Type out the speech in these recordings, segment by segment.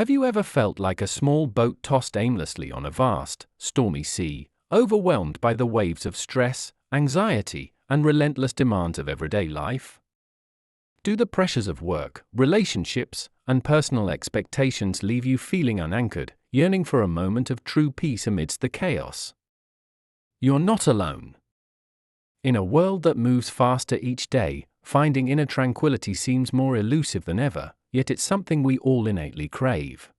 Have you ever felt like a small boat tossed aimlessly on a vast, stormy sea, overwhelmed by the waves of stress, anxiety, and relentless demands of everyday life? Do the pressures of work, relationships, and personal expectations leave you feeling unanchored, yearning for a moment of true peace amidst the chaos? You're not alone. In a world that moves faster each day, finding inner tranquility seems more elusive than ever, yet it's something we all innately crave.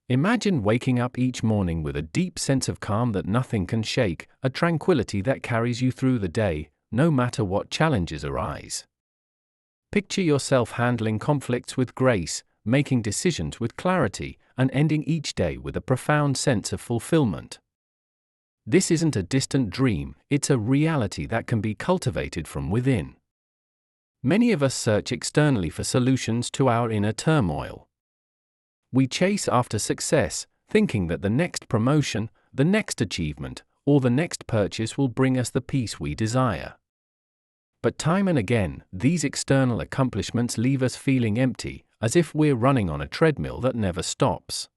Imagine waking up each morning with a deep sense of calm that nothing can shake, a tranquility that carries you through the day, no matter what challenges arise. Picture yourself handling conflicts with grace, making decisions with clarity, and ending each day with a profound sense of fulfillment. This isn't a distant dream, it's a reality that can be cultivated from within. Many of us search externally for solutions to our inner turmoil. We chase after success, thinking that the next promotion, the next achievement, or the next purchase will bring us the peace we desire. But time and again, these external accomplishments leave us feeling empty, as if we're running on a treadmill that never stops.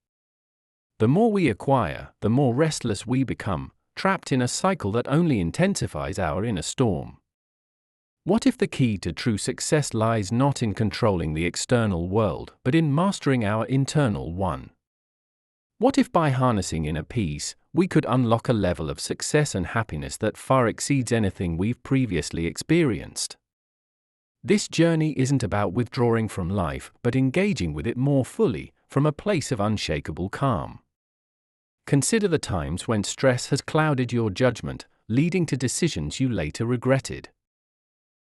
The more we acquire, the more restless we become, trapped in a cycle that only intensifies our inner storm. What if the key to true success lies not in controlling the external world, but in mastering our internal one? What if by harnessing inner peace, we could unlock a level of success and happiness that far exceeds anything we've previously experienced? This journey isn't about withdrawing from life, but engaging with it more fully, from a place of unshakable calm. Consider the times when stress has clouded your judgment, leading to decisions you later regretted.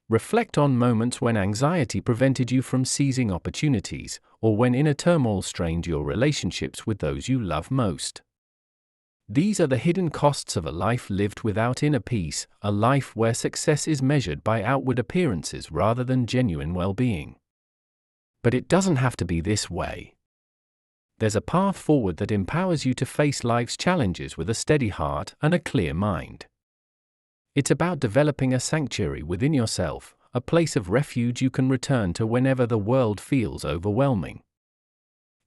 Reflect on moments when anxiety prevented you from seizing opportunities, or when inner turmoil strained your relationships with those you love most. These are the hidden costs of a life lived without inner peace, a life where success is measured by outward appearances rather than genuine well-being. But it doesn't have to be this way. There's a path forward that empowers you to face life's challenges with a steady heart and a clear mind. It's about developing a sanctuary within yourself, a place of refuge you can return to whenever the world feels overwhelming.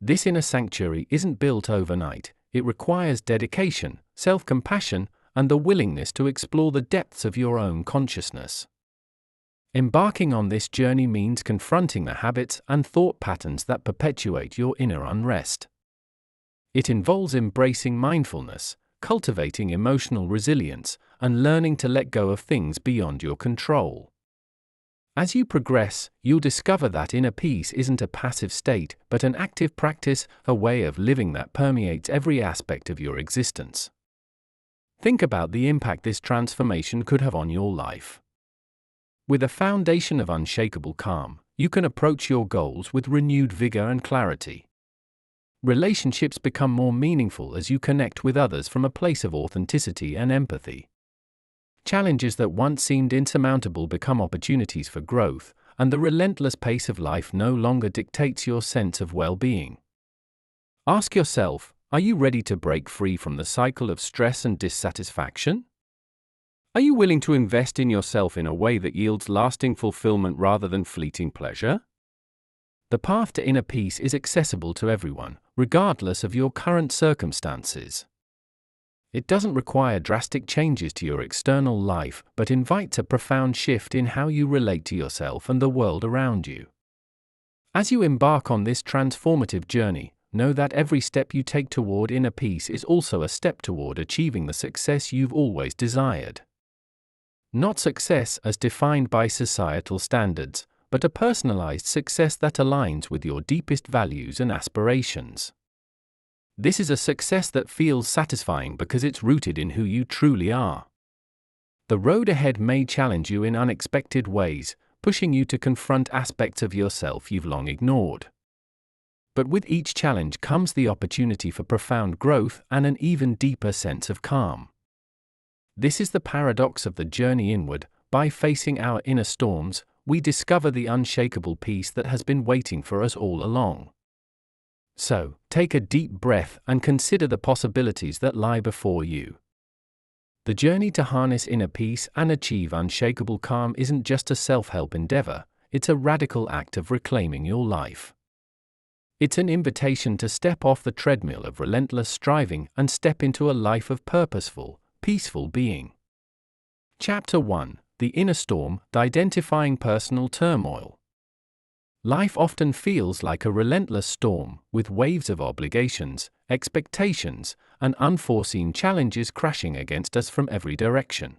This inner sanctuary isn't built overnight, it requires dedication, self-compassion, and the willingness to explore the depths of your own consciousness. Embarking on this journey means confronting the habits and thought patterns that perpetuate your inner unrest. It involves embracing mindfulness, cultivating emotional resilience, and learning to let go of things beyond your control. As you progress, you'll discover that inner peace isn't a passive state, but an active practice, a way of living that permeates every aspect of your existence. Think about the impact this transformation could have on your life. With a foundation of unshakable calm, you can approach your goals with renewed vigor and clarity. Relationships become more meaningful as you connect with others from a place of authenticity and empathy. Challenges that once seemed insurmountable become opportunities for growth, and the relentless pace of life no longer dictates your sense of well-being. Ask yourself, are you ready to break free from the cycle of stress and dissatisfaction? Are you willing to invest in yourself in a way that yields lasting fulfillment rather than fleeting pleasure? The path to inner peace is accessible to everyone, regardless of your current circumstances. It doesn't require drastic changes to your external life, but invites a profound shift in how you relate to yourself and the world around you. As you embark on this transformative journey, know that every step you take toward inner peace is also a step toward achieving the success you've always desired. Not success as defined by societal standards, but a personalized success that aligns with your deepest values and aspirations. This is a success that feels satisfying because it's rooted in who you truly are. The road ahead may challenge you in unexpected ways, pushing you to confront aspects of yourself you've long ignored. But with each challenge comes the opportunity for profound growth and an even deeper sense of calm. This is the paradox of the journey inward. By facing our inner storms, we discover the unshakable peace that has been waiting for us all along. So, take a deep breath and consider the possibilities that lie before you. The journey to harness inner peace and achieve unshakable calm isn't just a self-help endeavor, it's a radical act of reclaiming your life. It's an invitation to step off the treadmill of relentless striving and step into a life of purposeful, peaceful being. Chapter 1: The Inner Storm, Identifying Personal Turmoil. Life often feels like a relentless storm, with waves of obligations, expectations, and unforeseen challenges crashing against us from every direction.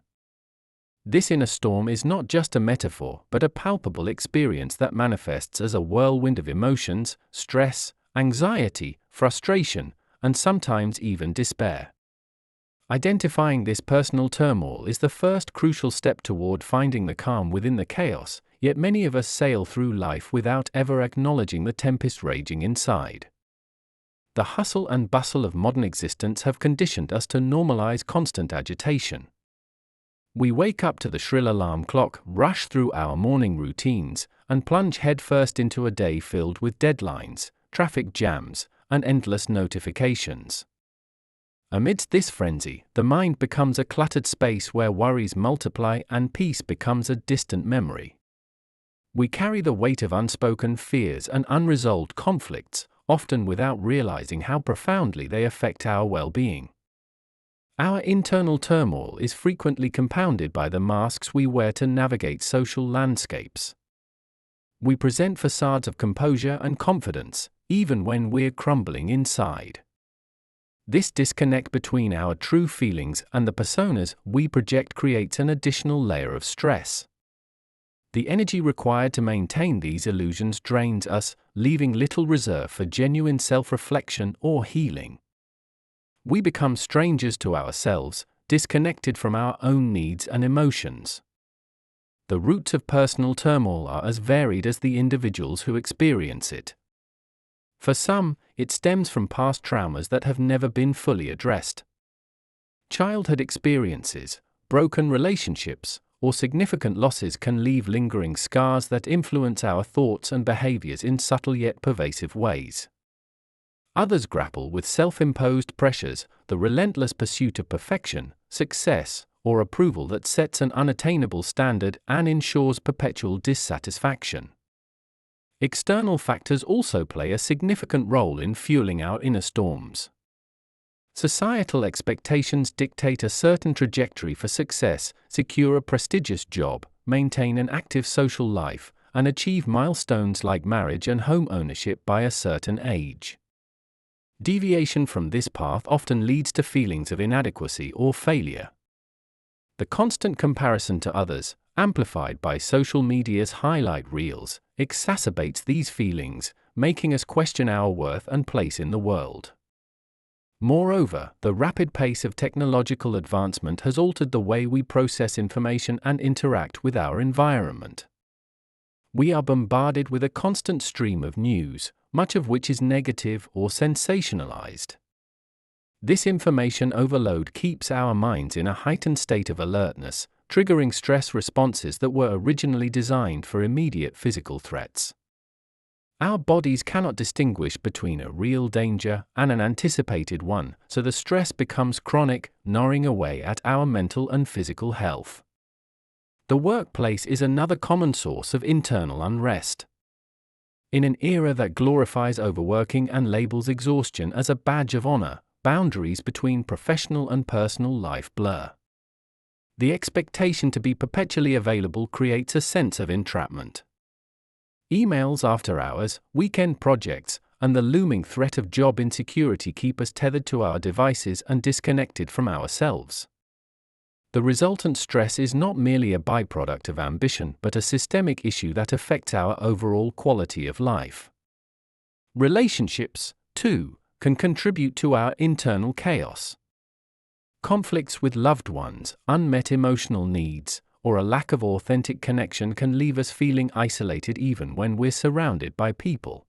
This inner storm is not just a metaphor, but a palpable experience that manifests as a whirlwind of emotions, stress, anxiety, frustration, and sometimes even despair. Identifying this personal turmoil is the first crucial step toward finding the calm within the chaos, yet many of us sail through life without ever acknowledging the tempest raging inside. The hustle and bustle of modern existence have conditioned us to normalize constant agitation. We wake up to the shrill alarm clock, rush through our morning routines, and plunge headfirst into a day filled with deadlines, traffic jams, and endless notifications. Amidst this frenzy, the mind becomes a cluttered space where worries multiply and peace becomes a distant memory. We carry the weight of unspoken fears and unresolved conflicts, often without realizing how profoundly they affect our well-being. Our internal turmoil is frequently compounded by the masks we wear to navigate social landscapes. We present facades of composure and confidence, even when we're crumbling inside. This disconnect between our true feelings and the personas we project creates an additional layer of stress. The energy required to maintain these illusions drains us, leaving little reserve for genuine self-reflection or healing. We become strangers to ourselves, disconnected from our own needs and emotions. The roots of personal turmoil are as varied as the individuals who experience it. For some, it stems from past traumas that have never been fully addressed. Childhood experiences, broken relationships, or significant losses can leave lingering scars that influence our thoughts and behaviors in subtle yet pervasive ways. Others grapple with self-imposed pressures, the relentless pursuit of perfection, success, or approval that sets an unattainable standard and ensures perpetual dissatisfaction. External factors also play a significant role in fueling our inner storms. Societal expectations dictate a certain trajectory for success: secure a prestigious job, maintain an active social life, and achieve milestones like marriage and home ownership by a certain age. Deviation from this path often leads to feelings of inadequacy or failure. The constant comparison to others, amplified by social media's highlight reels, exacerbates these feelings, making us question our worth and place in the world. Moreover, the rapid pace of technological advancement has altered the way we process information and interact with our environment. We are bombarded with a constant stream of news, much of which is negative or sensationalized. This information overload keeps our minds in a heightened state of alertness, triggering stress responses that were originally designed for immediate physical threats. Our bodies cannot distinguish between a real danger and an anticipated one, so the stress becomes chronic, gnawing away at our mental and physical health. The workplace is another common source of internal unrest. In an era that glorifies overworking and labels exhaustion as a badge of honor, boundaries between professional and personal life blur. The expectation to be perpetually available creates a sense of entrapment. Emails after hours, weekend projects, and the looming threat of job insecurity keep us tethered to our devices and disconnected from ourselves. The resultant stress is not merely a byproduct of ambition but a systemic issue that affects our overall quality of life. Relationships, too, can contribute to our internal chaos. Conflicts with loved ones, unmet emotional needs, or a lack of authentic connection can leave us feeling isolated even when we're surrounded by people.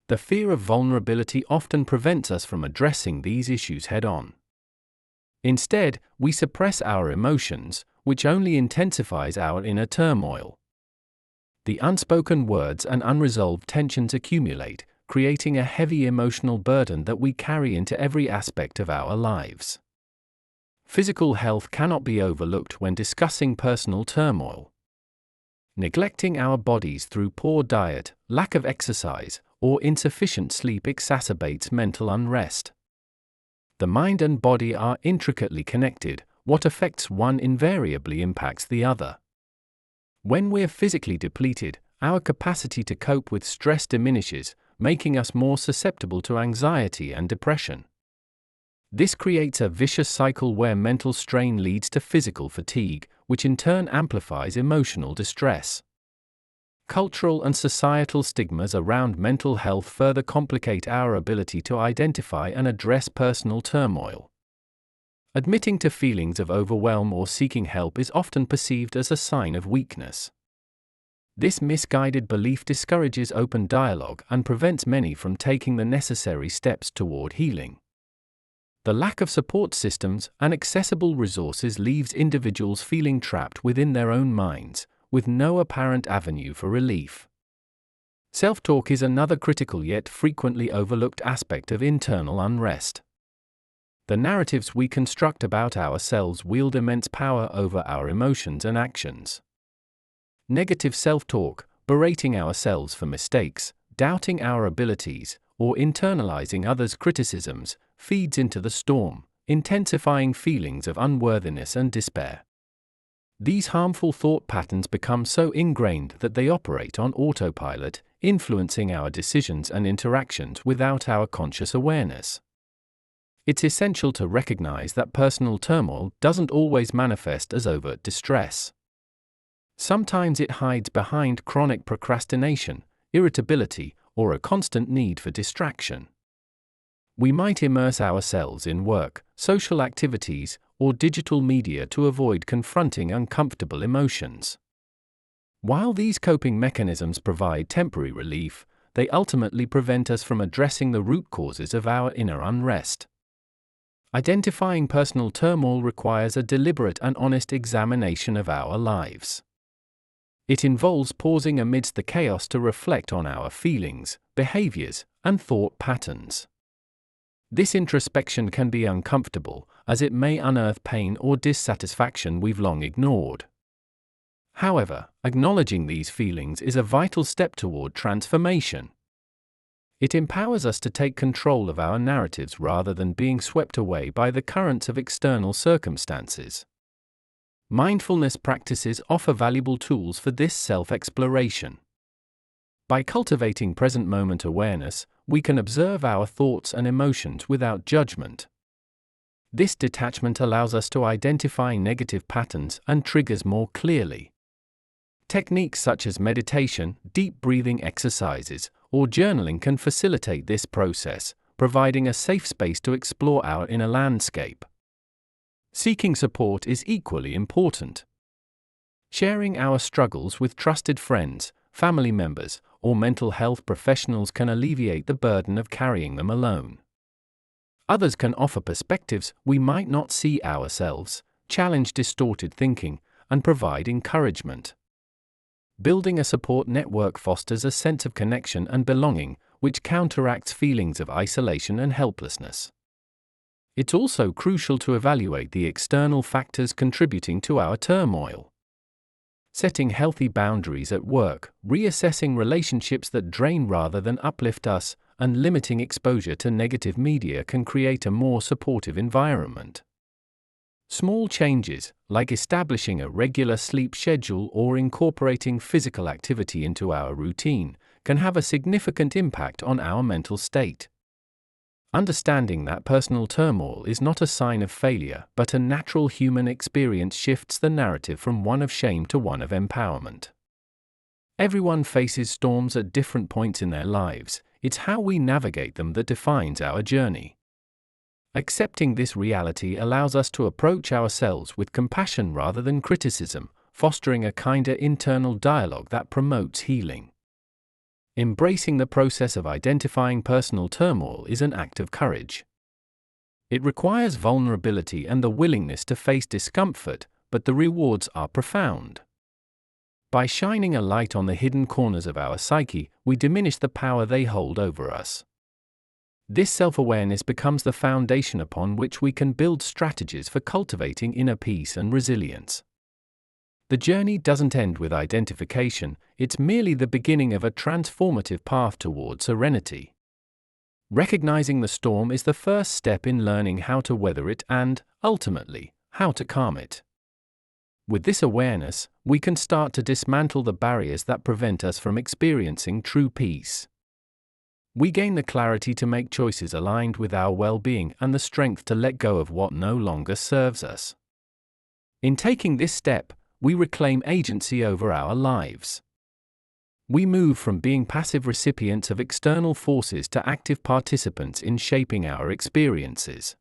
The fear of vulnerability often prevents us from addressing these issues head-on. Instead, we suppress our emotions, which only intensifies our inner turmoil. The unspoken words and unresolved tensions accumulate, creating a heavy emotional burden that we carry into every aspect of our lives. Physical health cannot be overlooked when discussing personal turmoil. Neglecting our bodies through poor diet, lack of exercise, or insufficient sleep exacerbates mental unrest. The mind and body are intricately connected. What affects one invariably impacts the other. When we're physically depleted, our capacity to cope with stress diminishes, making us more susceptible to anxiety and depression. This creates a vicious cycle where mental strain leads to physical fatigue, which in turn amplifies emotional distress. Cultural and societal stigmas around mental health further complicate our ability to identify and address personal turmoil. Admitting to feelings of overwhelm or seeking help is often perceived as a sign of weakness. This misguided belief discourages open dialogue and prevents many from taking the necessary steps toward healing. The lack of support systems and accessible resources leaves individuals feeling trapped within their own minds, with no apparent avenue for relief. Self-talk is another critical yet frequently overlooked aspect of internal unrest. The narratives we construct about ourselves wield immense power over our emotions and actions. Negative self-talk, berating ourselves for mistakes, doubting our abilities, or internalizing others' criticisms, feeds into the storm, intensifying feelings of unworthiness and despair. These harmful thought patterns become so ingrained that they operate on autopilot, influencing our decisions and interactions without our conscious awareness. It's essential to recognize that personal turmoil doesn't always manifest as overt distress. Sometimes it hides behind chronic procrastination, irritability, or a constant need for distraction. We might immerse ourselves in work, social activities, or digital media to avoid confronting uncomfortable emotions. While these coping mechanisms provide temporary relief, they ultimately prevent us from addressing the root causes of our inner unrest. Identifying personal turmoil requires a deliberate and honest examination of our lives. It involves pausing amidst the chaos to reflect on our feelings, behaviors, and thought patterns. This introspection can be uncomfortable, as it may unearth pain or dissatisfaction we've long ignored. However, acknowledging these feelings is a vital step toward transformation. It empowers us to take control of our narratives rather than being swept away by the currents of external circumstances. Mindfulness practices offer valuable tools for this self-exploration. By cultivating present moment awareness, we can observe our thoughts and emotions without judgment. This detachment allows us to identify negative patterns and triggers more clearly. Techniques such as meditation, deep breathing exercises, or journaling can facilitate this process, providing a safe space to explore our inner landscape. Seeking support is equally important. Sharing our struggles with trusted friends, family members, or mental health professionals can alleviate the burden of carrying them alone. Others can offer perspectives we might not see ourselves, challenge distorted thinking, and provide encouragement. Building a support network fosters a sense of connection and belonging, which counteracts feelings of isolation and helplessness. It's also crucial to evaluate the external factors contributing to our turmoil. Setting healthy boundaries at work, reassessing relationships that drain rather than uplift us, and limiting exposure to negative media can create a more supportive environment. Small changes, like establishing a regular sleep schedule or incorporating physical activity into our routine, can have a significant impact on our mental state. Understanding that personal turmoil is not a sign of failure but a natural human experience shifts the narrative from one of shame to one of empowerment. Everyone faces storms at different points in their lives. It's how we navigate them that defines our journey. Accepting this reality allows us to approach ourselves with compassion rather than criticism, fostering a kinder internal dialogue that promotes healing. Embracing the process of identifying personal turmoil is an act of courage. It requires vulnerability and the willingness to face discomfort, but the rewards are profound. By shining a light on the hidden corners of our psyche, we diminish the power they hold over us. This self-awareness becomes the foundation upon which we can build strategies for cultivating inner peace and resilience. The journey doesn't end with identification, it's merely the beginning of a transformative path toward serenity. Recognizing the storm is the first step in learning how to weather it and, ultimately, how to calm it. With this awareness, we can start to dismantle the barriers that prevent us from experiencing true peace. We gain the clarity to make choices aligned with our well-being and the strength to let go of what no longer serves us. In taking this step, we reclaim agency over our lives. We move from being passive recipients of external forces to active participants in shaping our experiences.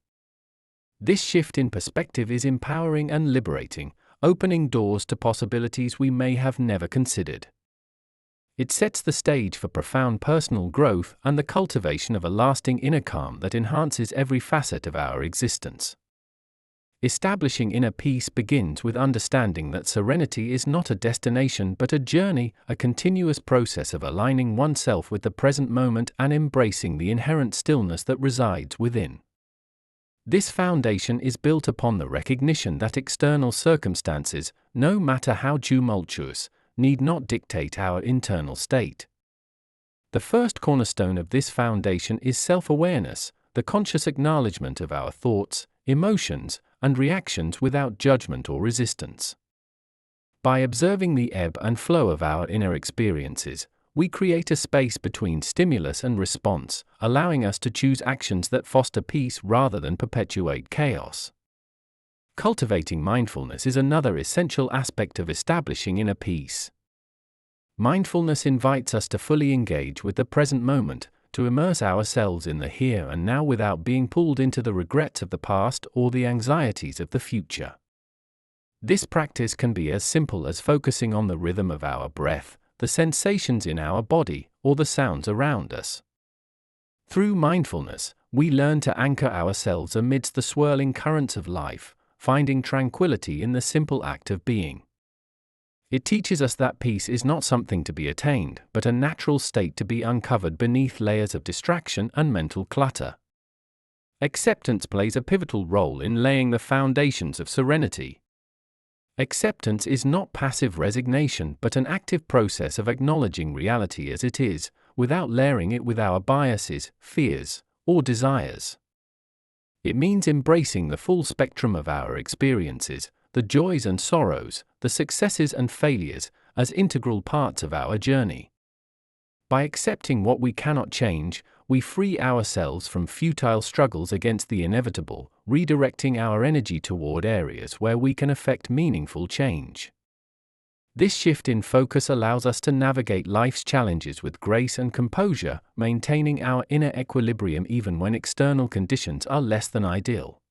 This shift in perspective is empowering and liberating, opening doors to possibilities we may have never considered. It sets the stage for profound personal growth and the cultivation of a lasting inner calm that enhances every facet of our existence. Establishing inner peace begins with understanding that serenity is not a destination but a journey, a continuous process of aligning oneself with the present moment and embracing the inherent stillness that resides within. This foundation is built upon the recognition that external circumstances, no matter how tumultuous, need not dictate our internal state. The first cornerstone of this foundation is self-awareness, the conscious acknowledgement of our thoughts, emotions, and reactions without judgment or resistance. By observing the ebb and flow of our inner experiences, we create a space between stimulus and response, allowing us to choose actions that foster peace rather than perpetuate chaos. Cultivating mindfulness is another essential aspect of establishing inner peace. Mindfulness invites us to fully engage with the present moment, to immerse ourselves in the here and now without being pulled into the regrets of the past or the anxieties of the future. This practice can be as simple as focusing on the rhythm of our breath, the sensations in our body, or the sounds around us. Through mindfulness, we learn to anchor ourselves amidst the swirling currents of life, finding tranquility in the simple act of being. It teaches us that peace is not something to be attained, but a natural state to be uncovered beneath layers of distraction and mental clutter. Acceptance plays a pivotal role in laying the foundations of serenity. Acceptance is not passive resignation but an active process of acknowledging reality as it is, without layering it with our biases, fears, or desires. It means embracing the full spectrum of our experiences, the joys and sorrows, the successes and failures, as integral parts of our journey. By accepting what we cannot change, we free ourselves from futile struggles against the inevitable, redirecting our energy toward areas where we can effect meaningful change. This shift in focus allows us to navigate life's challenges with grace and composure, maintaining our inner equilibrium even when external conditions are less than ideal.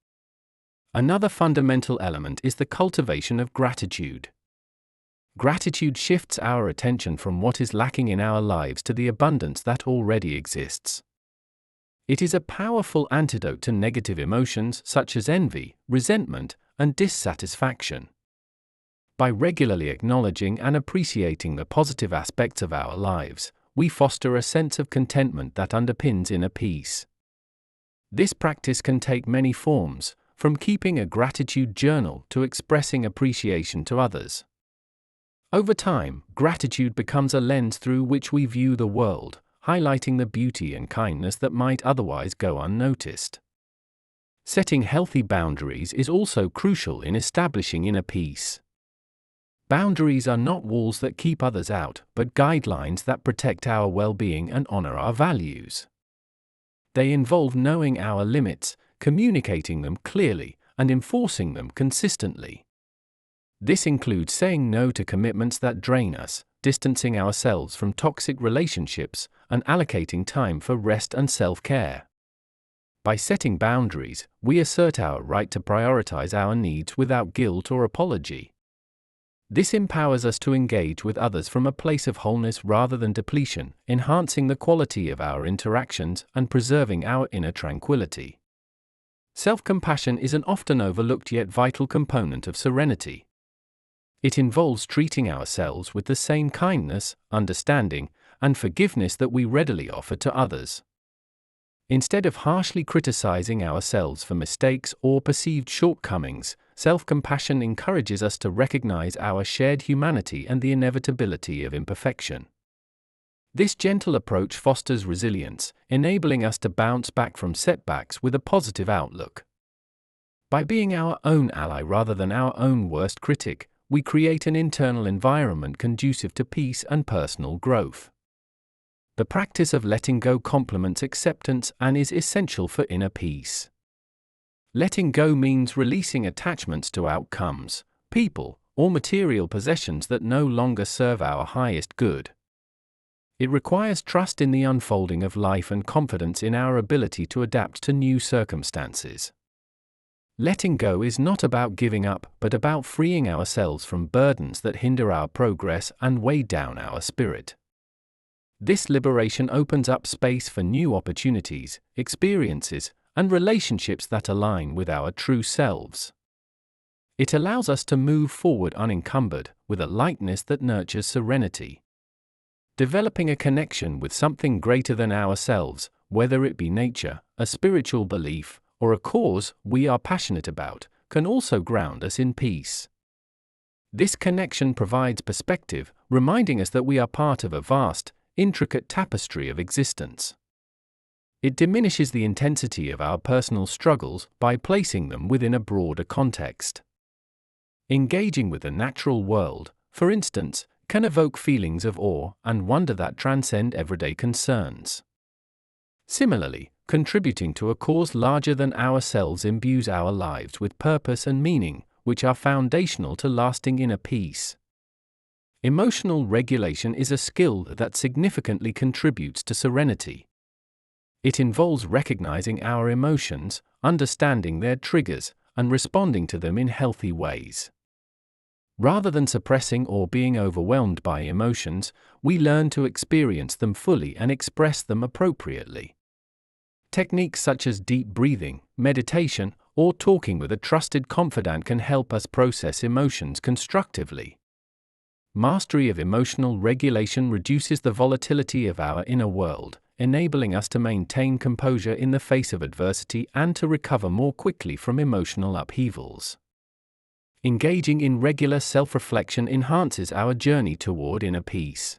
Another fundamental element is the cultivation of gratitude. Gratitude shifts our attention from what is lacking in our lives to the abundance that already exists. It is a powerful antidote to negative emotions such as envy, resentment, and dissatisfaction. By regularly acknowledging and appreciating the positive aspects of our lives, we foster a sense of contentment that underpins inner peace. This practice can take many forms, from keeping a gratitude journal to expressing appreciation to others. Over time, gratitude becomes a lens through which we view the world, highlighting the beauty and kindness that might otherwise go unnoticed. Setting healthy boundaries is also crucial in establishing inner peace. Boundaries are not walls that keep others out, but guidelines that protect our well-being and honor our values. They involve knowing our limits, communicating them clearly, and enforcing them consistently. This includes saying no to commitments that drain us, distancing ourselves from toxic relationships, and allocating time for rest and self-care. By setting boundaries, we assert our right to prioritize our needs without guilt or apology. This empowers us to engage with others from a place of wholeness rather than depletion, enhancing the quality of our interactions and preserving our inner tranquility. Self-compassion is an often overlooked yet vital component of serenity. It involves treating ourselves with the same kindness, understanding, and forgiveness that we readily offer to others. Instead of harshly criticizing ourselves for mistakes or perceived shortcomings, self-compassion encourages us to recognize our shared humanity and the inevitability of imperfection. This gentle approach fosters resilience, enabling us to bounce back from setbacks with a positive outlook. By being our own ally rather than our own worst critic, we create an internal environment conducive to peace and personal growth. The practice of letting go complements acceptance and is essential for inner peace. Letting go means releasing attachments to outcomes, people, or material possessions that no longer serve our highest good. It requires trust in the unfolding of life and confidence in our ability to adapt to new circumstances. Letting go is not about giving up, but about freeing ourselves from burdens that hinder our progress and weigh down our spirit. This liberation opens up space for new opportunities, experiences, and relationships that align with our true selves. It allows us to move forward unencumbered, with a lightness that nurtures serenity. Developing a connection with something greater than ourselves, whether it be nature, a spiritual belief, or a cause we are passionate about, can also ground us in peace. This connection provides perspective, reminding us that we are part of a vast, intricate tapestry of existence. It diminishes the intensity of our personal struggles by placing them within a broader context. Engaging with the natural world, for instance, can evoke feelings of awe and wonder that transcend everyday concerns. Similarly, contributing to a cause larger than ourselves imbues our lives with purpose and meaning, which are foundational to lasting inner peace. Emotional regulation is a skill that significantly contributes to serenity. It involves recognizing our emotions, understanding their triggers, and responding to them in healthy ways. Rather than suppressing or being overwhelmed by emotions, we learn to experience them fully and express them appropriately. Techniques such as deep breathing, meditation, or talking with a trusted confidant can help us process emotions constructively. Mastery of emotional regulation reduces the volatility of our inner world, enabling us to maintain composure in the face of adversity and to recover more quickly from emotional upheavals. Engaging in regular self-reflection enhances our journey toward inner peace.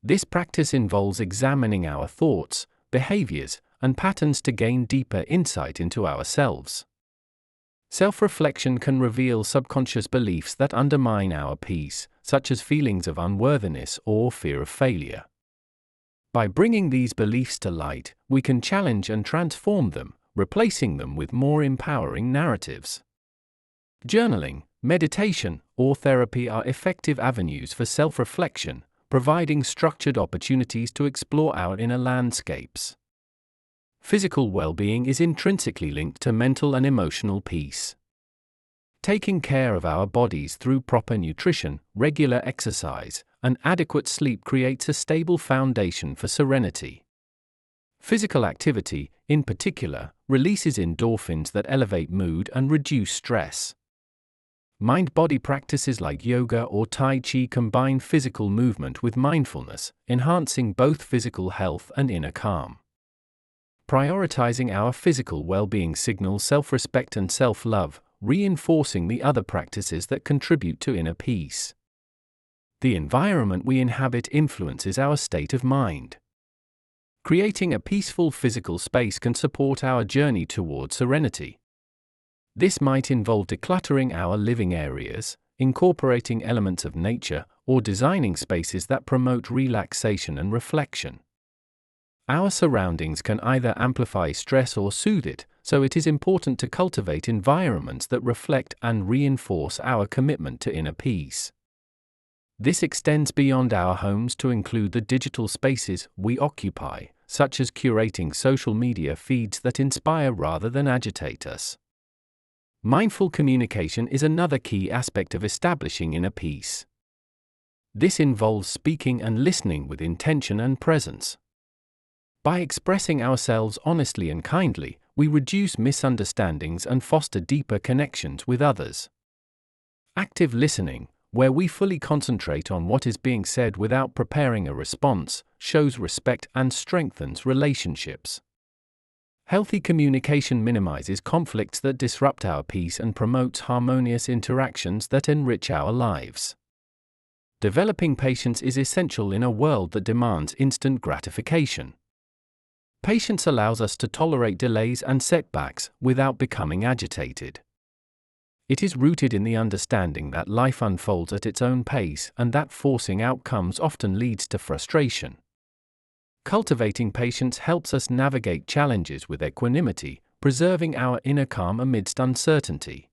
This practice involves examining our thoughts, behaviors, and patterns to gain deeper insight into ourselves. Self-reflection can reveal subconscious beliefs that undermine our peace, such as feelings of unworthiness or fear of failure. By bringing these beliefs to light, we can challenge and transform them, replacing them with more empowering narratives. Journaling, meditation, or therapy are effective avenues for self-reflection, providing structured opportunities to explore our inner landscapes. Physical well-being is intrinsically linked to mental and emotional peace. Taking care of our bodies through proper nutrition, regular exercise, and adequate sleep creates a stable foundation for serenity. Physical activity, in particular, releases endorphins that elevate mood and reduce stress. Mind-body practices like yoga or Tai Chi combine physical movement with mindfulness, enhancing both physical health and inner calm. Prioritizing our physical well-being signals self-respect and self-love, reinforcing the other practices that contribute to inner peace. The environment we inhabit influences our state of mind. Creating a peaceful physical space can support our journey toward serenity. This might involve decluttering our living areas, incorporating elements of nature, or designing spaces that promote relaxation and reflection. Our surroundings can either amplify stress or soothe it, so it is important to cultivate environments that reflect and reinforce our commitment to inner peace. This extends beyond our homes to include the digital spaces we occupy, such as curating social media feeds that inspire rather than agitate us. Mindful communication is another key aspect of establishing inner peace. This involves speaking and listening with intention and presence. By expressing ourselves honestly and kindly, we reduce misunderstandings and foster deeper connections with others. Active listening, where we fully concentrate on what is being said without preparing a response, shows respect and strengthens relationships. Healthy communication minimizes conflicts that disrupt our peace and promotes harmonious interactions that enrich our lives. Developing patience is essential in a world that demands instant gratification. Patience allows us to tolerate delays and setbacks without becoming agitated. It is rooted in the understanding that life unfolds at its own pace and that forcing outcomes often leads to frustration. Cultivating patience helps us navigate challenges with equanimity, preserving our inner calm amidst uncertainty.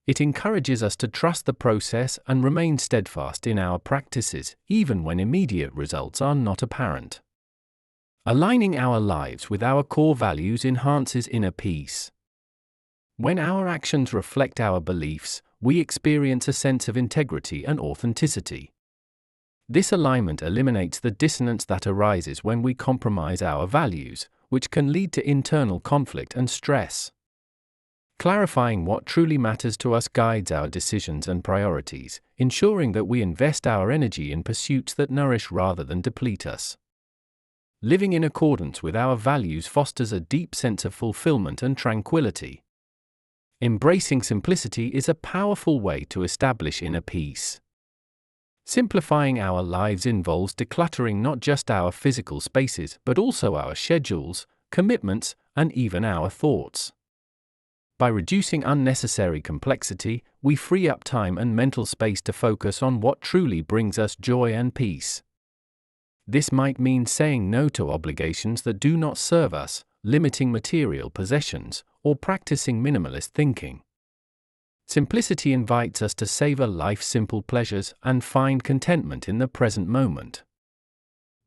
It encourages us to trust the process and remain steadfast in our practices, even when immediate results are not apparent. Aligning our lives with our core values enhances inner peace. When our actions reflect our beliefs, we experience a sense of integrity and authenticity. This alignment eliminates the dissonance that arises when we compromise our values, which can lead to internal conflict and stress. Clarifying what truly matters to us guides our decisions and priorities, ensuring that we invest our energy in pursuits that nourish rather than deplete us. Living in accordance with our values fosters a deep sense of fulfillment and tranquility. Embracing simplicity is a powerful way to establish inner peace. Simplifying our lives involves decluttering not just our physical spaces but also our schedules, commitments, and even our thoughts. By reducing unnecessary complexity, we free up time and mental space to focus on what truly brings us joy and peace. This might mean saying no to obligations that do not serve us, limiting material possessions, or practicing minimalist thinking. Simplicity invites us to savor life's simple pleasures and find contentment in the present moment.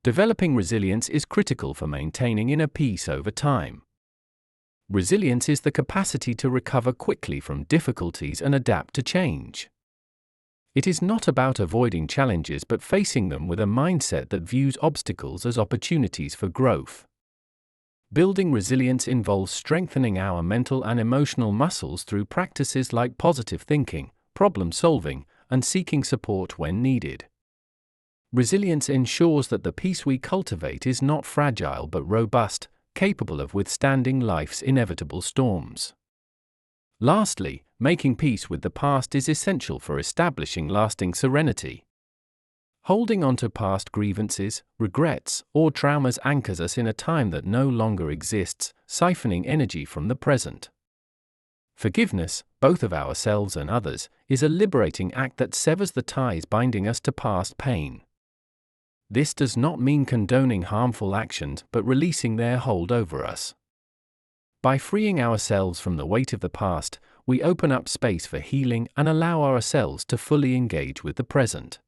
Developing resilience is critical for maintaining inner peace over time. Resilience is the capacity to recover quickly from difficulties and adapt to change. It is not about avoiding challenges but facing them with a mindset that views obstacles as opportunities for growth. Building resilience involves strengthening our mental and emotional muscles through practices like positive thinking, problem solving, and seeking support when needed. Resilience ensures that the peace we cultivate is not fragile but robust, capable of withstanding life's inevitable storms. Lastly, making peace with the past is essential for establishing lasting serenity. Holding on to past grievances, regrets, or traumas anchors us in a time that no longer exists, siphoning energy from the present. Forgiveness, both of ourselves and others, is a liberating act that severs the ties binding us to past pain. This does not mean condoning harmful actions but releasing their hold over us. By freeing ourselves from the weight of the past, we open up space for healing and allow ourselves to fully engage with the present.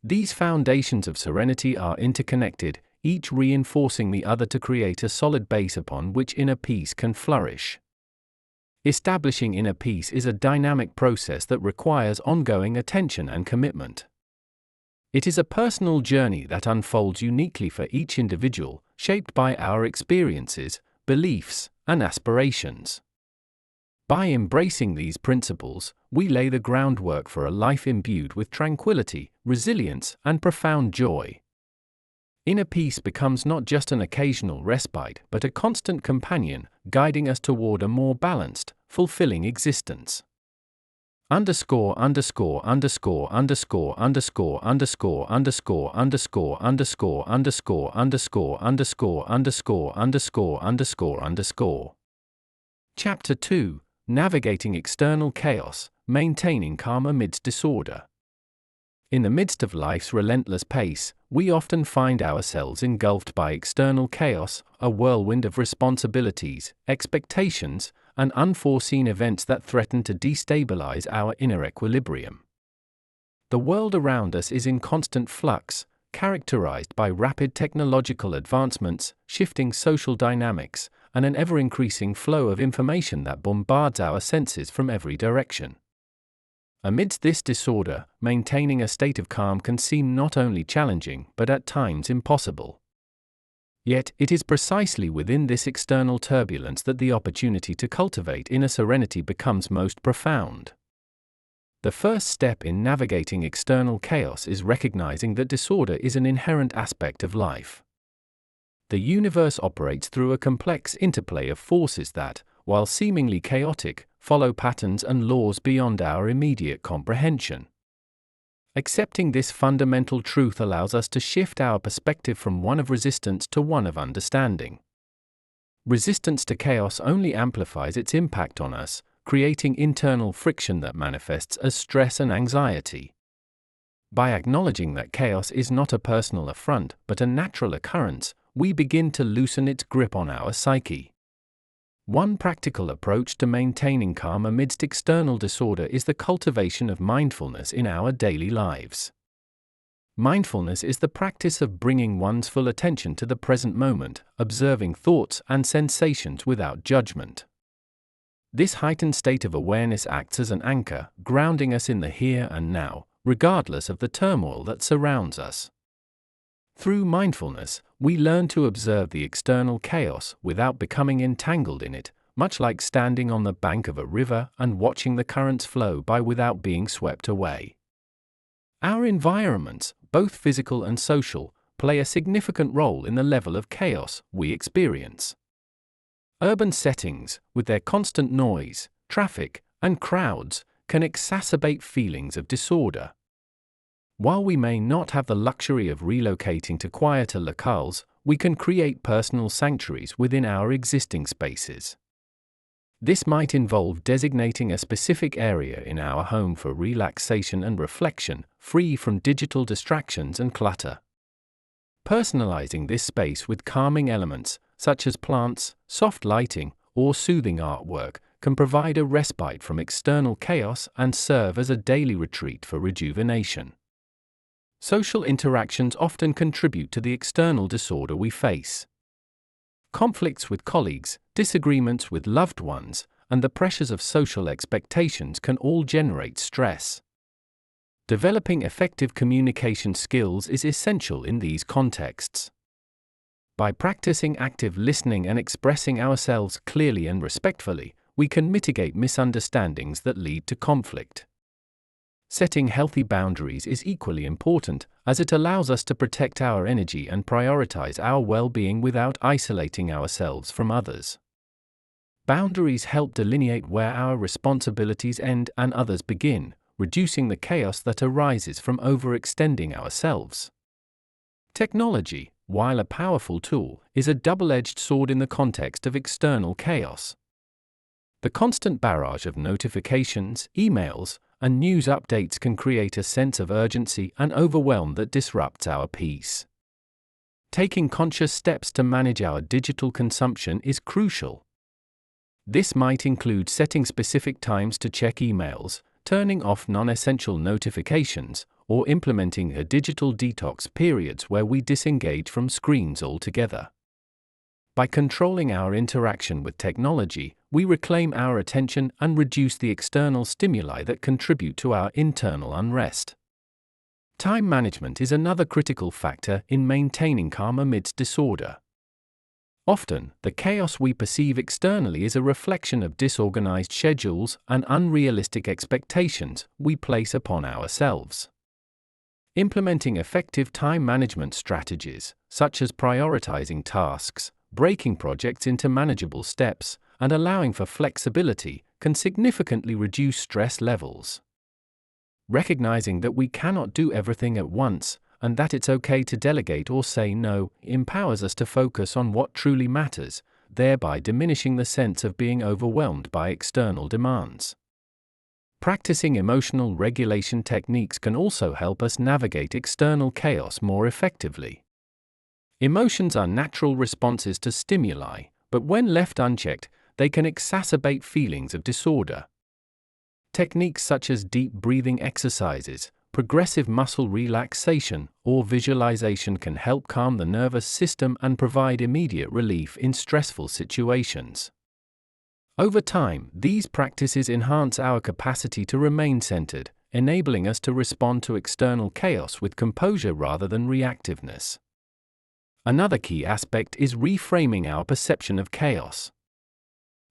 These foundations of serenity are interconnected, each reinforcing the other to create a solid base upon which inner peace can flourish. Establishing inner peace is a dynamic process that requires ongoing attention and commitment. It is a personal journey that unfolds uniquely for each individual, shaped by our experiences, beliefs, and aspirations. By embracing these principles, we lay the groundwork for a life imbued with tranquility, resilience, and profound joy. Inner peace becomes not just an occasional respite but a constant companion, guiding us toward a more balanced, fulfilling existence. Underscore underscore underscore underscore underscore underscore underscore underscore underscore underscore underscore underscore underscore underscore underscore underscore. Chapter 2: Navigating External Chaos, Maintaining Calm Amidst Disorder. In the midst of life's relentless pace, we often find ourselves engulfed by external chaos, a whirlwind of responsibilities, expectations, and unforeseen events that threaten to destabilize our inner equilibrium. The world around us is in constant flux, characterized by rapid technological advancements, shifting social dynamics, and an ever-increasing flow of information that bombards our senses from every direction. Amidst this disorder, maintaining a state of calm can seem not only challenging but at times impossible. Yet, it is precisely within this external turbulence that the opportunity to cultivate inner serenity becomes most profound. The first step in navigating external chaos is recognizing that disorder is an inherent aspect of life. The universe operates through a complex interplay of forces that, while seemingly chaotic, follow patterns and laws beyond our immediate comprehension. Accepting this fundamental truth allows us to shift our perspective from one of resistance to one of understanding. Resistance to chaos only amplifies its impact on us, creating internal friction that manifests as stress and anxiety. By acknowledging that chaos is not a personal affront but a natural occurrence, we begin to loosen its grip on our psyche. One practical approach to maintaining calm amidst external disorder is the cultivation of mindfulness in our daily lives. Mindfulness is the practice of bringing one's full attention to the present moment, observing thoughts and sensations without judgment. This heightened state of awareness acts as an anchor, grounding us in the here and now, regardless of the turmoil that surrounds us. Through mindfulness, we learn to observe the external chaos without becoming entangled in it, much like standing on the bank of a river and watching the currents flow by without being swept away. Our environments, both physical and social, play a significant role in the level of chaos we experience. Urban settings, with their constant noise, traffic, and crowds, can exacerbate feelings of disorder. While we may not have the luxury of relocating to quieter locales, we can create personal sanctuaries within our existing spaces. This might involve designating a specific area in our home for relaxation and reflection, free from digital distractions and clutter. Personalizing this space with calming elements, such as plants, soft lighting, or soothing artwork, can provide a respite from external chaos and serve as a daily retreat for rejuvenation. Social interactions often contribute to the external disorder we face. Conflicts with colleagues, disagreements with loved ones, and the pressures of social expectations can all generate stress. Developing effective communication skills is essential in these contexts. By practicing active listening and expressing ourselves clearly and respectfully, we can mitigate misunderstandings that lead to conflict. Setting healthy boundaries is equally important, as it allows us to protect our energy and prioritize our well-being without isolating ourselves from others. Boundaries help delineate where our responsibilities end and others begin, reducing the chaos that arises from overextending ourselves. Technology, while a powerful tool, is a double-edged sword in the context of external chaos. The constant barrage of notifications, emails, and news updates can create a sense of urgency and overwhelm that disrupts our peace. Taking conscious steps to manage our digital consumption is crucial. This might include setting specific times to check emails, turning off non-essential notifications, or implementing a digital detox periods where we disengage from screens altogether. By controlling our interaction with technology, we reclaim our attention and reduce the external stimuli that contribute to our internal unrest. Time management is another critical factor in maintaining calm amidst disorder. Often, the chaos we perceive externally is a reflection of disorganized schedules and unrealistic expectations we place upon ourselves. Implementing effective time management strategies, such as prioritizing tasks, breaking projects into manageable steps, and allowing for flexibility, can significantly reduce stress levels. Recognizing that we cannot do everything at once, and that it's okay to delegate or say no, empowers us to focus on what truly matters, thereby diminishing the sense of being overwhelmed by external demands. Practicing emotional regulation techniques can also help us navigate external chaos more effectively. Emotions are natural responses to stimuli, but when left unchecked, they can exacerbate feelings of disorder. Techniques such as deep breathing exercises, progressive muscle relaxation, or visualization can help calm the nervous system and provide immediate relief in stressful situations. Over time, these practices enhance our capacity to remain centered, enabling us to respond to external chaos with composure rather than reactiveness. Another key aspect is reframing our perception of chaos.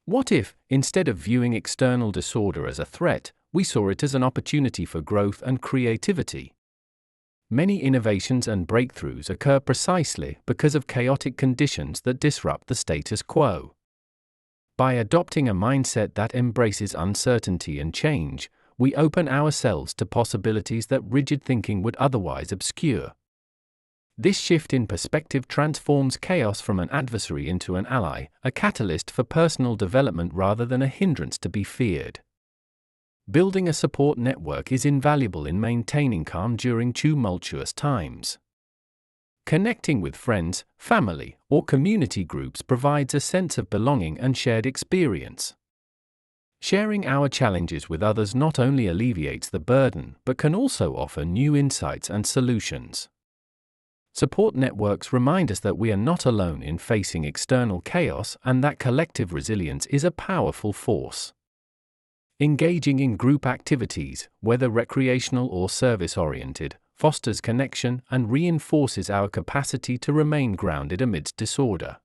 What if, instead of viewing external disorder as a threat, we saw it as an opportunity for growth and creativity? Many innovations and breakthroughs occur precisely because of chaotic conditions that disrupt the status quo. By adopting a mindset that embraces uncertainty and change, we open ourselves to possibilities that rigid thinking would otherwise obscure. This shift in perspective transforms chaos from an adversary into an ally, a catalyst for personal development rather than a hindrance to be feared. Building a support network is invaluable in maintaining calm during tumultuous times. Connecting with friends, family, or community groups provides a sense of belonging and shared experience. Sharing our challenges with others not only alleviates the burden but can also offer new insights and solutions. Support networks remind us that we are not alone in facing external chaos and that collective resilience is a powerful force. Engaging in group activities, whether recreational or service-oriented, fosters connection and reinforces our capacity to remain grounded amidst disorder.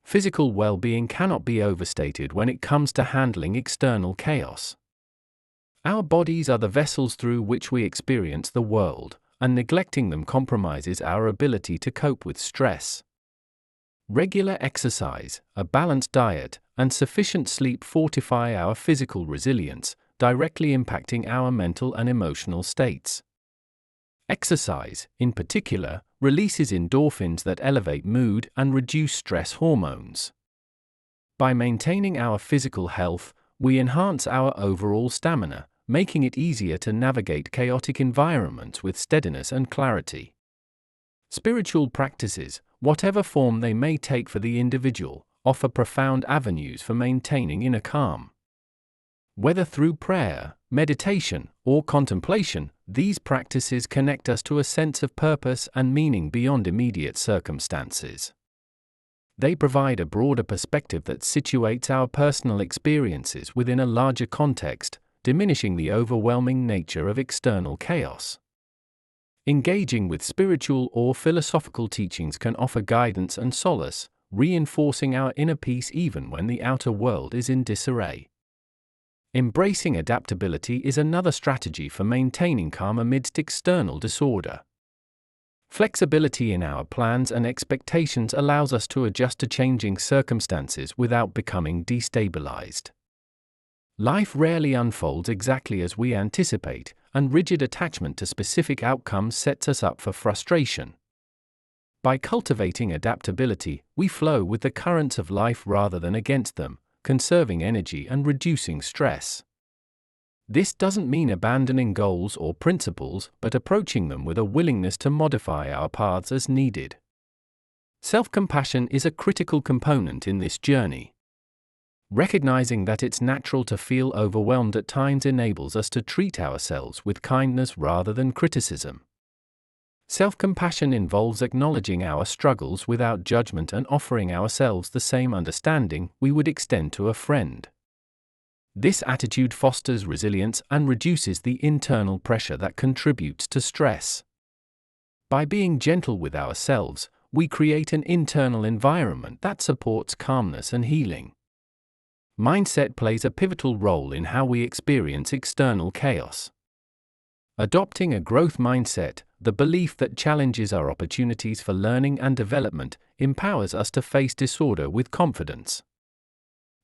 Physical well-being cannot be overstated when it comes to handling external chaos. Our bodies are the vessels through which we experience the world, and neglecting them compromises our ability to cope with stress. Regular exercise, a balanced diet, and sufficient sleep fortify our physical resilience, directly impacting our mental and emotional states. Exercise, in particular, releases endorphins that elevate mood and reduce stress hormones. By maintaining our physical health, we enhance our overall stamina, making it easier to navigate chaotic environments with steadiness and clarity. Spiritual practices, whatever form they may take for the individual, offer profound avenues for maintaining inner calm. Whether through prayer, meditation, or contemplation, these practices connect us to a sense of purpose and meaning beyond immediate circumstances. They provide a broader perspective that situates our personal experiences within a larger context, diminishing the overwhelming nature of external chaos. Engaging with spiritual or philosophical teachings can offer guidance and solace, reinforcing our inner peace even when the outer world is in disarray. Embracing adaptability is another strategy for maintaining calm amidst external disorder. Flexibility in our plans and expectations allows us to adjust to changing circumstances without becoming destabilized. Life rarely unfolds exactly as we anticipate, and rigid attachment to specific outcomes sets us up for frustration. By cultivating adaptability, we flow with the currents of life rather than against them, conserving energy and reducing stress. This doesn't mean abandoning goals or principles, but approaching them with a willingness to modify our paths as needed. Self-compassion is a critical component in this journey. Recognizing that it's natural to feel overwhelmed at times enables us to treat ourselves with kindness rather than criticism. Self-compassion involves acknowledging our struggles without judgment and offering ourselves the same understanding we would extend to a friend. This attitude fosters resilience and reduces the internal pressure that contributes to stress. By being gentle with ourselves, we create an internal environment that supports calmness and healing. Mindset plays a pivotal role in how we experience external chaos. Adopting a growth mindset, the belief that challenges are opportunities for learning and development, empowers us to face disorder with confidence.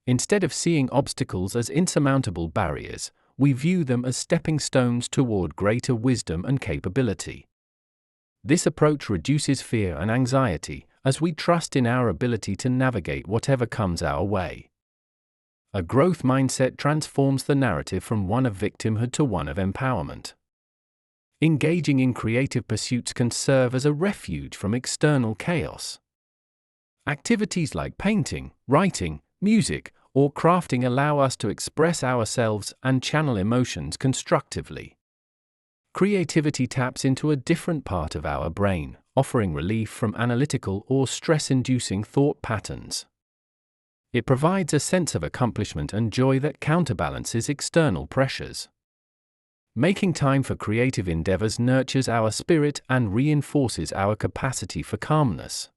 Instead of seeing obstacles as insurmountable barriers, we view them as stepping stones toward greater wisdom and capability. This approach reduces fear and anxiety, as we trust in our ability to navigate whatever comes our way. A growth mindset transforms the narrative from one of victimhood to one of empowerment. Engaging in creative pursuits can serve as a refuge from external chaos. Activities like painting, writing, music, or crafting allow us to express ourselves and channel emotions constructively. Creativity taps into a different part of our brain, offering relief from analytical or stress-inducing thought patterns. It provides a sense of accomplishment and joy that counterbalances external pressures. Making time for creative endeavors nurtures our spirit and reinforces our capacity for calmness.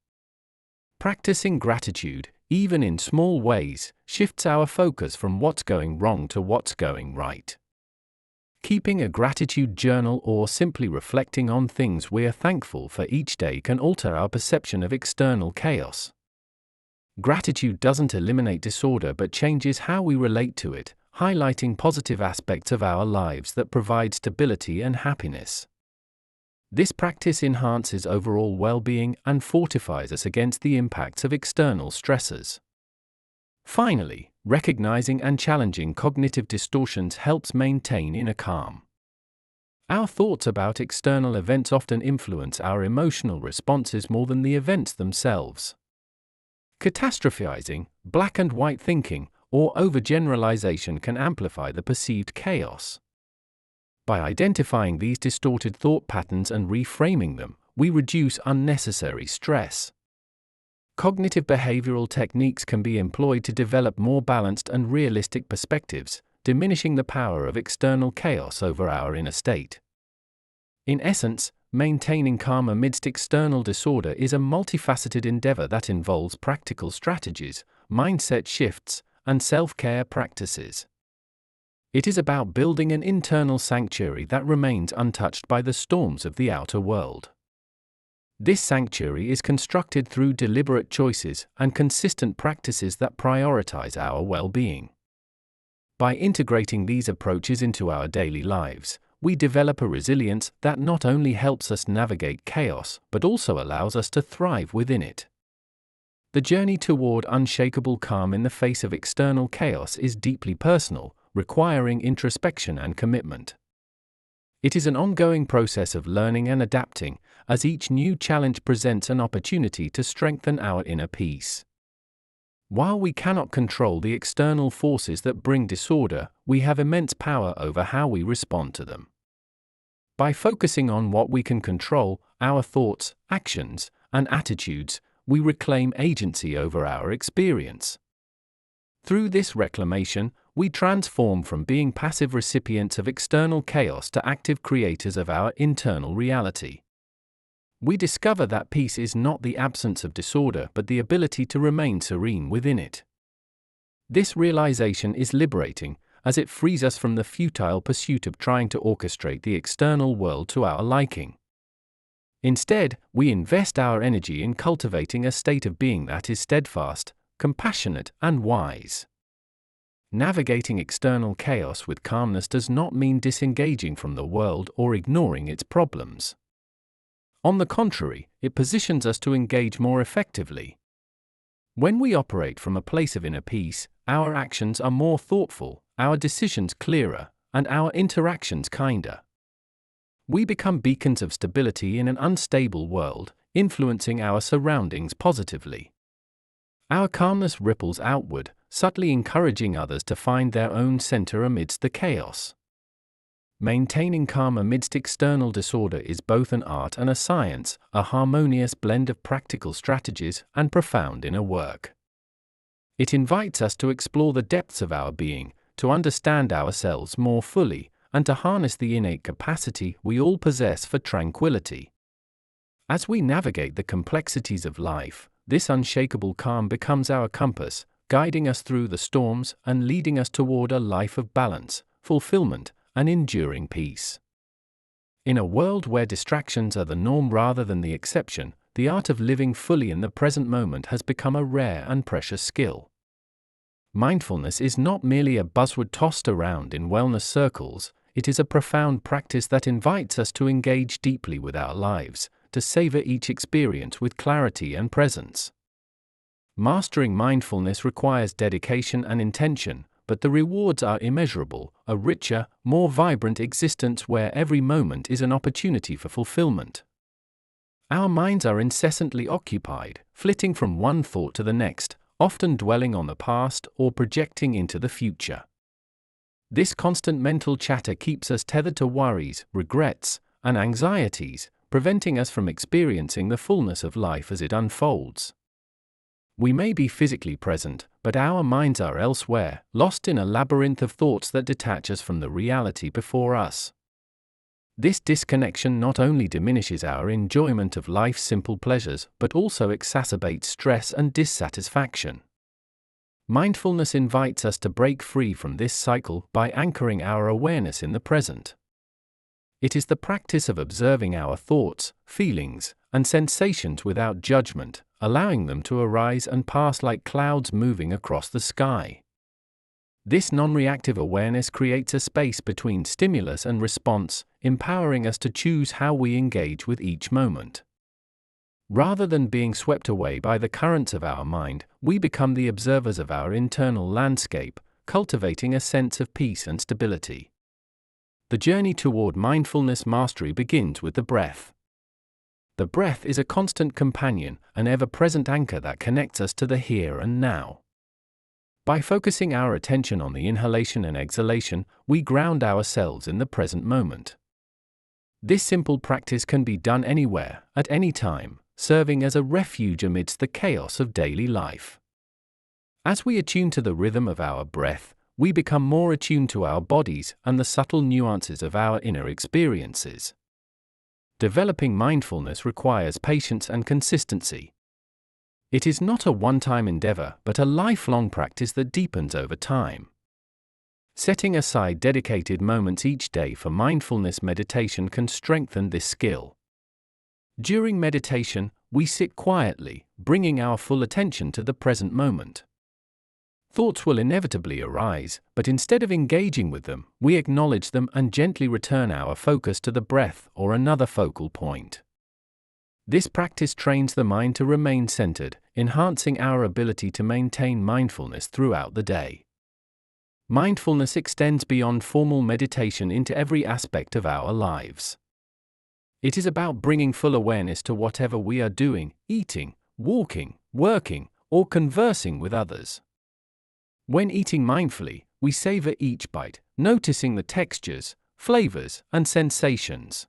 Practicing gratitude, even in small ways, shifts our focus from what's going wrong to what's going right. Keeping a gratitude journal or simply reflecting on things we're thankful for each day can alter our perception of external chaos. Gratitude doesn't eliminate disorder but changes how we relate to it, highlighting positive aspects of our lives that provide stability and happiness. This practice enhances overall well-being and fortifies us against the impacts of external stressors. Finally, recognizing and challenging cognitive distortions helps maintain inner calm. Our thoughts about external events often influence our emotional responses more than the events themselves. Catastrophizing, black and white thinking, or overgeneralization can amplify the perceived chaos. By identifying these distorted thought patterns and reframing them, we reduce unnecessary stress. Cognitive behavioral techniques can be employed to develop more balanced and realistic perspectives, diminishing the power of external chaos over our inner state. In essence, maintaining calm amidst external disorder is a multifaceted endeavor that involves practical strategies, mindset shifts, and self-care practices. It is about building an internal sanctuary that remains untouched by the storms of the outer world. This sanctuary is constructed through deliberate choices and consistent practices that prioritize our well-being. By integrating these approaches into our daily lives, we develop a resilience that not only helps us navigate chaos but also allows us to thrive within it. The journey toward unshakable calm in the face of external chaos is deeply personal, requiring introspection and commitment. It is an ongoing process of learning and adapting, as each new challenge presents an opportunity to strengthen our inner peace. While we cannot control the external forces that bring disorder, we have immense power over how we respond to them. By focusing on what we can control, our thoughts, actions, and attitudes, we reclaim agency over our experience. Through this reclamation, we transform from being passive recipients of external chaos to active creators of our internal reality. We discover that peace is not the absence of disorder but the ability to remain serene within it. This realization is liberating, as it frees us from the futile pursuit of trying to orchestrate the external world to our liking. Instead, we invest our energy in cultivating a state of being that is steadfast, compassionate, and wise. Navigating external chaos with calmness does not mean disengaging from the world or ignoring its problems. On the contrary, it positions us to engage more effectively. When we operate from a place of inner peace, our actions are more thoughtful, our decisions clearer, and our interactions kinder. We become beacons of stability in an unstable world, influencing our surroundings positively. Our calmness ripples outward, subtly encouraging others to find their own center amidst the chaos. Maintaining calm amidst external disorder is both an art and a science, a harmonious blend of practical strategies and profound inner work. It invites us to explore the depths of our being, to understand ourselves more fully, and to harness the innate capacity we all possess for tranquility. As we navigate the complexities of life, this unshakable calm becomes our compass, guiding us through the storms and leading us toward a life of balance, fulfillment, and enduring peace. In a world where distractions are the norm rather than the exception, the art of living fully in the present moment has become a rare and precious skill. Mindfulness is not merely a buzzword tossed around in wellness circles, it is a profound practice that invites us to engage deeply with our lives, to savor each experience with clarity and presence. Mastering mindfulness requires dedication and intention, but the rewards are immeasurable, a richer, more vibrant existence where every moment is an opportunity for fulfillment. Our minds are incessantly occupied, flitting from one thought to the next, often dwelling on the past or projecting into the future. This constant mental chatter keeps us tethered to worries, regrets, and anxieties, preventing us from experiencing the fullness of life as it unfolds. We may be physically present, but our minds are elsewhere, lost in a labyrinth of thoughts that detach us from the reality before us. This disconnection not only diminishes our enjoyment of life's simple pleasures but also exacerbates stress and dissatisfaction. Mindfulness invites us to break free from this cycle by anchoring our awareness in the present. It is the practice of observing our thoughts, feelings, and sensations without judgment, allowing them to arise and pass like clouds moving across the sky. This non-reactive awareness creates a space between stimulus and response, empowering us to choose how we engage with each moment. Rather than being swept away by the currents of our mind, we become the observers of our internal landscape, cultivating a sense of peace and stability. The journey toward mindfulness mastery begins with the breath. The breath is a constant companion, an ever-present anchor that connects us to the here and now. By focusing our attention on the inhalation and exhalation, we ground ourselves in the present moment. This simple practice can be done anywhere, at any time, serving as a refuge amidst the chaos of daily life. As we attune to the rhythm of our breath, we become more attuned to our bodies and the subtle nuances of our inner experiences. Developing mindfulness requires patience and consistency. It is not a one-time endeavor, but a lifelong practice that deepens over time. Setting aside dedicated moments each day for mindfulness meditation can strengthen this skill. During meditation, we sit quietly, bringing our full attention to the present moment. Thoughts will inevitably arise, but instead of engaging with them, we acknowledge them and gently return our focus to the breath or another focal point. This practice trains the mind to remain centered, enhancing our ability to maintain mindfulness throughout the day. Mindfulness extends beyond formal meditation into every aspect of our lives. It is about bringing full awareness to whatever we are doing, eating, walking, working, or conversing with others. When eating mindfully, we savor each bite, noticing the textures, flavors, and sensations.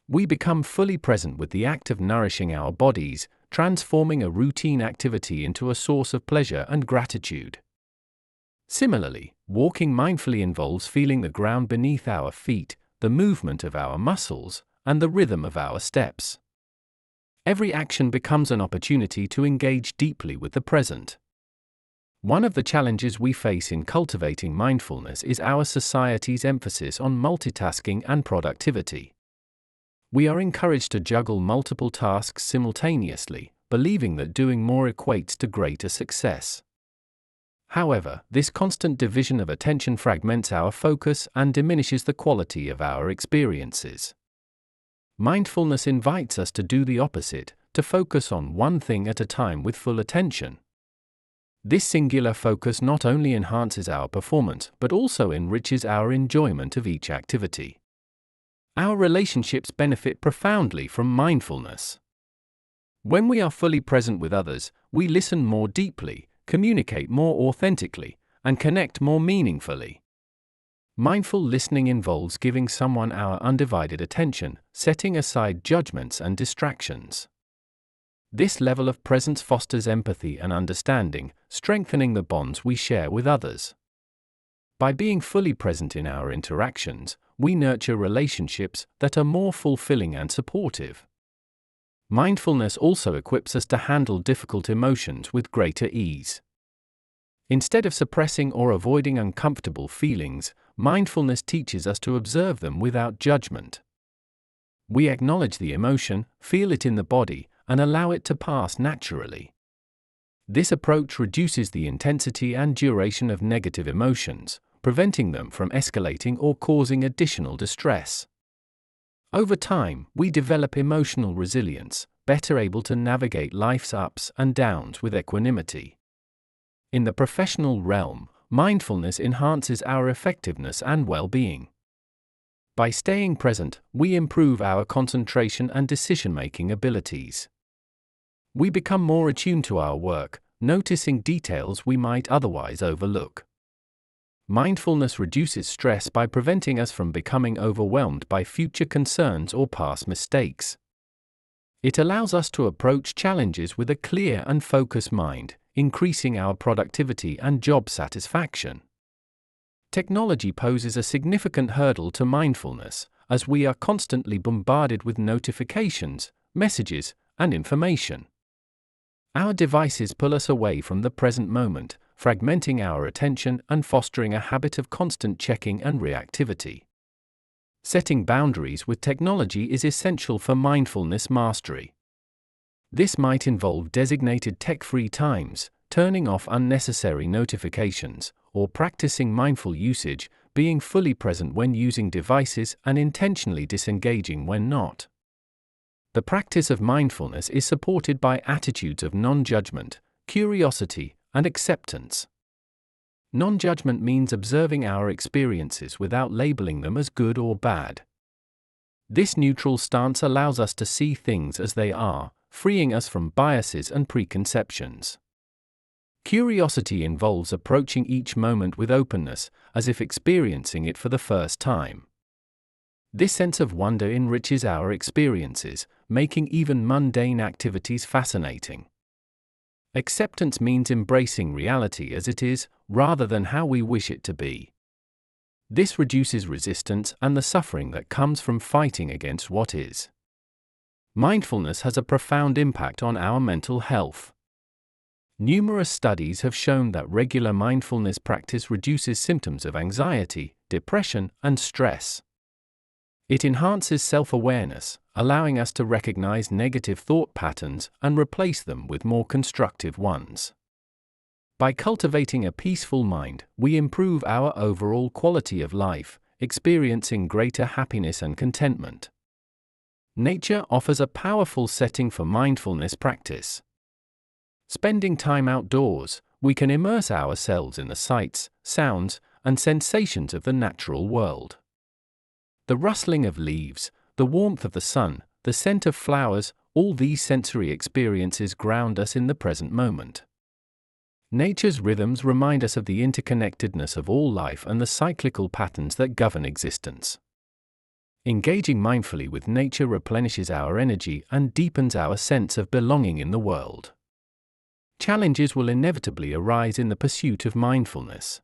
We become fully present with the act of nourishing our bodies, transforming a routine activity into a source of pleasure and gratitude. Similarly, walking mindfully involves feeling the ground beneath our feet, the movement of our muscles, and the rhythm of our steps. Every action becomes an opportunity to engage deeply with the present. One of the challenges we face in cultivating mindfulness is our society's emphasis on multitasking and productivity. We are encouraged to juggle multiple tasks simultaneously, believing that doing more equates to greater success. However, this constant division of attention fragments our focus and diminishes the quality of our experiences. Mindfulness invites us to do the opposite, to focus on one thing at a time with full attention. This singular focus not only enhances our performance but also enriches our enjoyment of each activity. Our relationships benefit profoundly from mindfulness. When we are fully present with others, we listen more deeply, communicate more authentically, and connect more meaningfully. Mindful listening involves giving someone our undivided attention, setting aside judgments and distractions. This level of presence fosters empathy and understanding, strengthening the bonds we share with others. By being fully present in our interactions, we nurture relationships that are more fulfilling and supportive. Mindfulness also equips us to handle difficult emotions with greater ease. Instead of suppressing or avoiding uncomfortable feelings, mindfulness teaches us to observe them without judgment. We acknowledge the emotion, feel it in the body, and allow it to pass naturally. This approach reduces the intensity and duration of negative emotions, preventing them from escalating or causing additional distress. Over time, we develop emotional resilience, better able to navigate life's ups and downs with equanimity. In the professional realm, mindfulness enhances our effectiveness and well-being. By staying present, we improve our concentration and decision-making abilities. We become more attuned to our work, noticing details we might otherwise overlook. Mindfulness reduces stress by preventing us from becoming overwhelmed by future concerns or past mistakes. It allows us to approach challenges with a clear and focused mind, increasing our productivity and job satisfaction. Technology poses a significant hurdle to mindfulness, as we are constantly bombarded with notifications, messages, and information. Our devices pull us away from the present moment, fragmenting our attention and fostering a habit of constant checking and reactivity. Setting boundaries with technology is essential for mindfulness mastery. This might involve designated tech-free times, turning off unnecessary notifications, or practicing mindful usage, being fully present when using devices and intentionally disengaging when not. The practice of mindfulness is supported by attitudes of non-judgment, curiosity, and acceptance. Non-judgment means observing our experiences without labeling them as good or bad. This neutral stance allows us to see things as they are, freeing us from biases and preconceptions. Curiosity involves approaching each moment with openness, as if experiencing it for the first time. This sense of wonder enriches our experiences, making even mundane activities fascinating. Acceptance means embracing reality as it is, rather than how we wish it to be. This reduces resistance and the suffering that comes from fighting against what is. Mindfulness has a profound impact on our mental health. Numerous studies have shown that regular mindfulness practice reduces symptoms of anxiety, depression, and stress. It enhances self-awareness, allowing us to recognize negative thought patterns and replace them with more constructive ones. By cultivating a peaceful mind, we improve our overall quality of life, experiencing greater happiness and contentment. Nature offers a powerful setting for mindfulness practice. Spending time outdoors, we can immerse ourselves in the sights, sounds, and sensations of the natural world. The rustling of leaves, the warmth of the sun, the scent of flowers, all these sensory experiences ground us in the present moment. Nature's rhythms remind us of the interconnectedness of all life and the cyclical patterns that govern existence. Engaging mindfully with nature replenishes our energy and deepens our sense of belonging in the world. Challenges will inevitably arise in the pursuit of mindfulness.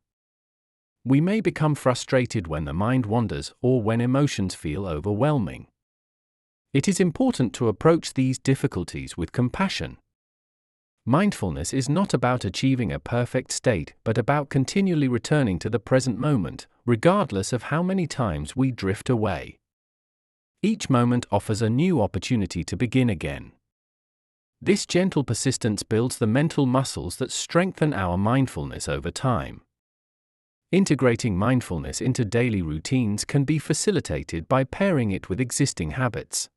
We may become frustrated when the mind wanders or when emotions feel overwhelming. It is important to approach these difficulties with compassion. Mindfulness is not about achieving a perfect state, but about continually returning to the present moment, regardless of how many times we drift away. Each moment offers a new opportunity to begin again. This gentle persistence builds the mental muscles that strengthen our mindfulness over time. Integrating mindfulness into daily routines can be facilitated by pairing it with existing habits.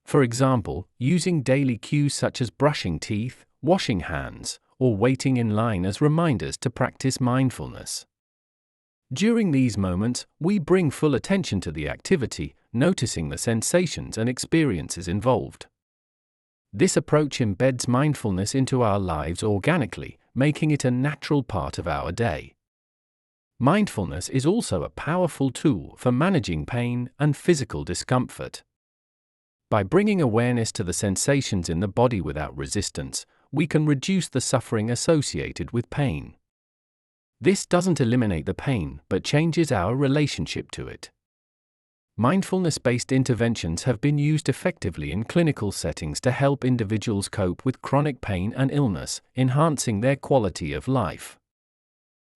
For example, using daily cues such as brushing teeth, washing hands, or waiting in line as reminders to practice mindfulness. During these moments, we bring full attention to the activity, noticing the sensations and experiences involved. This approach embeds mindfulness into our lives organically, making it a natural part of our day. Mindfulness is also a powerful tool for managing pain and physical discomfort. By bringing awareness to the sensations in the body without resistance, we can reduce the suffering associated with pain. This doesn't eliminate the pain, but changes our relationship to it. Mindfulness-based interventions have been used effectively in clinical settings to help individuals cope with chronic pain and illness, enhancing their quality of life.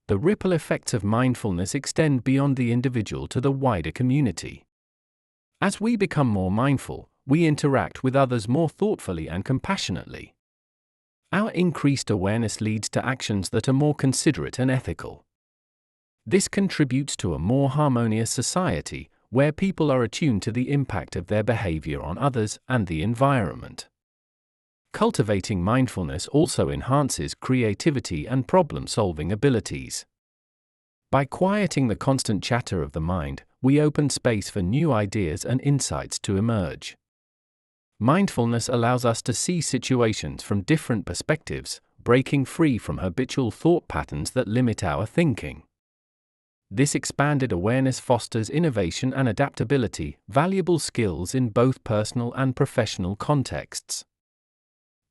The ripple effects of mindfulness extend beyond the individual to the wider community. As we become more mindful, we interact with others more thoughtfully and compassionately. Our increased awareness leads to actions that are more considerate and ethical. This contributes to a more harmonious society, where people are attuned to the impact of their behavior on others and the environment. Cultivating mindfulness also enhances creativity and problem-solving abilities. By quieting the constant chatter of the mind, we open space for new ideas and insights to emerge. Mindfulness allows us to see situations from different perspectives, breaking free from habitual thought patterns that limit our thinking. This expanded awareness fosters innovation and adaptability, valuable skills in both personal and professional contexts.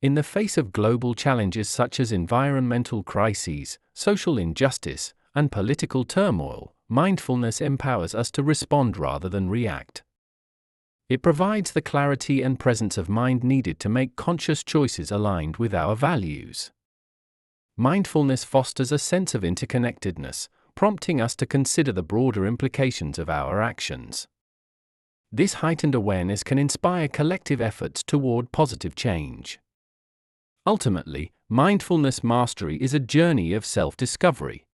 In the face of global challenges such as environmental crises, social injustice, and political turmoil, mindfulness empowers us to respond rather than react. It provides the clarity and presence of mind needed to make conscious choices aligned with our values. Mindfulness fosters a sense of interconnectedness, prompting us to consider the broader implications of our actions. This heightened awareness can inspire collective efforts toward positive change. Ultimately, mindfulness mastery is a journey of self-discovery.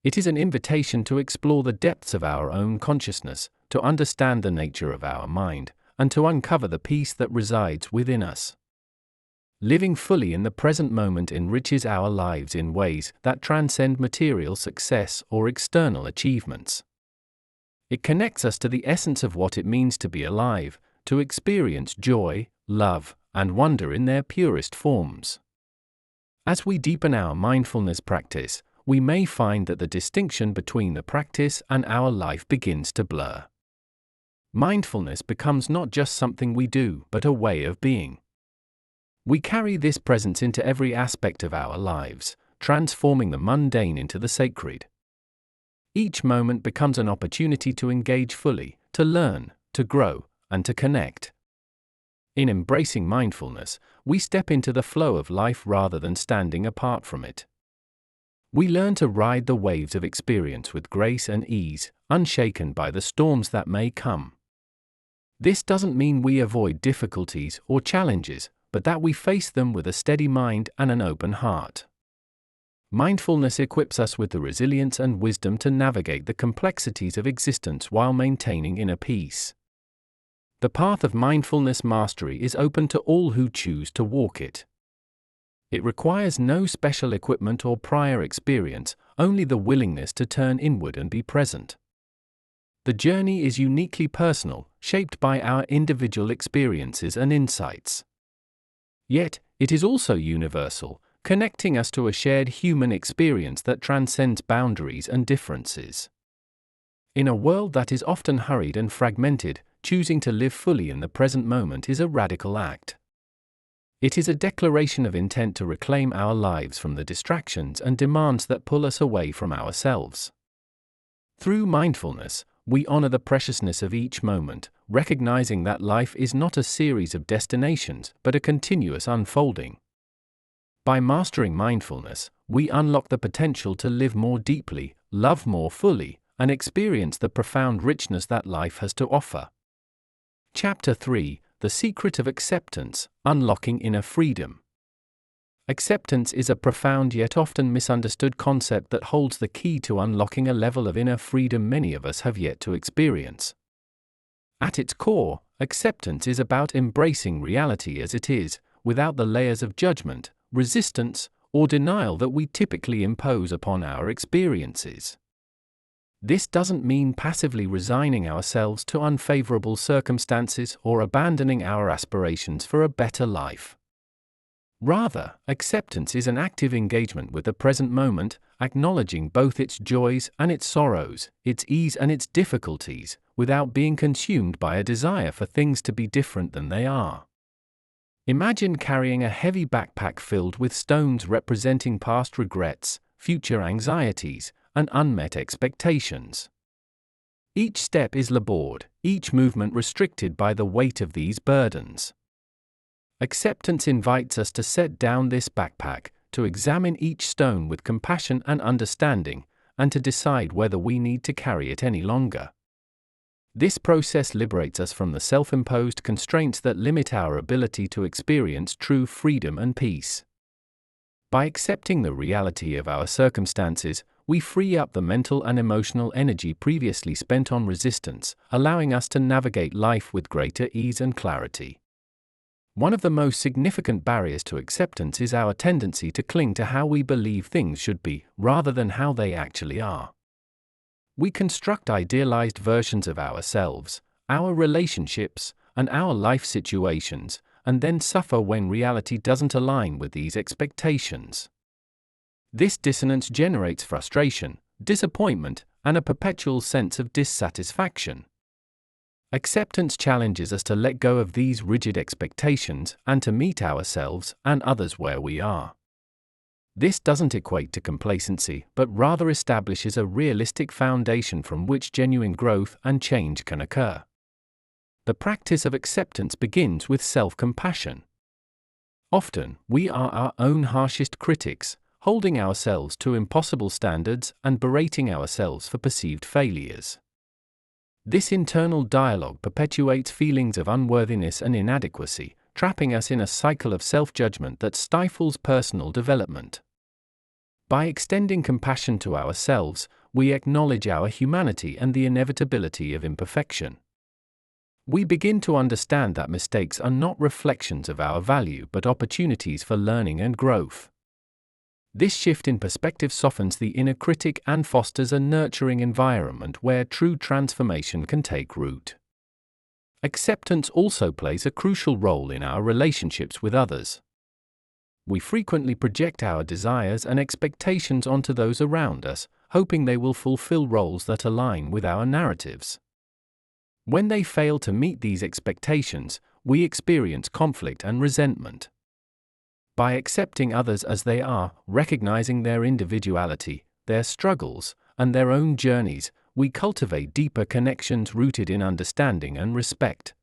It is an invitation to explore the depths of our own consciousness, to understand the nature of our mind, and to uncover the peace that resides within us. Living fully in the present moment enriches our lives in ways that transcend material success or external achievements. It connects us to the essence of what it means to be alive, to experience joy, love, and wonder in their purest forms. As we deepen our mindfulness practice, we may find that the distinction between the practice and our life begins to blur. Mindfulness becomes not just something we do, but a way of being. We carry this presence into every aspect of our lives, transforming the mundane into the sacred. Each moment becomes an opportunity to engage fully, to learn, to grow, and to connect. In embracing mindfulness, we step into the flow of life rather than standing apart from it. We learn to ride the waves of experience with grace and ease, unshaken by the storms that may come. This doesn't mean we avoid difficulties or challenges, but that we face them with a steady mind and an open heart. Mindfulness equips us with the resilience and wisdom to navigate the complexities of existence while maintaining inner peace. The path of mindfulness mastery is open to all who choose to walk it. It requires no special equipment or prior experience, only the willingness to turn inward and be present. The journey is uniquely personal, shaped by our individual experiences and insights. Yet, it is also universal, connecting us to a shared human experience that transcends boundaries and differences. In a world that is often hurried and fragmented, choosing to live fully in the present moment is a radical act. It is a declaration of intent to reclaim our lives from the distractions and demands that pull us away from ourselves. Through mindfulness, we honor the preciousness of each moment, recognizing that life is not a series of destinations but a continuous unfolding. By mastering mindfulness, we unlock the potential to live more deeply, love more fully, and experience the profound richness that life has to offer. Chapter 3: The Secret of Acceptance, Unlocking Inner Freedom. Acceptance is a profound yet often misunderstood concept that holds the key to unlocking a level of inner freedom many of us have yet to experience. At its core, acceptance is about embracing reality as it is, without the layers of judgment, resistance, or denial that we typically impose upon our experiences. This doesn't mean passively resigning ourselves to unfavorable circumstances or abandoning our aspirations for a better life. Rather, acceptance is an active engagement with the present moment, acknowledging both its joys and its sorrows, its ease and its difficulties, without being consumed by a desire for things to be different than they are. Imagine carrying a heavy backpack filled with stones representing past regrets, future anxieties, and unmet expectations. Each step is labored, each movement restricted by the weight of these burdens. Acceptance invites us to set down this backpack, to examine each stone with compassion and understanding, and to decide whether we need to carry it any longer. This process liberates us from the self-imposed constraints that limit our ability to experience true freedom and peace. By accepting the reality of our circumstances, we free up the mental and emotional energy previously spent on resistance, allowing us to navigate life with greater ease and clarity. One of the most significant barriers to acceptance is our tendency to cling to how we believe things should be, rather than how they actually are. We construct idealized versions of ourselves, our relationships, and our life situations, and then suffer when reality doesn't align with these expectations. This dissonance generates frustration, disappointment, and a perpetual sense of dissatisfaction. Acceptance challenges us to let go of these rigid expectations and to meet ourselves and others where we are. This doesn't equate to complacency, but rather establishes a realistic foundation from which genuine growth and change can occur. The practice of acceptance begins with self-compassion. Often, we are our own harshest critics, holding ourselves to impossible standards and berating ourselves for perceived failures. This internal dialogue perpetuates feelings of unworthiness and inadequacy, trapping us in a cycle of self-judgment that stifles personal development. By extending compassion to ourselves, we acknowledge our humanity and the inevitability of imperfection. We begin to understand that mistakes are not reflections of our value but opportunities for learning and growth. This shift in perspective softens the inner critic and fosters a nurturing environment where true transformation can take root. Acceptance also plays a crucial role in our relationships with others. We frequently project our desires and expectations onto those around us, hoping they will fulfill roles that align with our narratives. When they fail to meet these expectations, we experience conflict and resentment. By accepting others as they are, recognizing their individuality, their struggles, and their own journeys, we cultivate deeper connections rooted in understanding and respect.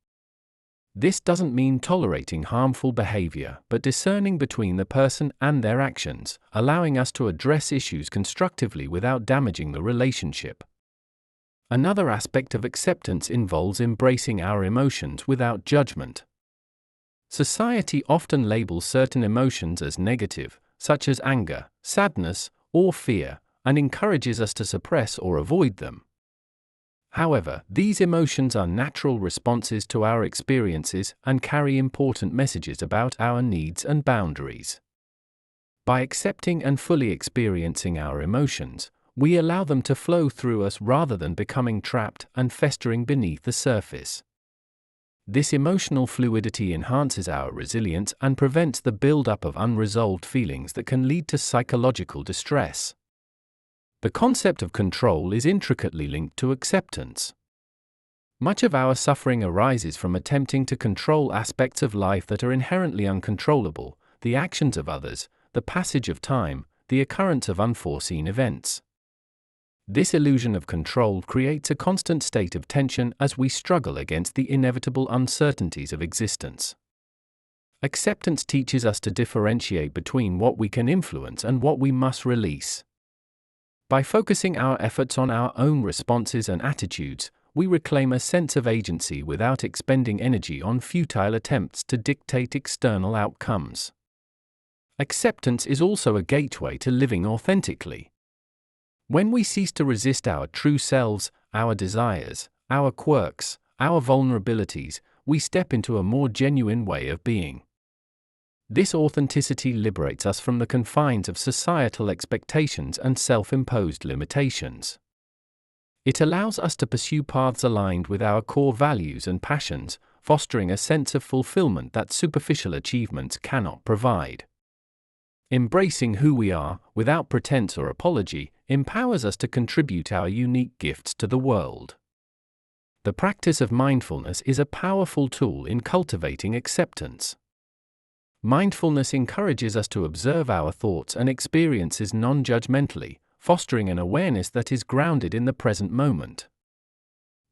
This doesn't mean tolerating harmful behavior, but discerning between the person and their actions, allowing us to address issues constructively without damaging the relationship. Another aspect of acceptance involves embracing our emotions without judgment. Society often labels certain emotions as negative, such as anger, sadness, or fear, and encourages us to suppress or avoid them. However, these emotions are natural responses to our experiences and carry important messages about our needs and boundaries. By accepting and fully experiencing our emotions, we allow them to flow through us rather than becoming trapped and festering beneath the surface. This emotional fluidity enhances our resilience and prevents the build-up of unresolved feelings that can lead to psychological distress. The concept of control is intricately linked to acceptance. Much of our suffering arises from attempting to control aspects of life that are inherently uncontrollable: the actions of others, the passage of time, the occurrence of unforeseen events. This illusion of control creates a constant state of tension as we struggle against the inevitable uncertainties of existence. Acceptance teaches us to differentiate between what we can influence and what we must release. By focusing our efforts on our own responses and attitudes, we reclaim a sense of agency without expending energy on futile attempts to dictate external outcomes. Acceptance is also a gateway to living authentically. When we cease to resist our true selves, our desires, our quirks, our vulnerabilities, we step into a more genuine way of being. This authenticity liberates us from the confines of societal expectations and self-imposed limitations. It allows us to pursue paths aligned with our core values and passions, fostering a sense of fulfillment that superficial achievements cannot provide. Embracing who we are, without pretense or apology, empowers us to contribute our unique gifts to the world. The practice of mindfulness is a powerful tool in cultivating acceptance. Mindfulness encourages us to observe our thoughts and experiences non-judgmentally, fostering an awareness that is grounded in the present moment.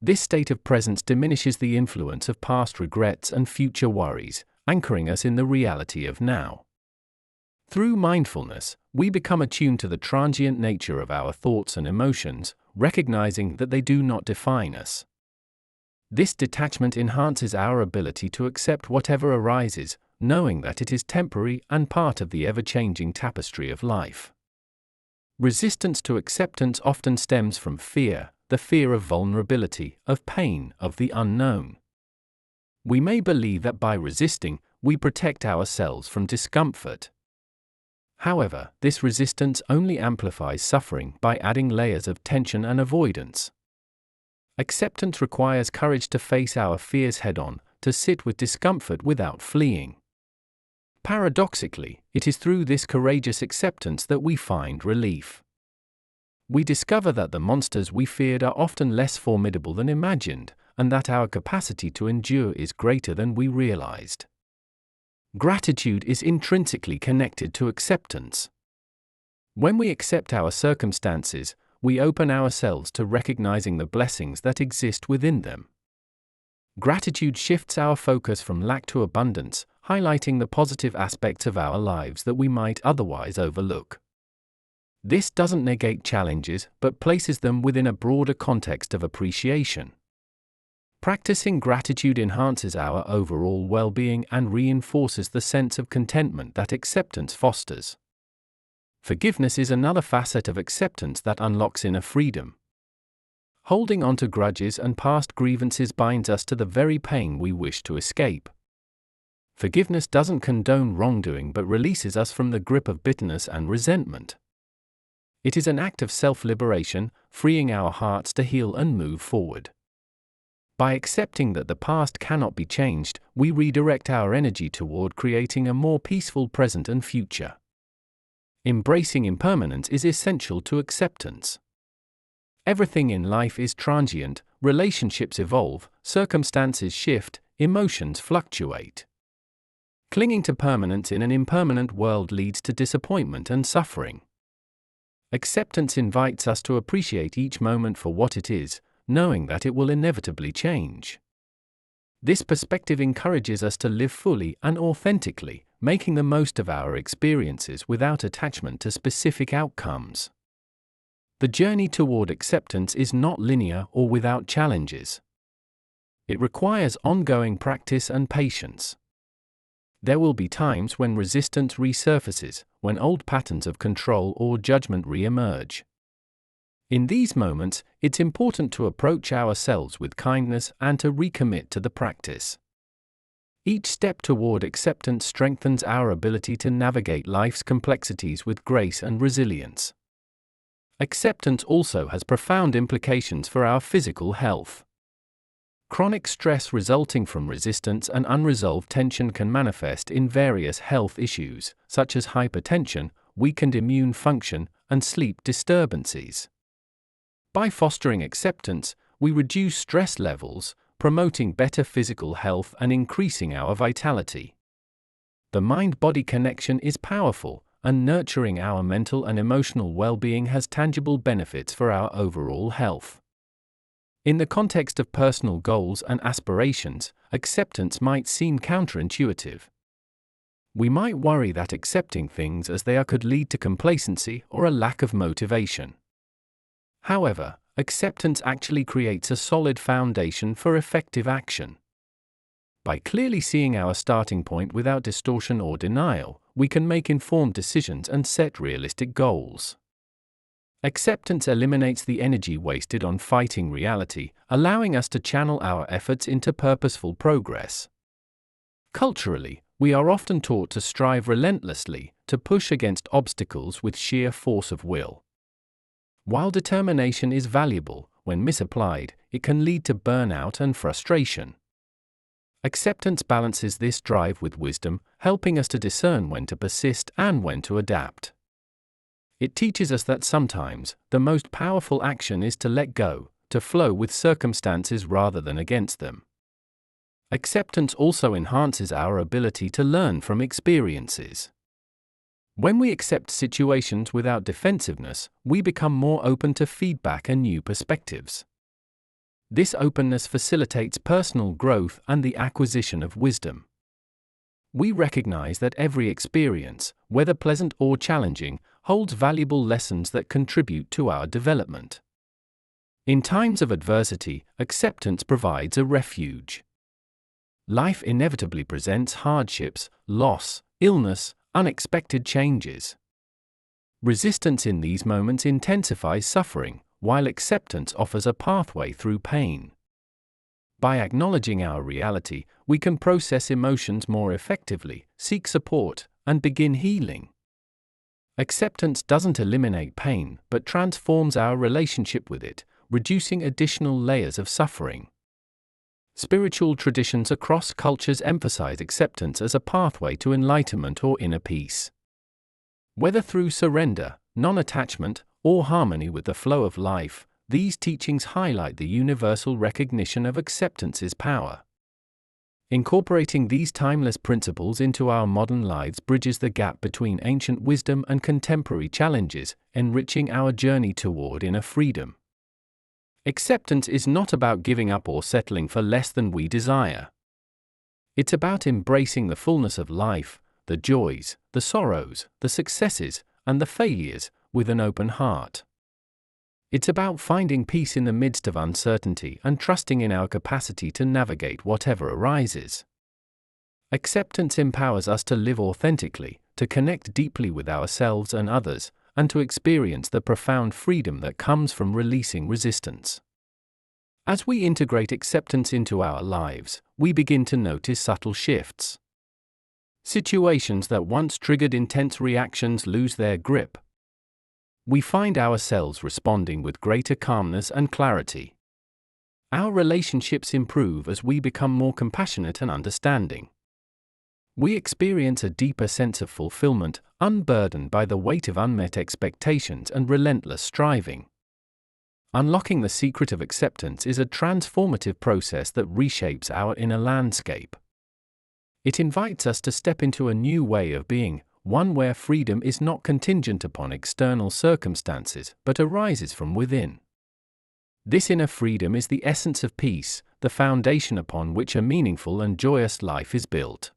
This state of presence diminishes the influence of past regrets and future worries, anchoring us in the reality of now. Through mindfulness, we become attuned to the transient nature of our thoughts and emotions, recognizing that they do not define us. This detachment enhances our ability to accept whatever arises, knowing that it is temporary and part of the ever-changing tapestry of life. Resistance to acceptance often stems from fear, the fear of vulnerability, of pain, of the unknown. We may believe that by resisting, we protect ourselves from discomfort. However, this resistance only amplifies suffering by adding layers of tension and avoidance. Acceptance requires courage to face our fears head-on, to sit with discomfort without fleeing. Paradoxically, it is through this courageous acceptance that we find relief. We discover that the monsters we feared are often less formidable than imagined, and that our capacity to endure is greater than we realized. Gratitude is intrinsically connected to acceptance. When we accept our circumstances, we open ourselves to recognizing the blessings that exist within them. Gratitude shifts our focus from lack to abundance, highlighting the positive aspects of our lives that we might otherwise overlook. This doesn't negate challenges but places them within a broader context of appreciation. Practicing gratitude enhances our overall well-being and reinforces the sense of contentment that acceptance fosters. Forgiveness is another facet of acceptance that unlocks inner freedom. Holding on to grudges and past grievances binds us to the very pain we wish to escape. Forgiveness doesn't condone wrongdoing but releases us from the grip of bitterness and resentment. It is an act of self-liberation, freeing our hearts to heal and move forward. By accepting that the past cannot be changed, we redirect our energy toward creating a more peaceful present and future. Embracing impermanence is essential to acceptance. Everything in life is transient, relationships evolve, circumstances shift, emotions fluctuate. Clinging to permanence in an impermanent world leads to disappointment and suffering. Acceptance invites us to appreciate each moment for what it is, knowing that it will inevitably change. This perspective encourages us to live fully and authentically, making the most of our experiences without attachment to specific outcomes. The journey toward acceptance is not linear or without challenges. It requires ongoing practice and patience. There will be times when resistance resurfaces, when old patterns of control or judgment re-emerge. In these moments, it's important to approach ourselves with kindness and to recommit to the practice. Each step toward acceptance strengthens our ability to navigate life's complexities with grace and resilience. Acceptance also has profound implications for our physical health. Chronic stress resulting from resistance and unresolved tension can manifest in various health issues, such as hypertension, weakened immune function, and sleep disturbances. By fostering acceptance, we reduce stress levels, promoting better physical health and increasing our vitality. The mind-body connection is powerful, and nurturing our mental and emotional well-being has tangible benefits for our overall health. In the context of personal goals and aspirations, acceptance might seem counterintuitive. We might worry that accepting things as they are could lead to complacency or a lack of motivation. However, acceptance actually creates a solid foundation for effective action. By clearly seeing our starting point without distortion or denial, we can make informed decisions and set realistic goals. Acceptance eliminates the energy wasted on fighting reality, allowing us to channel our efforts into purposeful progress. Culturally, we are often taught to strive relentlessly, to push against obstacles with sheer force of will. While determination is valuable, when misapplied, it can lead to burnout and frustration. Acceptance balances this drive with wisdom, helping us to discern when to persist and when to adapt. It teaches us that sometimes, the most powerful action is to let go, to flow with circumstances rather than against them. Acceptance also enhances our ability to learn from experiences. When we accept situations without defensiveness, we become more open to feedback and new perspectives. This openness facilitates personal growth and the acquisition of wisdom. We recognize that every experience, whether pleasant or challenging, holds valuable lessons that contribute to our development. In times of adversity, acceptance provides a refuge. Life inevitably presents hardships, loss, illness, unexpected changes. Resistance in these moments intensifies suffering, while acceptance offers a pathway through pain. By acknowledging our reality, we can process emotions more effectively, seek support, and begin healing. Acceptance doesn't eliminate pain, but transforms our relationship with it, reducing additional layers of suffering. Spiritual traditions across cultures emphasize acceptance as a pathway to enlightenment or inner peace. Whether through surrender, non-attachment, or harmony with the flow of life, these teachings highlight the universal recognition of acceptance's power. Incorporating these timeless principles into our modern lives bridges the gap between ancient wisdom and contemporary challenges, enriching our journey toward inner freedom. Acceptance is not about giving up or settling for less than we desire. It's about embracing the fullness of life, the joys, the sorrows, the successes, and the failures, with an open heart. It's about finding peace in the midst of uncertainty and trusting in our capacity to navigate whatever arises. Acceptance empowers us to live authentically, to connect deeply with ourselves and others, and to experience the profound freedom that comes from releasing resistance. As we integrate acceptance into our lives, we begin to notice subtle shifts. Situations that once triggered intense reactions lose their grip. We find ourselves responding with greater calmness and clarity. Our relationships improve as we become more compassionate and understanding. We experience a deeper sense of fulfillment, unburdened by the weight of unmet expectations and relentless striving. Unlocking the secret of acceptance is a transformative process that reshapes our inner landscape. It invites us to step into a new way of being, one where freedom is not contingent upon external circumstances but arises from within. This inner freedom is the essence of peace, the foundation upon which a meaningful and joyous life is built.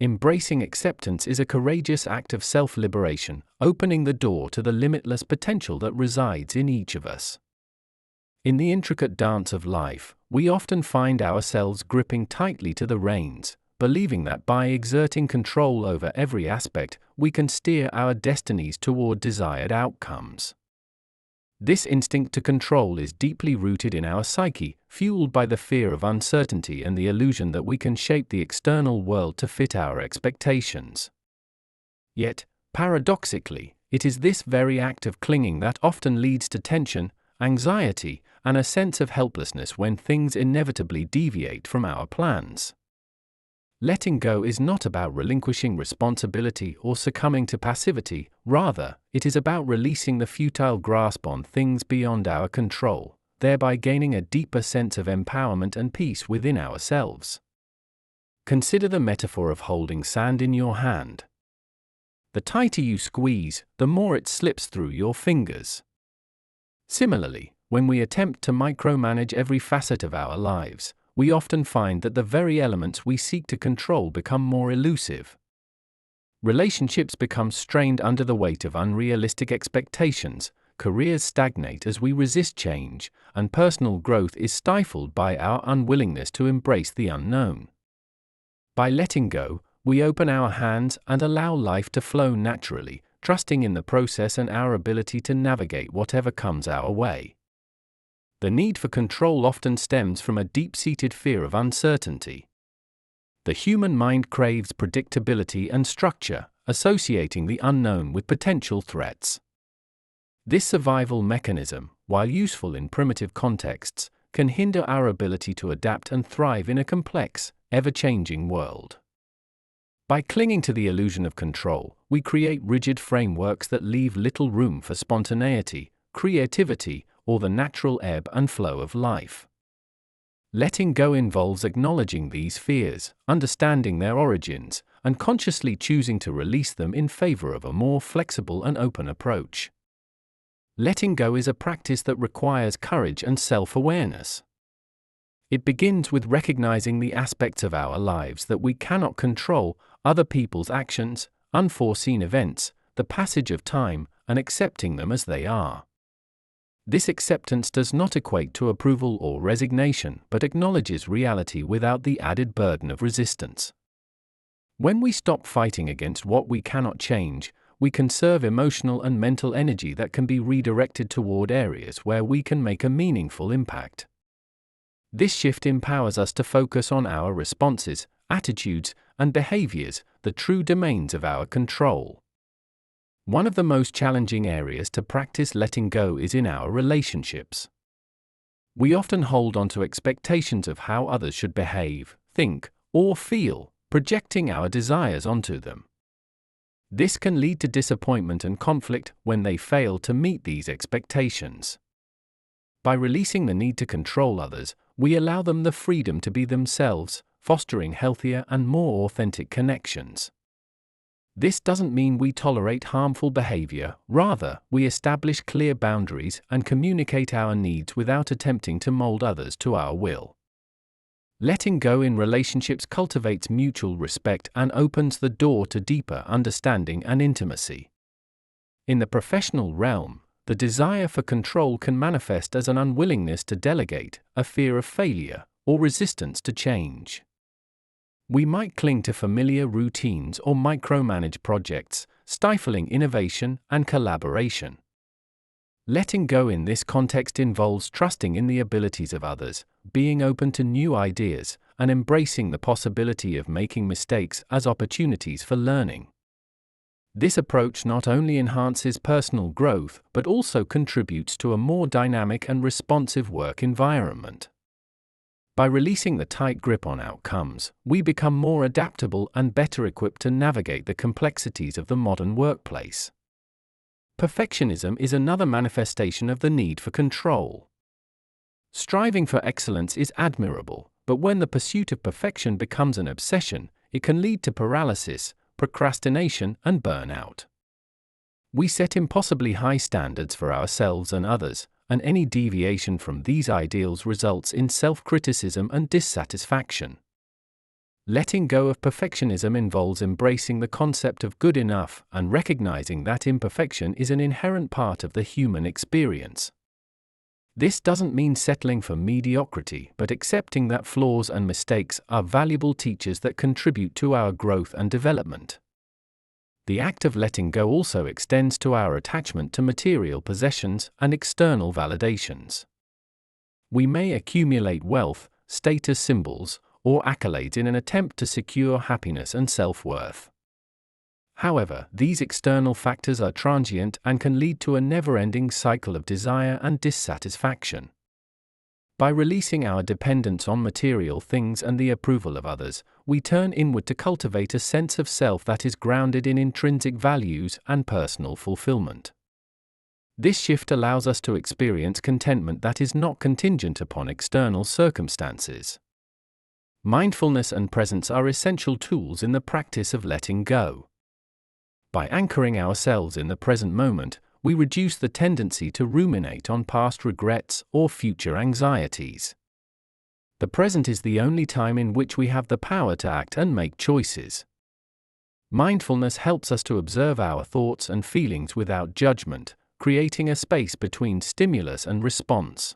Embracing acceptance is a courageous act of self-liberation, opening the door to the limitless potential that resides in each of us. In the intricate dance of life, we often find ourselves gripping tightly to the reins, believing that by exerting control over every aspect, we can steer our destinies toward desired outcomes. This instinct to control is deeply rooted in our psyche, fueled by the fear of uncertainty and the illusion that we can shape the external world to fit our expectations. Yet, paradoxically, it is this very act of clinging that often leads to tension, anxiety, and a sense of helplessness when things inevitably deviate from our plans. Letting go is not about relinquishing responsibility or succumbing to passivity, rather, it is about releasing the futile grasp on things beyond our control, thereby gaining a deeper sense of empowerment and peace within ourselves. Consider the metaphor of holding sand in your hand. The tighter you squeeze, the more it slips through your fingers. Similarly, when we attempt to micromanage every facet of our lives, we often find that the very elements we seek to control become more elusive. Relationships become strained under the weight of unrealistic expectations, careers stagnate as we resist change, and personal growth is stifled by our unwillingness to embrace the unknown. By letting go, we open our hands and allow life to flow naturally, trusting in the process and our ability to navigate whatever comes our way. The need for control often stems from a deep-seated fear of uncertainty. The human mind craves predictability and structure, associating the unknown with potential threats. This survival mechanism, while useful in primitive contexts, can hinder our ability to adapt and thrive in a complex, ever-changing world. By clinging to the illusion of control, we create rigid frameworks that leave little room for spontaneity, creativity, or the natural ebb and flow of life. Letting go involves acknowledging these fears, understanding their origins, and consciously choosing to release them in favor of a more flexible and open approach. Letting go is a practice that requires courage and self-awareness. It begins with recognizing the aspects of our lives that we cannot control, other people's actions, unforeseen events, the passage of time, and accepting them as they are. This acceptance does not equate to approval or resignation, but acknowledges reality without the added burden of resistance. When we stop fighting against what we cannot change, we conserve emotional and mental energy that can be redirected toward areas where we can make a meaningful impact. This shift empowers us to focus on our responses, attitudes, and behaviors, the true domains of our control. One of the most challenging areas to practice letting go is in our relationships. We often hold on to expectations of how others should behave, think, or feel, projecting our desires onto them. This can lead to disappointment and conflict when they fail to meet these expectations. By releasing the need to control others, we allow them the freedom to be themselves, fostering healthier and more authentic connections. This doesn't mean we tolerate harmful behavior, rather, we establish clear boundaries and communicate our needs without attempting to mold others to our will. Letting go in relationships cultivates mutual respect and opens the door to deeper understanding and intimacy. In the professional realm, the desire for control can manifest as an unwillingness to delegate, a fear of failure, or resistance to change. We might cling to familiar routines or micromanage projects, stifling innovation and collaboration. Letting go in this context involves trusting in the abilities of others, being open to new ideas, and embracing the possibility of making mistakes as opportunities for learning. This approach not only enhances personal growth but also contributes to a more dynamic and responsive work environment. By releasing the tight grip on outcomes, we become more adaptable and better equipped to navigate the complexities of the modern workplace. Perfectionism is another manifestation of the need for control. Striving for excellence is admirable, but when the pursuit of perfection becomes an obsession, it can lead to paralysis, procrastination, and burnout. We set impossibly high standards for ourselves and others, and any deviation from these ideals results in self-criticism and dissatisfaction. Letting go of perfectionism involves embracing the concept of good enough and recognizing that imperfection is an inherent part of the human experience. This doesn't mean settling for mediocrity, but accepting that flaws and mistakes are valuable teachers that contribute to our growth and development. The act of letting go also extends to our attachment to material possessions and external validations. We may accumulate wealth, status symbols, or accolades in an attempt to secure happiness and self-worth. However, these external factors are transient and can lead to a never-ending cycle of desire and dissatisfaction. By releasing our dependence on material things and the approval of others, we turn inward to cultivate a sense of self that is grounded in intrinsic values and personal fulfillment. This shift allows us to experience contentment that is not contingent upon external circumstances. Mindfulness and presence are essential tools in the practice of letting go. By anchoring ourselves in the present moment, we reduce the tendency to ruminate on past regrets or future anxieties. The present is the only time in which we have the power to act and make choices. Mindfulness helps us to observe our thoughts and feelings without judgment, creating a space between stimulus and response.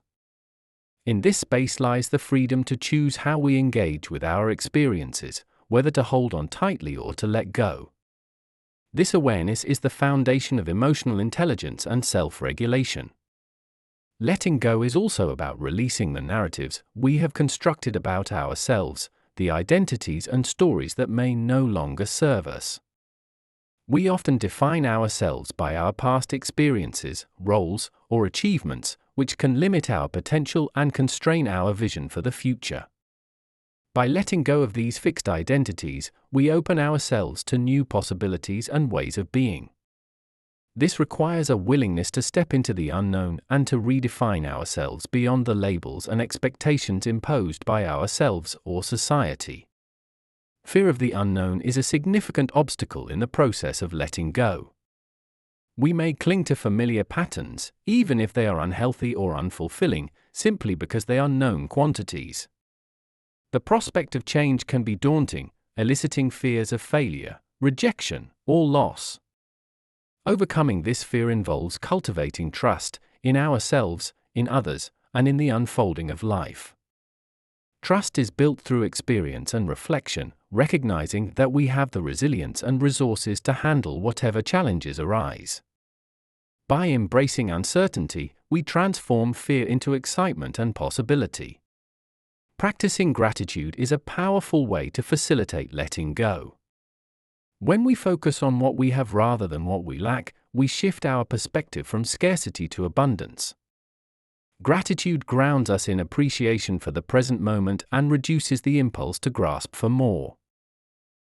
In this space lies the freedom to choose how we engage with our experiences, whether to hold on tightly or to let go. This awareness is the foundation of emotional intelligence and self-regulation. Letting go is also about releasing the narratives we have constructed about ourselves, the identities and stories that may no longer serve us. We often define ourselves by our past experiences, roles, or achievements, which can limit our potential and constrain our vision for the future. By letting go of these fixed identities, we open ourselves to new possibilities and ways of being. This requires a willingness to step into the unknown and to redefine ourselves beyond the labels and expectations imposed by ourselves or society. Fear of the unknown is a significant obstacle in the process of letting go. We may cling to familiar patterns, even if they are unhealthy or unfulfilling, simply because they are known quantities. The prospect of change can be daunting, eliciting fears of failure, rejection, or loss. Overcoming this fear involves cultivating trust in ourselves, in others, and in the unfolding of life. Trust is built through experience and reflection, recognizing that we have the resilience and resources to handle whatever challenges arise. By embracing uncertainty, we transform fear into excitement and possibility. Practicing gratitude is a powerful way to facilitate letting go. When we focus on what we have rather than what we lack, we shift our perspective from scarcity to abundance. Gratitude grounds us in appreciation for the present moment and reduces the impulse to grasp for more.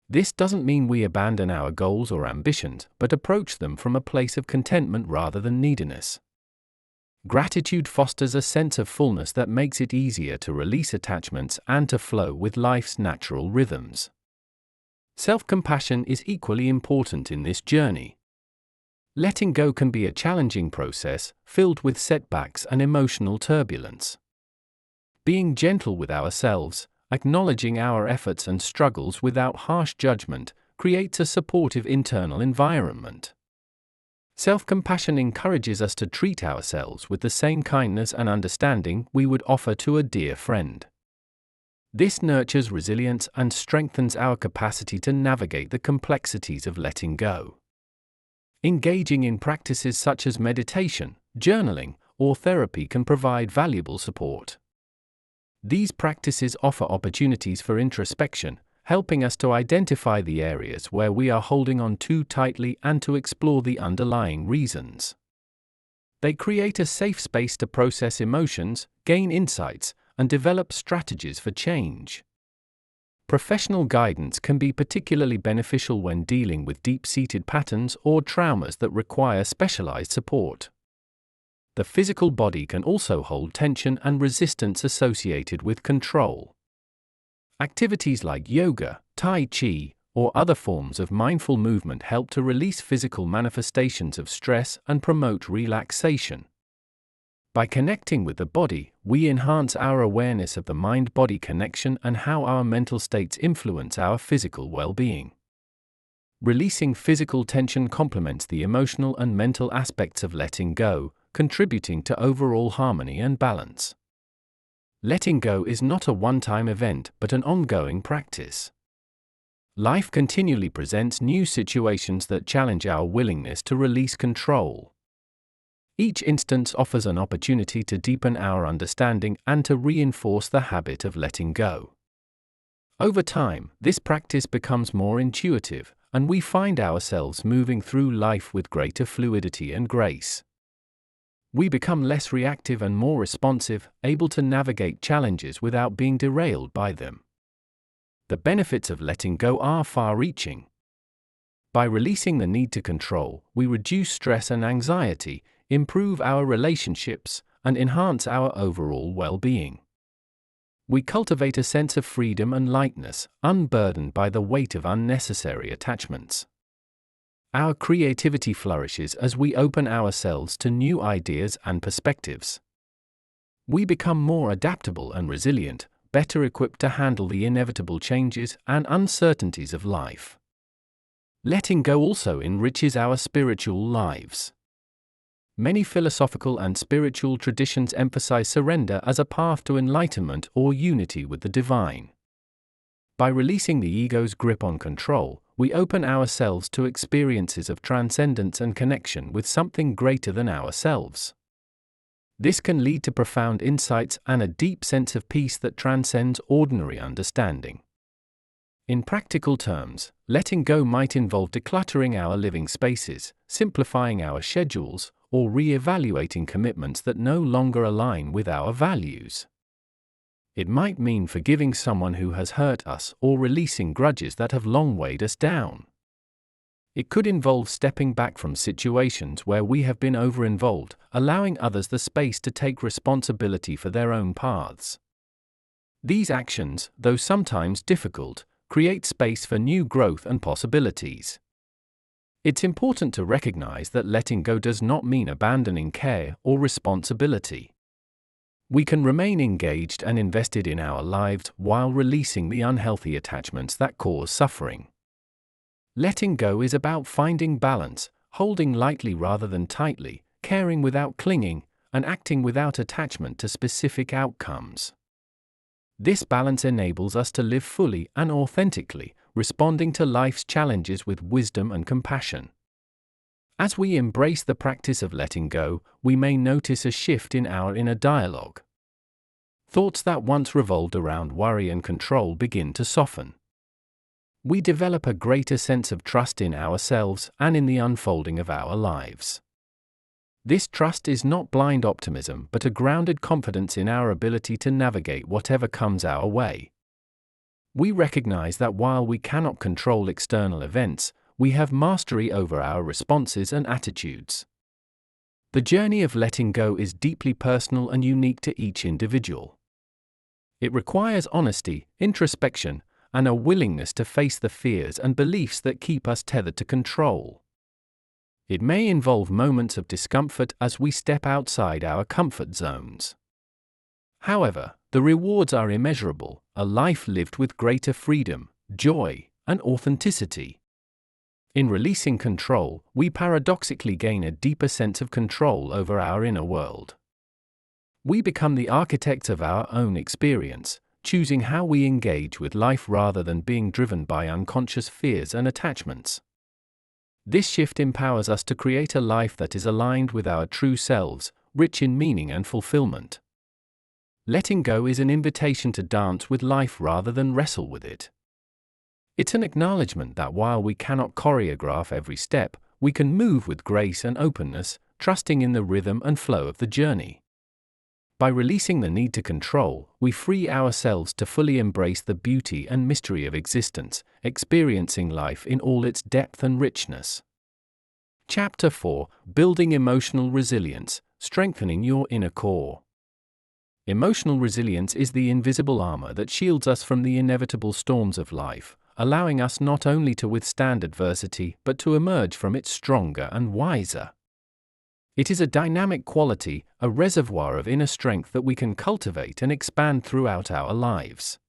This doesn't mean we abandon our goals or ambitions, but approach them from a place of contentment rather than neediness. Gratitude fosters a sense of fullness that makes it easier to release attachments and to flow with life's natural rhythms. Self-compassion is equally important in this journey. Letting go can be a challenging process, filled with setbacks and emotional turbulence. Being gentle with ourselves, acknowledging our efforts and struggles without harsh judgment, creates a supportive internal environment. Self-compassion encourages us to treat ourselves with the same kindness and understanding we would offer to a dear friend. This nurtures resilience and strengthens our capacity to navigate the complexities of letting go. Engaging in practices such as meditation, journaling, or therapy can provide valuable support. These practices offer opportunities for introspection, helping us to identify the areas where we are holding on too tightly and to explore the underlying reasons. They create a safe space to process emotions, gain insights, and develop strategies for change. Professional guidance can be particularly beneficial when dealing with deep-seated patterns or traumas that require specialized support. The physical body can also hold tension and resistance associated with control. Activities like yoga, tai chi, or other forms of mindful movement help to release physical manifestations of stress and promote relaxation. By connecting with the body, we enhance our awareness of the mind-body connection and how our mental states influence our physical well-being. Releasing physical tension complements the emotional and mental aspects of letting go, contributing to overall harmony and balance. Letting go is not a one-time event but an ongoing practice. Life continually presents new situations that challenge our willingness to release control. Each instance offers an opportunity to deepen our understanding and to reinforce the habit of letting go. Over time, this practice becomes more intuitive, and we find ourselves moving through life with greater fluidity and grace. We become less reactive and more responsive, able to navigate challenges without being derailed by them. The benefits of letting go are far-reaching. By releasing the need to control, we reduce stress and anxiety, improve our relationships, and enhance our overall well-being. We cultivate a sense of freedom and lightness, unburdened by the weight of unnecessary attachments. Our creativity flourishes as we open ourselves to new ideas and perspectives. We become more adaptable and resilient, better equipped to handle the inevitable changes and uncertainties of life. Letting go also enriches our spiritual lives. Many philosophical and spiritual traditions emphasize surrender as a path to enlightenment or unity with the divine. By releasing the ego's grip on control, we open ourselves to experiences of transcendence and connection with something greater than ourselves. This can lead to profound insights and a deep sense of peace that transcends ordinary understanding. In practical terms, letting go might involve decluttering our living spaces, simplifying our schedules, or re-evaluating commitments that no longer align with our values. It might mean forgiving someone who has hurt us or releasing grudges that have long weighed us down. It could involve stepping back from situations where we have been over-involved, allowing others the space to take responsibility for their own paths. These actions, though sometimes difficult, create space for new growth and possibilities. It's important to recognize that letting go does not mean abandoning care or responsibility. We can remain engaged and invested in our lives while releasing the unhealthy attachments that cause suffering. Letting go is about finding balance, holding lightly rather than tightly, caring without clinging, and acting without attachment to specific outcomes. This balance enables us to live fully and authentically, responding to life's challenges with wisdom and compassion. As we embrace the practice of letting go, we may notice a shift in our inner dialogue. Thoughts that once revolved around worry and control begin to soften. We develop a greater sense of trust in ourselves and in the unfolding of our lives. This trust is not blind optimism but a grounded confidence in our ability to navigate whatever comes our way. We recognize that while we cannot control external events, we have mastery over our responses and attitudes. The journey of letting go is deeply personal and unique to each individual. It requires honesty, introspection, and a willingness to face the fears and beliefs that keep us tethered to control. It may involve moments of discomfort as we step outside our comfort zones. However, the rewards are immeasurable, a life lived with greater freedom, joy, and authenticity. In releasing control, we paradoxically gain a deeper sense of control over our inner world. We become the architects of our own experience, choosing how we engage with life rather than being driven by unconscious fears and attachments. This shift empowers us to create a life that is aligned with our true selves, rich in meaning and fulfillment. Letting go is an invitation to dance with life rather than wrestle with it. It's an acknowledgement that while we cannot choreograph every step, we can move with grace and openness, trusting in the rhythm and flow of the journey. By releasing the need to control, we free ourselves to fully embrace the beauty and mystery of existence, experiencing life in all its depth and richness. Chapter 4: Building Emotional Resilience, Strengthening Your Inner Core. Emotional resilience is the invisible armor that shields us from the inevitable storms of life, allowing us not only to withstand adversity but to emerge from it stronger and wiser. It is a dynamic quality, a reservoir of inner strength that we can cultivate and expand throughout our lives.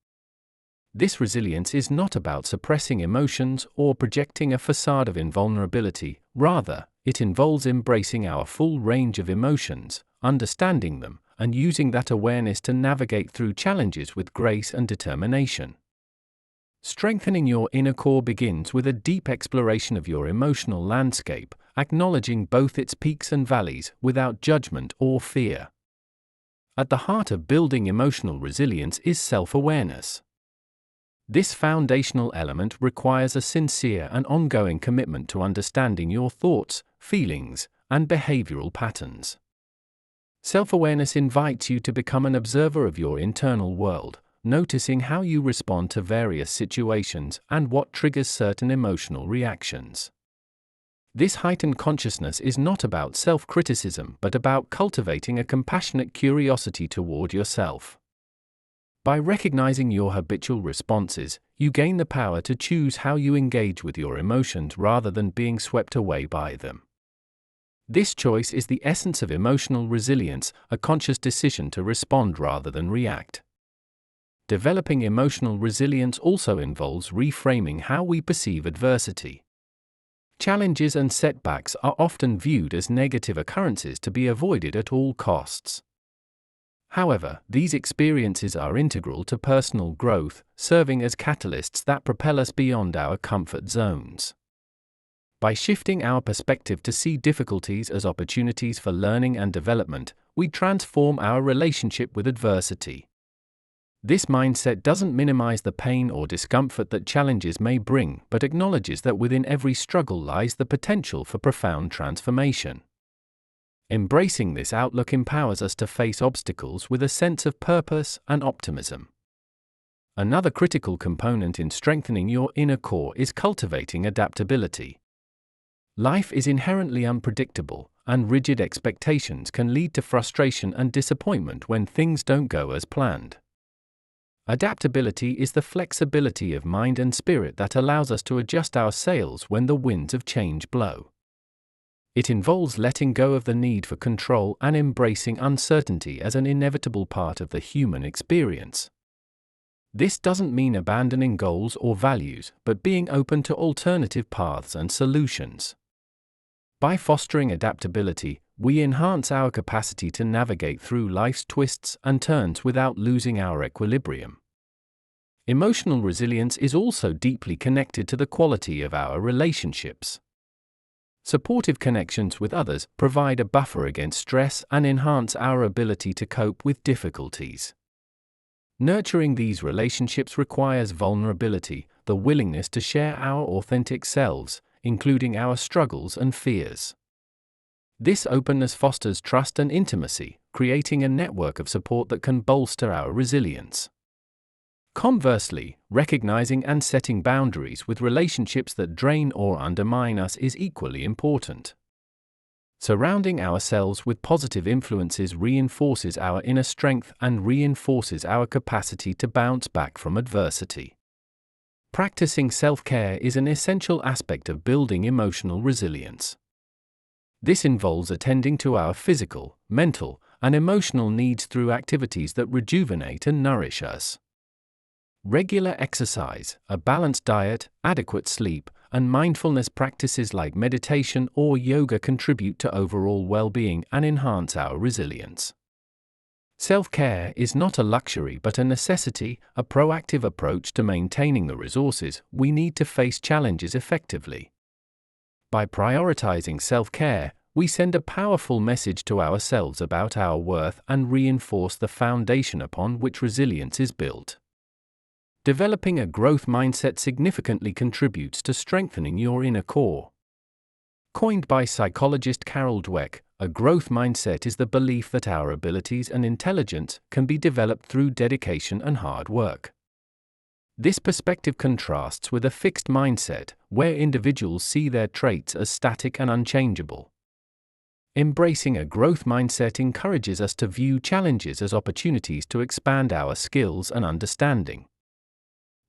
This resilience is not about suppressing emotions or projecting a facade of invulnerability. Rather, it involves embracing our full range of emotions, understanding them, and using that awareness to navigate through challenges with grace and determination. Strengthening your inner core begins with a deep exploration of your emotional landscape, acknowledging both its peaks and valleys without judgment or fear. At the heart of building emotional resilience is self-awareness. This foundational element requires a sincere and ongoing commitment to understanding your thoughts, feelings, and behavioral patterns. Self-awareness invites you to become an observer of your internal world, noticing how you respond to various situations and what triggers certain emotional reactions. This heightened consciousness is not about self-criticism but about cultivating a compassionate curiosity toward yourself. By recognizing your habitual responses, you gain the power to choose how you engage with your emotions rather than being swept away by them. This choice is the essence of emotional resilience, a conscious decision to respond rather than react. Developing emotional resilience also involves reframing how we perceive adversity. Challenges and setbacks are often viewed as negative occurrences to be avoided at all costs. However, these experiences are integral to personal growth, serving as catalysts that propel us beyond our comfort zones. By shifting our perspective to see difficulties as opportunities for learning and development, we transform our relationship with adversity. This mindset doesn't minimize the pain or discomfort that challenges may bring, but acknowledges that within every struggle lies the potential for profound transformation. Embracing this outlook empowers us to face obstacles with a sense of purpose and optimism. Another critical component in strengthening your inner core is cultivating adaptability. Life is inherently unpredictable, and rigid expectations can lead to frustration and disappointment when things don't go as planned. Adaptability is the flexibility of mind and spirit that allows us to adjust our sails when the winds of change blow. It involves letting go of the need for control and embracing uncertainty as an inevitable part of the human experience. This doesn't mean abandoning goals or values, but being open to alternative paths and solutions. By fostering adaptability, we enhance our capacity to navigate through life's twists and turns without losing our equilibrium. Emotional resilience is also deeply connected to the quality of our relationships. Supportive connections with others provide a buffer against stress and enhance our ability to cope with difficulties. Nurturing these relationships requires vulnerability, the willingness to share our authentic selves, including our struggles and fears. This openness fosters trust and intimacy, creating a network of support that can bolster our resilience. Conversely, recognizing and setting boundaries with relationships that drain or undermine us is equally important. Surrounding ourselves with positive influences reinforces our inner strength and reinforces our capacity to bounce back from adversity. Practicing self-care is an essential aspect of building emotional resilience. This involves attending to our physical, mental, and emotional needs through activities that rejuvenate and nourish us. Regular exercise, a balanced diet, adequate sleep, and mindfulness practices like meditation or yoga contribute to overall well-being and enhance our resilience. Self-care is not a luxury but a necessity, a proactive approach to maintaining the resources we need to face challenges effectively. By prioritizing self-care, we send a powerful message to ourselves about our worth and reinforce the foundation upon which resilience is built. Developing a growth mindset significantly contributes to strengthening your inner core. Coined by psychologist Carol Dweck, a growth mindset is the belief that our abilities and intelligence can be developed through dedication and hard work. This perspective contrasts with a fixed mindset, where individuals see their traits as static and unchangeable. Embracing a growth mindset encourages us to view challenges as opportunities to expand our skills and understanding.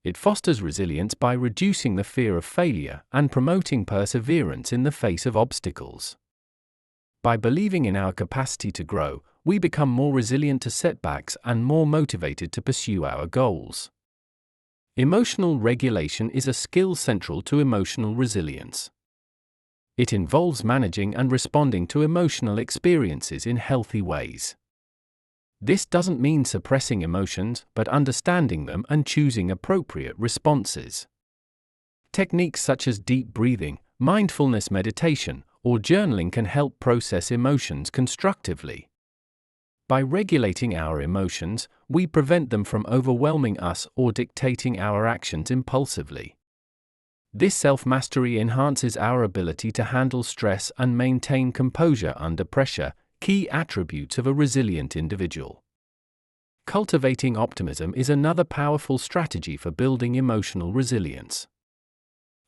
It fosters resilience by reducing the fear of failure and promoting perseverance in the face of obstacles. By believing in our capacity to grow, we become more resilient to setbacks and more motivated to pursue our goals. Emotional regulation is a skill central to emotional resilience. It involves managing and responding to emotional experiences in healthy ways. This doesn't mean suppressing emotions, but understanding them and choosing appropriate responses. Techniques such as deep breathing, mindfulness meditation, or journaling can help process emotions constructively. By regulating our emotions, we prevent them from overwhelming us or dictating our actions impulsively. This self-mastery enhances our ability to handle stress and maintain composure under pressure, key attributes of a resilient individual. Cultivating optimism is another powerful strategy for building emotional resilience.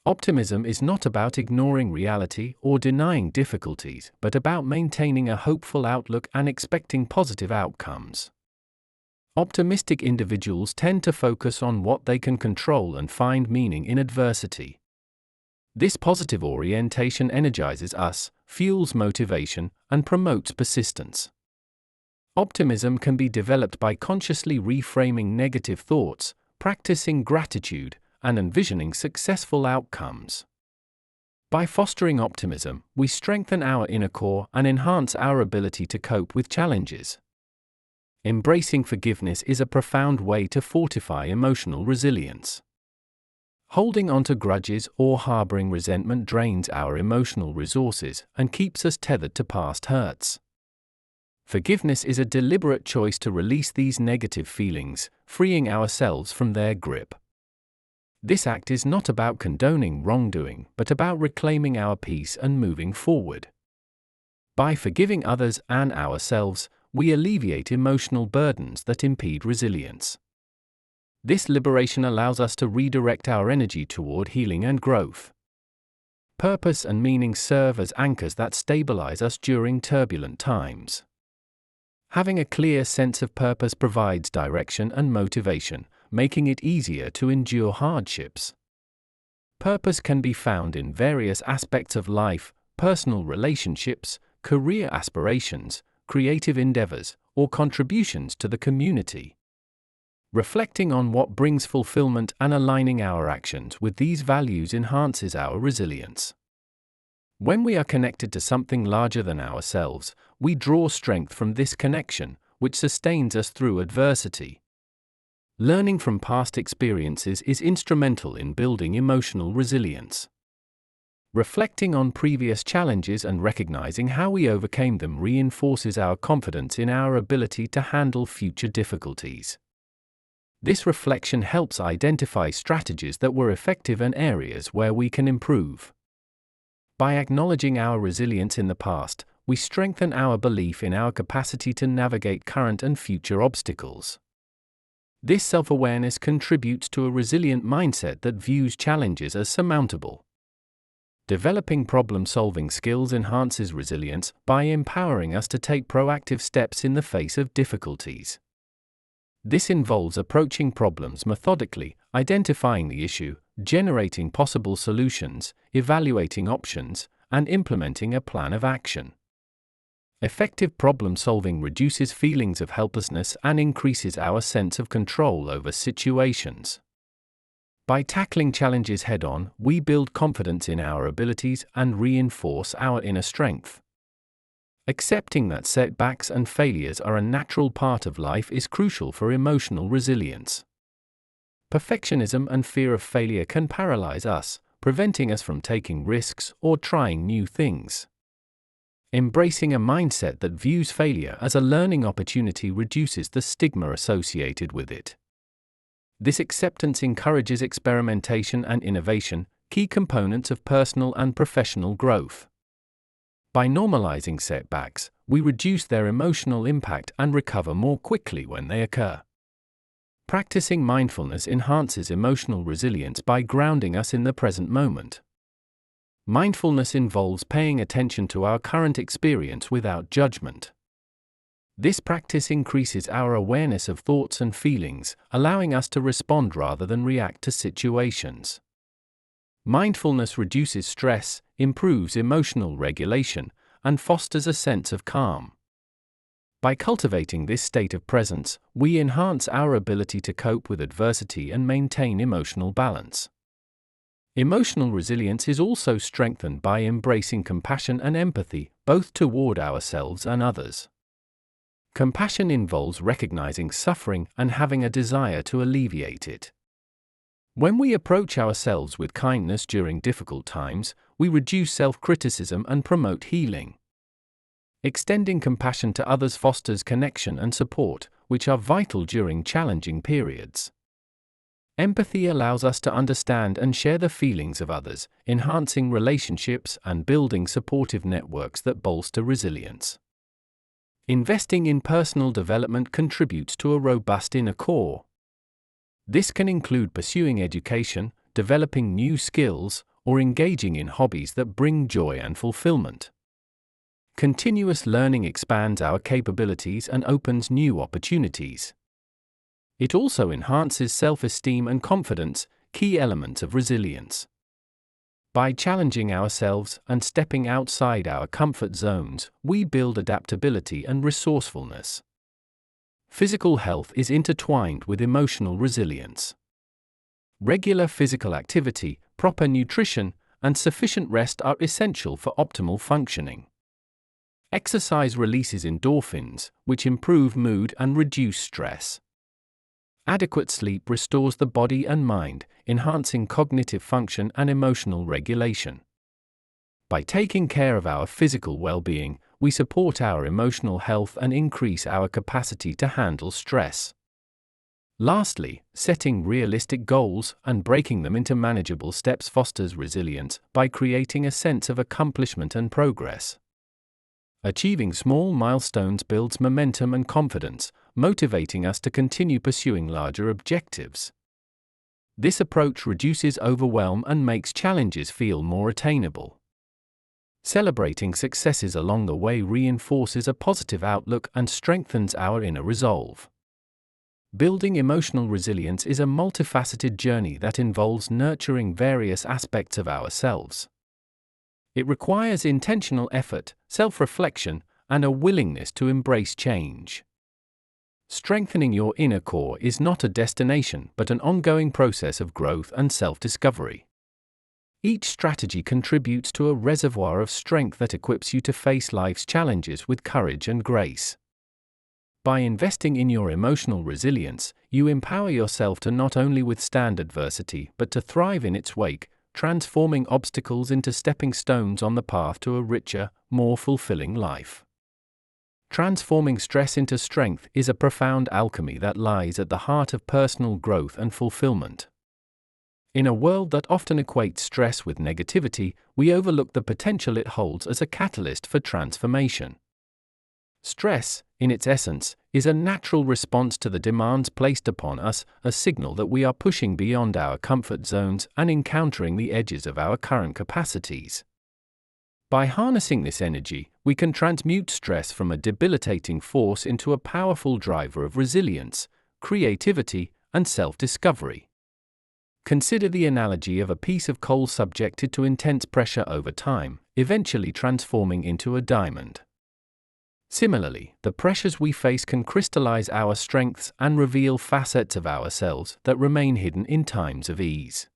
Optimism is not about ignoring reality or denying difficulties, but about maintaining a hopeful outlook and expecting positive outcomes. Optimistic individuals tend to focus on what they can control and find meaning in adversity. This positive orientation energizes us, fuels motivation, and promotes persistence. Optimism can be developed by consciously reframing negative thoughts, practicing gratitude, and envisioning successful outcomes. By fostering optimism, we strengthen our inner core and enhance our ability to cope with challenges. Embracing forgiveness is a profound way to fortify emotional resilience. Holding on to grudges or harboring resentment drains our emotional resources and keeps us tethered to past hurts. Forgiveness is a deliberate choice to release these negative feelings, freeing ourselves from their grip. This act is not about condoning wrongdoing, but about reclaiming our peace and moving forward. By forgiving others and ourselves, we alleviate emotional burdens that impede resilience. This liberation allows us to redirect our energy toward healing and growth. Purpose and meaning serve as anchors that stabilize us during turbulent times. Having a clear sense of purpose provides direction and motivation, making it easier to endure hardships. Purpose can be found in various aspects of life: personal relationships, career aspirations, creative endeavors, or contributions to the community. Reflecting on what brings fulfillment and aligning our actions with these values enhances our resilience. When we are connected to something larger than ourselves, we draw strength from this connection, which sustains us through adversity. Learning from past experiences is instrumental in building emotional resilience. Reflecting on previous challenges and recognizing how we overcame them reinforces our confidence in our ability to handle future difficulties. This reflection helps identify strategies that were effective and areas where we can improve. By acknowledging our resilience in the past, we strengthen our belief in our capacity to navigate current and future obstacles. This self-awareness contributes to a resilient mindset that views challenges as surmountable. Developing problem-solving skills enhances resilience by empowering us to take proactive steps in the face of difficulties. This involves approaching problems methodically, identifying the issue, generating possible solutions, evaluating options, and implementing a plan of action. Effective problem-solving reduces feelings of helplessness and increases our sense of control over situations. By tackling challenges head-on, we build confidence in our abilities and reinforce our inner strength. Accepting that setbacks and failures are a natural part of life is crucial for emotional resilience. Perfectionism and fear of failure can paralyze us, preventing us from taking risks or trying new things. Embracing a mindset that views failure as a learning opportunity reduces the stigma associated with it. This acceptance encourages experimentation and innovation, key components of personal and professional growth. By normalizing setbacks, we reduce their emotional impact and recover more quickly when they occur. Practicing mindfulness enhances emotional resilience by grounding us in the present moment. Mindfulness involves paying attention to our current experience without judgment. This practice increases our awareness of thoughts and feelings, allowing us to respond rather than react to situations. Mindfulness reduces stress, improves emotional regulation, and fosters a sense of calm. By cultivating this state of presence, we enhance our ability to cope with adversity and maintain emotional balance. Emotional resilience is also strengthened by embracing compassion and empathy, both toward ourselves and others. Compassion involves recognizing suffering and having a desire to alleviate it. When we approach ourselves with kindness during difficult times, we reduce self-criticism and promote healing. Extending compassion to others fosters connection and support, which are vital during challenging periods. Empathy allows us to understand and share the feelings of others, enhancing relationships and building supportive networks that bolster resilience. Investing in personal development contributes to a robust inner core. This can include pursuing education, developing new skills, or engaging in hobbies that bring joy and fulfillment. Continuous learning expands our capabilities and opens new opportunities. It also enhances self-esteem and confidence, key elements of resilience. By challenging ourselves and stepping outside our comfort zones, we build adaptability and resourcefulness. Physical health is intertwined with emotional resilience. Regular physical activity, proper nutrition, and sufficient rest are essential for optimal functioning. Exercise releases endorphins, which improve mood and reduce stress. Adequate sleep restores the body and mind, enhancing cognitive function and emotional regulation. By taking care of our physical well-being, we support our emotional health and increase our capacity to handle stress. Lastly, setting realistic goals and breaking them into manageable steps fosters resilience by creating a sense of accomplishment and progress. Achieving small milestones builds momentum and confidence, motivating us to continue pursuing larger objectives. This approach reduces overwhelm and makes challenges feel more attainable. Celebrating successes along the way reinforces a positive outlook and strengthens our inner resolve. Building emotional resilience is a multifaceted journey that involves nurturing various aspects of ourselves. It requires intentional effort, self-reflection, and a willingness to embrace change. Strengthening your inner core is not a destination but an ongoing process of growth and self-discovery. Each strategy contributes to a reservoir of strength that equips you to face life's challenges with courage and grace. By investing in your emotional resilience, you empower yourself to not only withstand adversity but to thrive in its wake, transforming obstacles into stepping stones on the path to a richer, more fulfilling life. Transforming stress into strength is a profound alchemy that lies at the heart of personal growth and fulfillment. In a world that often equates stress with negativity, we overlook the potential it holds as a catalyst for transformation. Stress, in its essence, is a natural response to the demands placed upon us, a signal that we are pushing beyond our comfort zones and encountering the edges of our current capacities. By harnessing this energy, we can transmute stress from a debilitating force into a powerful driver of resilience, creativity, and self-discovery. Consider the analogy of a piece of coal subjected to intense pressure over time, eventually transforming into a diamond. Similarly, the pressures we face can crystallize our strengths and reveal facets of ourselves that remain hidden in times of ease.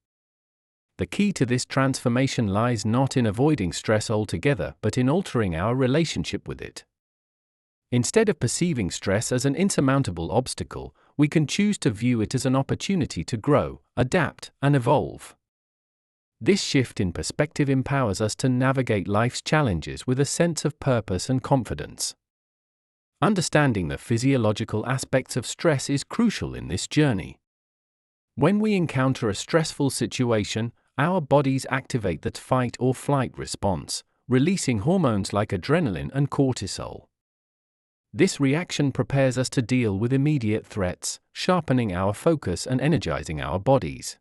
The key to this transformation lies not in avoiding stress altogether, but in altering our relationship with it. Instead of perceiving stress as an insurmountable obstacle, we can choose to view it as an opportunity to grow, adapt, and evolve. This shift in perspective empowers us to navigate life's challenges with a sense of purpose and confidence. Understanding the physiological aspects of stress is crucial in this journey. When we encounter a stressful situation, our bodies activate the fight or flight response, releasing hormones like adrenaline and cortisol. This reaction prepares us to deal with immediate threats, sharpening our focus and energizing our bodies.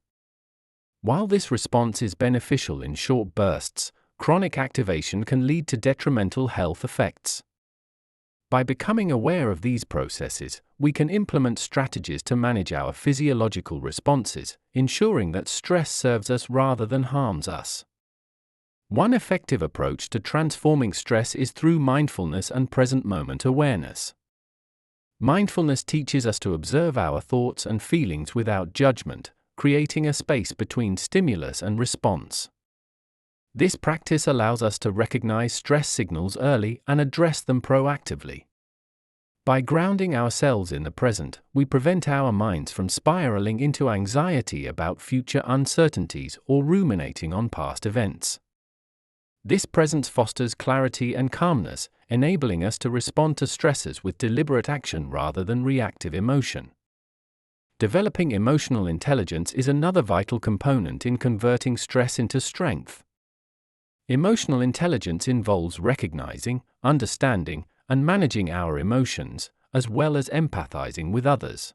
While this response is beneficial in short bursts, chronic activation can lead to detrimental health effects. By becoming aware of these processes, we can implement strategies to manage our physiological responses, ensuring that stress serves us rather than harms us. One effective approach to transforming stress is through mindfulness and present moment awareness. Mindfulness teaches us to observe our thoughts and feelings without judgment, creating a space between stimulus and response. This practice allows us to recognize stress signals early and address them proactively. By grounding ourselves in the present, we prevent our minds from spiraling into anxiety about future uncertainties or ruminating on past events. This presence fosters clarity and calmness, enabling us to respond to stresses with deliberate action rather than reactive emotion. Developing emotional intelligence is another vital component in converting stress into strength. Emotional intelligence involves recognizing, understanding, and managing our emotions, as well as empathizing with others.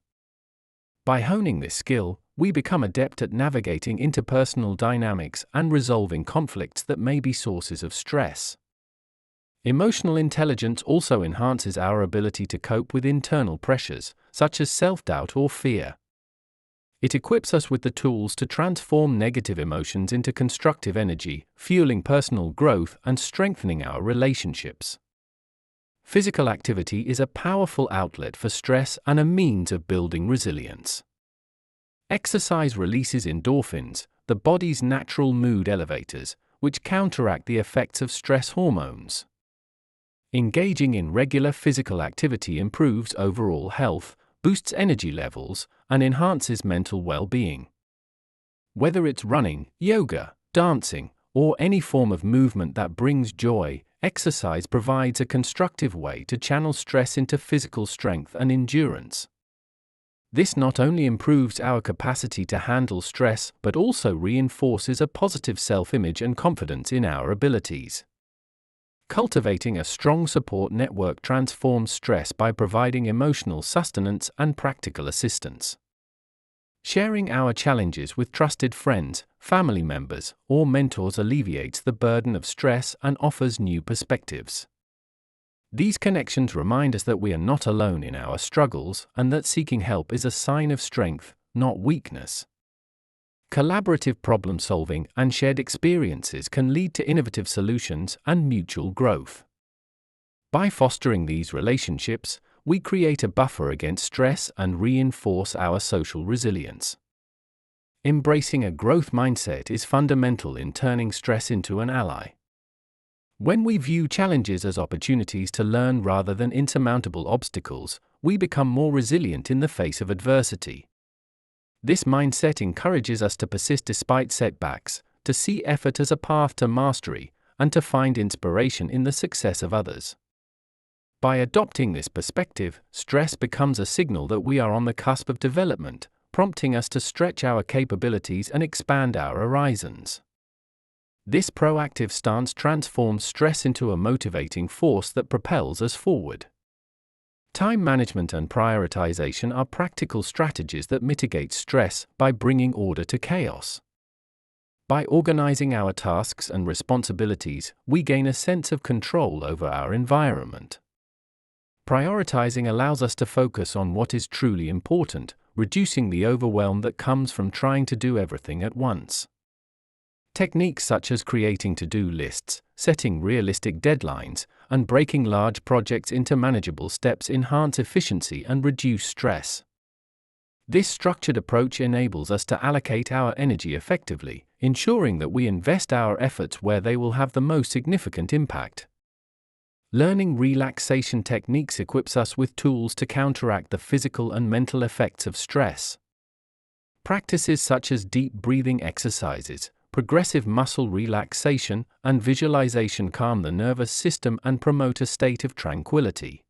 By honing this skill, we become adept at navigating interpersonal dynamics and resolving conflicts that may be sources of stress. Emotional intelligence also enhances our ability to cope with internal pressures, such as self-doubt or fear. It equips us with the tools to transform negative emotions into constructive energy, fueling personal growth and strengthening our relationships. Physical activity is a powerful outlet for stress and a means of building resilience. Exercise releases endorphins, the body's natural mood elevators, which counteract the effects of stress hormones. Engaging in regular physical activity improves overall health, boosts energy levels, and enhances mental well-being. Whether it's running, yoga, dancing, or any form of movement that brings joy, exercise provides a constructive way to channel stress into physical strength and endurance. This not only improves our capacity to handle stress but also reinforces a positive self-image and confidence in our abilities. Cultivating a strong support network transforms stress by providing emotional sustenance and practical assistance. Sharing our challenges with trusted friends, family members, or mentors alleviates the burden of stress and offers new perspectives. These connections remind us that we are not alone in our struggles and that seeking help is a sign of strength, not weakness. Collaborative problem-solving and shared experiences can lead to innovative solutions and mutual growth. By fostering these relationships, we create a buffer against stress and reinforce our social resilience. Embracing a growth mindset is fundamental in turning stress into an ally. When we view challenges as opportunities to learn rather than insurmountable obstacles, we become more resilient in the face of adversity. This mindset encourages us to persist despite setbacks, to see effort as a path to mastery, and to find inspiration in the success of others. By adopting this perspective, stress becomes a signal that we are on the cusp of development, prompting us to stretch our capabilities and expand our horizons. This proactive stance transforms stress into a motivating force that propels us forward. Time management and prioritization are practical strategies that mitigate stress by bringing order to chaos. By organizing our tasks and responsibilities, we gain a sense of control over our environment. Prioritizing allows us to focus on what is truly important, reducing the overwhelm that comes from trying to do everything at once. Techniques such as creating to-do lists, setting realistic deadlines, and breaking large projects into manageable steps enhance efficiency and reduce stress. This structured approach enables us to allocate our energy effectively, ensuring that we invest our efforts where they will have the most significant impact. Learning relaxation techniques equips us with tools to counteract the physical and mental effects of stress. Practices such as deep breathing exercises, progressive muscle relaxation, and visualization calm the nervous system and promote a state of tranquility.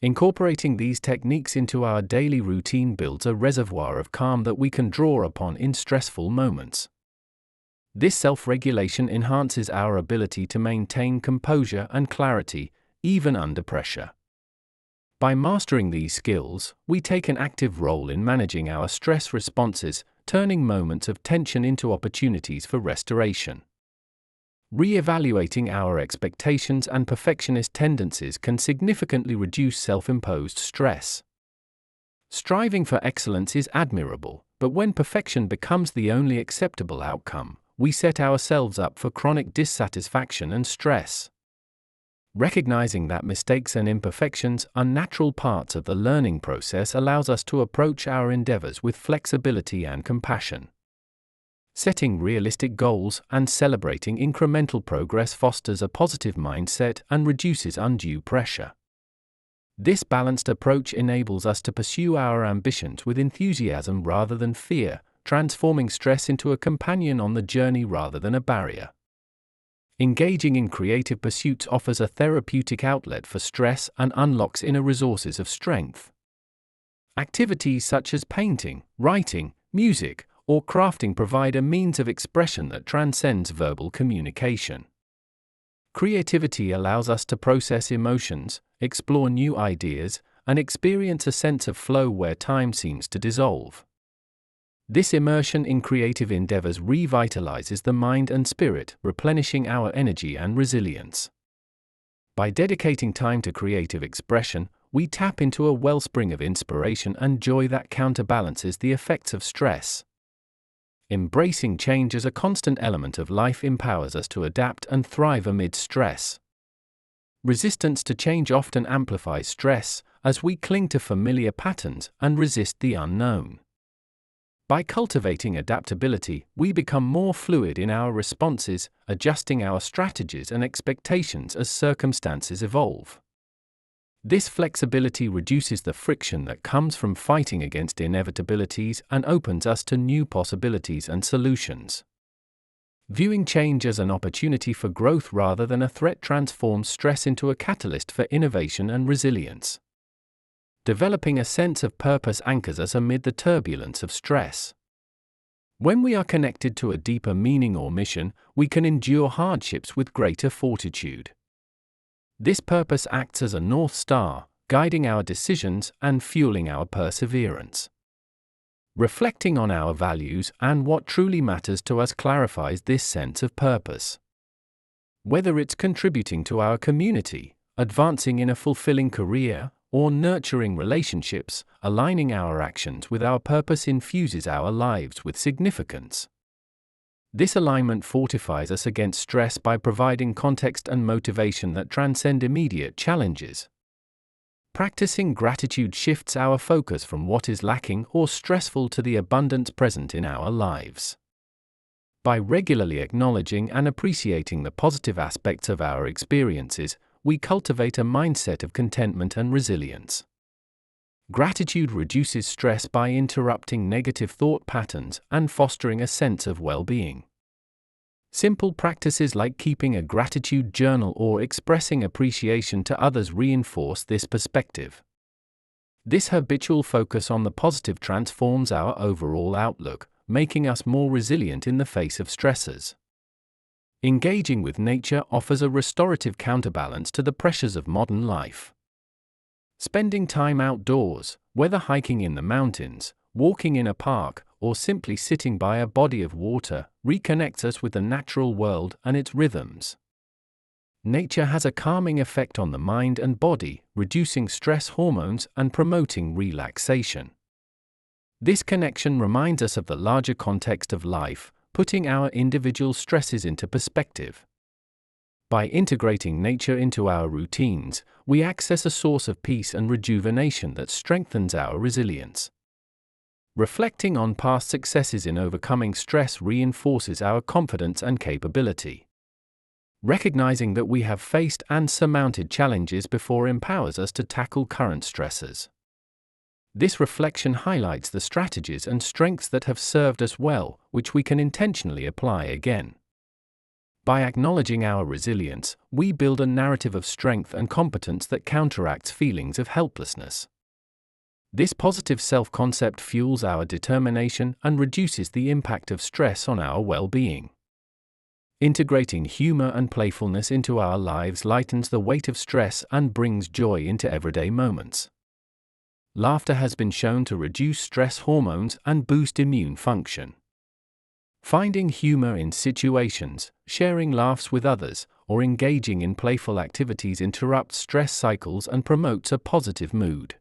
Incorporating these techniques into our daily routine builds a reservoir of calm that we can draw upon in stressful moments. This self-regulation enhances our ability to maintain composure and clarity, even under pressure. By mastering these skills, we take an active role in managing our stress responses, turning moments of tension into opportunities for restoration. Re-evaluating our expectations and perfectionist tendencies can significantly reduce self-imposed stress. Striving for excellence is admirable, but when perfection becomes the only acceptable outcome, we set ourselves up for chronic dissatisfaction and stress. Recognizing that mistakes and imperfections are natural parts of the learning process allows us to approach our endeavors with flexibility and compassion. Setting realistic goals and celebrating incremental progress fosters a positive mindset and reduces undue pressure. This balanced approach enables us to pursue our ambitions with enthusiasm rather than fear, transforming stress into a companion on the journey rather than a barrier. Engaging in creative pursuits offers a therapeutic outlet for stress and unlocks inner resources of strength. Activities such as painting, writing, music, or crafting provide a means of expression that transcends verbal communication. Creativity allows us to process emotions, explore new ideas, and experience a sense of flow where time seems to dissolve. This immersion in creative endeavors revitalizes the mind and spirit, replenishing our energy and resilience. By dedicating time to creative expression, we tap into a wellspring of inspiration and joy that counterbalances the effects of stress. Embracing change as a constant element of life empowers us to adapt and thrive amid stress. Resistance to change often amplifies stress, as we cling to familiar patterns and resist the unknown. By cultivating adaptability, we become more fluid in our responses, adjusting our strategies and expectations as circumstances evolve. This flexibility reduces the friction that comes from fighting against inevitabilities and opens us to new possibilities and solutions. Viewing change as an opportunity for growth rather than a threat transforms stress into a catalyst for innovation and resilience. Developing a sense of purpose anchors us amid the turbulence of stress. When we are connected to a deeper meaning or mission, we can endure hardships with greater fortitude. This purpose acts as a North Star, guiding our decisions and fueling our perseverance. Reflecting on our values and what truly matters to us clarifies this sense of purpose. Whether it's contributing to our community, advancing in a fulfilling career, or nurturing relationships, aligning our actions with our purpose infuses our lives with significance. This alignment fortifies us against stress by providing context and motivation that transcend immediate challenges. Practicing gratitude shifts our focus from what is lacking or stressful to the abundance present in our lives. By regularly acknowledging and appreciating the positive aspects of our experiences, we cultivate a mindset of contentment and resilience. Gratitude reduces stress by interrupting negative thought patterns and fostering a sense of well-being. Simple practices like keeping a gratitude journal or expressing appreciation to others reinforce this perspective. This habitual focus on the positive transforms our overall outlook, making us more resilient in the face of stressors. Engaging with nature offers a restorative counterbalance to the pressures of modern life. Spending time outdoors, whether hiking in the mountains, walking in a park, or simply sitting by a body of water, reconnects us with the natural world and its rhythms. Nature has a calming effect on the mind and body, reducing stress hormones and promoting relaxation. This connection reminds us of the larger context of life, putting our individual stresses into perspective. By integrating nature into our routines, we access a source of peace and rejuvenation that strengthens our resilience. Reflecting on past successes in overcoming stress reinforces our confidence and capability. Recognizing that we have faced and surmounted challenges before empowers us to tackle current stressors. This reflection highlights the strategies and strengths that have served us well, which we can intentionally apply again. By acknowledging our resilience, we build a narrative of strength and competence that counteracts feelings of helplessness. This positive self-concept fuels our determination and reduces the impact of stress on our well-being. Integrating humor and playfulness into our lives lightens the weight of stress and brings joy into everyday moments. Laughter has been shown to reduce stress hormones and boost immune function. Finding humor in situations, sharing laughs with others, or engaging in playful activities interrupts stress cycles and promotes a positive mood.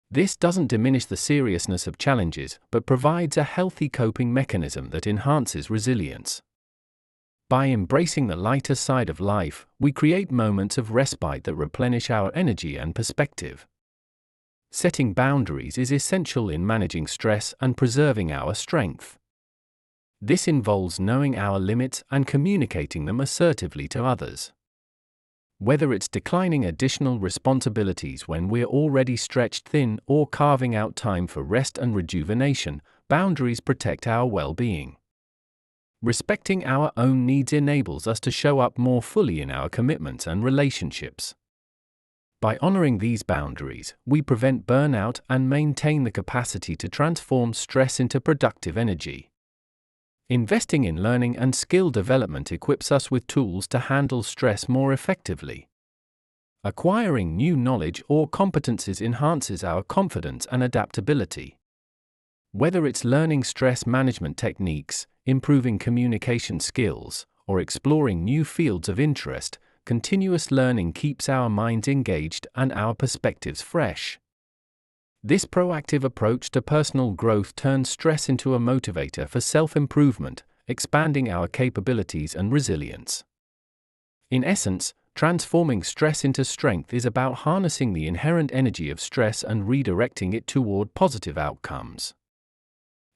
This doesn't diminish the seriousness of challenges, but provides a healthy coping mechanism that enhances resilience. By embracing the lighter side of life, we create moments of respite that replenish our energy and perspective. Setting boundaries is essential in managing stress and preserving our strength. This involves knowing our limits and communicating them assertively to others. Whether it's declining additional responsibilities when we're already stretched thin or carving out time for rest and rejuvenation, boundaries protect our well-being. Respecting our own needs enables us to show up more fully in our commitments and relationships. By honoring these boundaries, we prevent burnout and maintain the capacity to transform stress into productive energy. Investing in learning and skill development equips us with tools to handle stress more effectively. Acquiring new knowledge or competencies enhances our confidence and adaptability. Whether it's learning stress management techniques, improving communication skills, or exploring new fields of interest, continuous learning keeps our minds engaged and our perspectives fresh. This proactive approach to personal growth turns stress into a motivator for self-improvement, expanding our capabilities and resilience. In essence, transforming stress into strength is about harnessing the inherent energy of stress and redirecting it toward positive outcomes.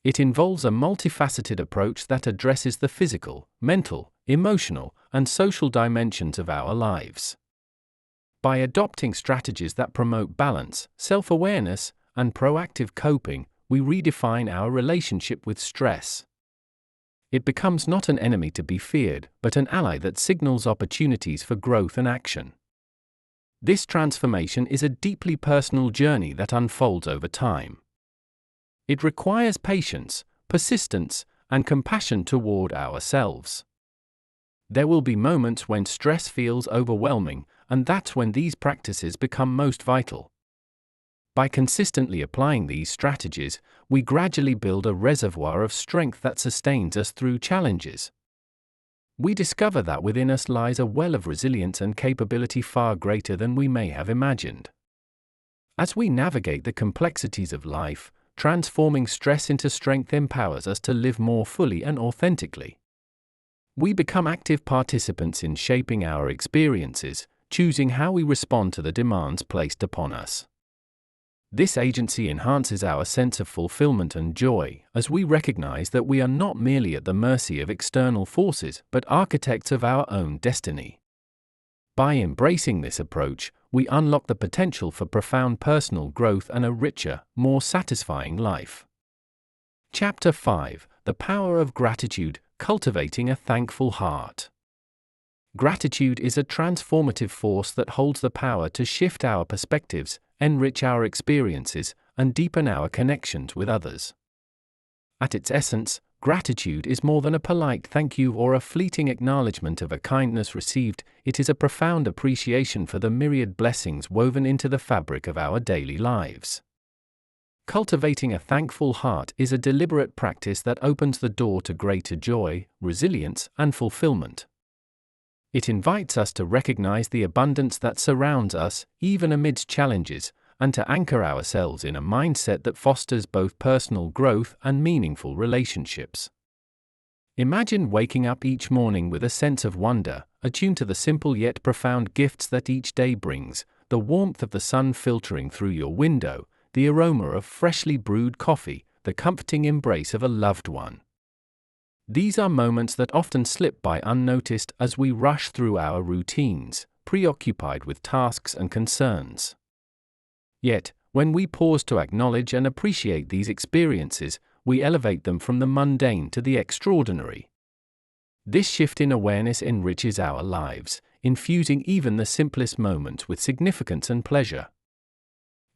It involves a multifaceted approach that addresses the physical, mental, emotional, and social dimensions of our lives. By adopting strategies that promote balance, self-awareness, and proactive coping, we redefine our relationship with stress. It becomes not an enemy to be feared, but an ally that signals opportunities for growth and action. This transformation is a deeply personal journey that unfolds over time. It requires patience, persistence, and compassion toward ourselves. There will be moments when stress feels overwhelming, and that's when these practices become most vital. By consistently applying these strategies, we gradually build a reservoir of strength that sustains us through challenges. We discover that within us lies a well of resilience and capability far greater than we may have imagined. As we navigate the complexities of life, transforming stress into strength empowers us to live more fully and authentically. We become active participants in shaping our experiences, choosing how we respond to the demands placed upon us. This agency enhances our sense of fulfillment and joy, as we recognize that we are not merely at the mercy of external forces, but architects of our own destiny. By embracing this approach, we unlock the potential for profound personal growth and a richer, more satisfying life. Chapter 5: The Power of Gratitude: Cultivating a Thankful Heart. Gratitude is a transformative force that holds the power to shift our perspectives, enrich our experiences, and deepen our connections with others. At its essence, gratitude is more than a polite thank you or a fleeting acknowledgement of a kindness received. It is a profound appreciation for the myriad blessings woven into the fabric of our daily lives. Cultivating a thankful heart is a deliberate practice that opens the door to greater joy, resilience, and fulfillment. It invites us to recognize the abundance that surrounds us, even amidst challenges, and to anchor ourselves in a mindset that fosters both personal growth and meaningful relationships. Imagine waking up each morning with a sense of wonder, attuned to the simple yet profound gifts that each day brings: the warmth of the sun filtering through your window, the aroma of freshly brewed coffee, the comforting embrace of a loved one. These are moments that often slip by unnoticed as we rush through our routines, preoccupied with tasks and concerns. Yet, when we pause to acknowledge and appreciate these experiences, we elevate them from the mundane to the extraordinary. This shift in awareness enriches our lives, infusing even the simplest moments with significance and pleasure.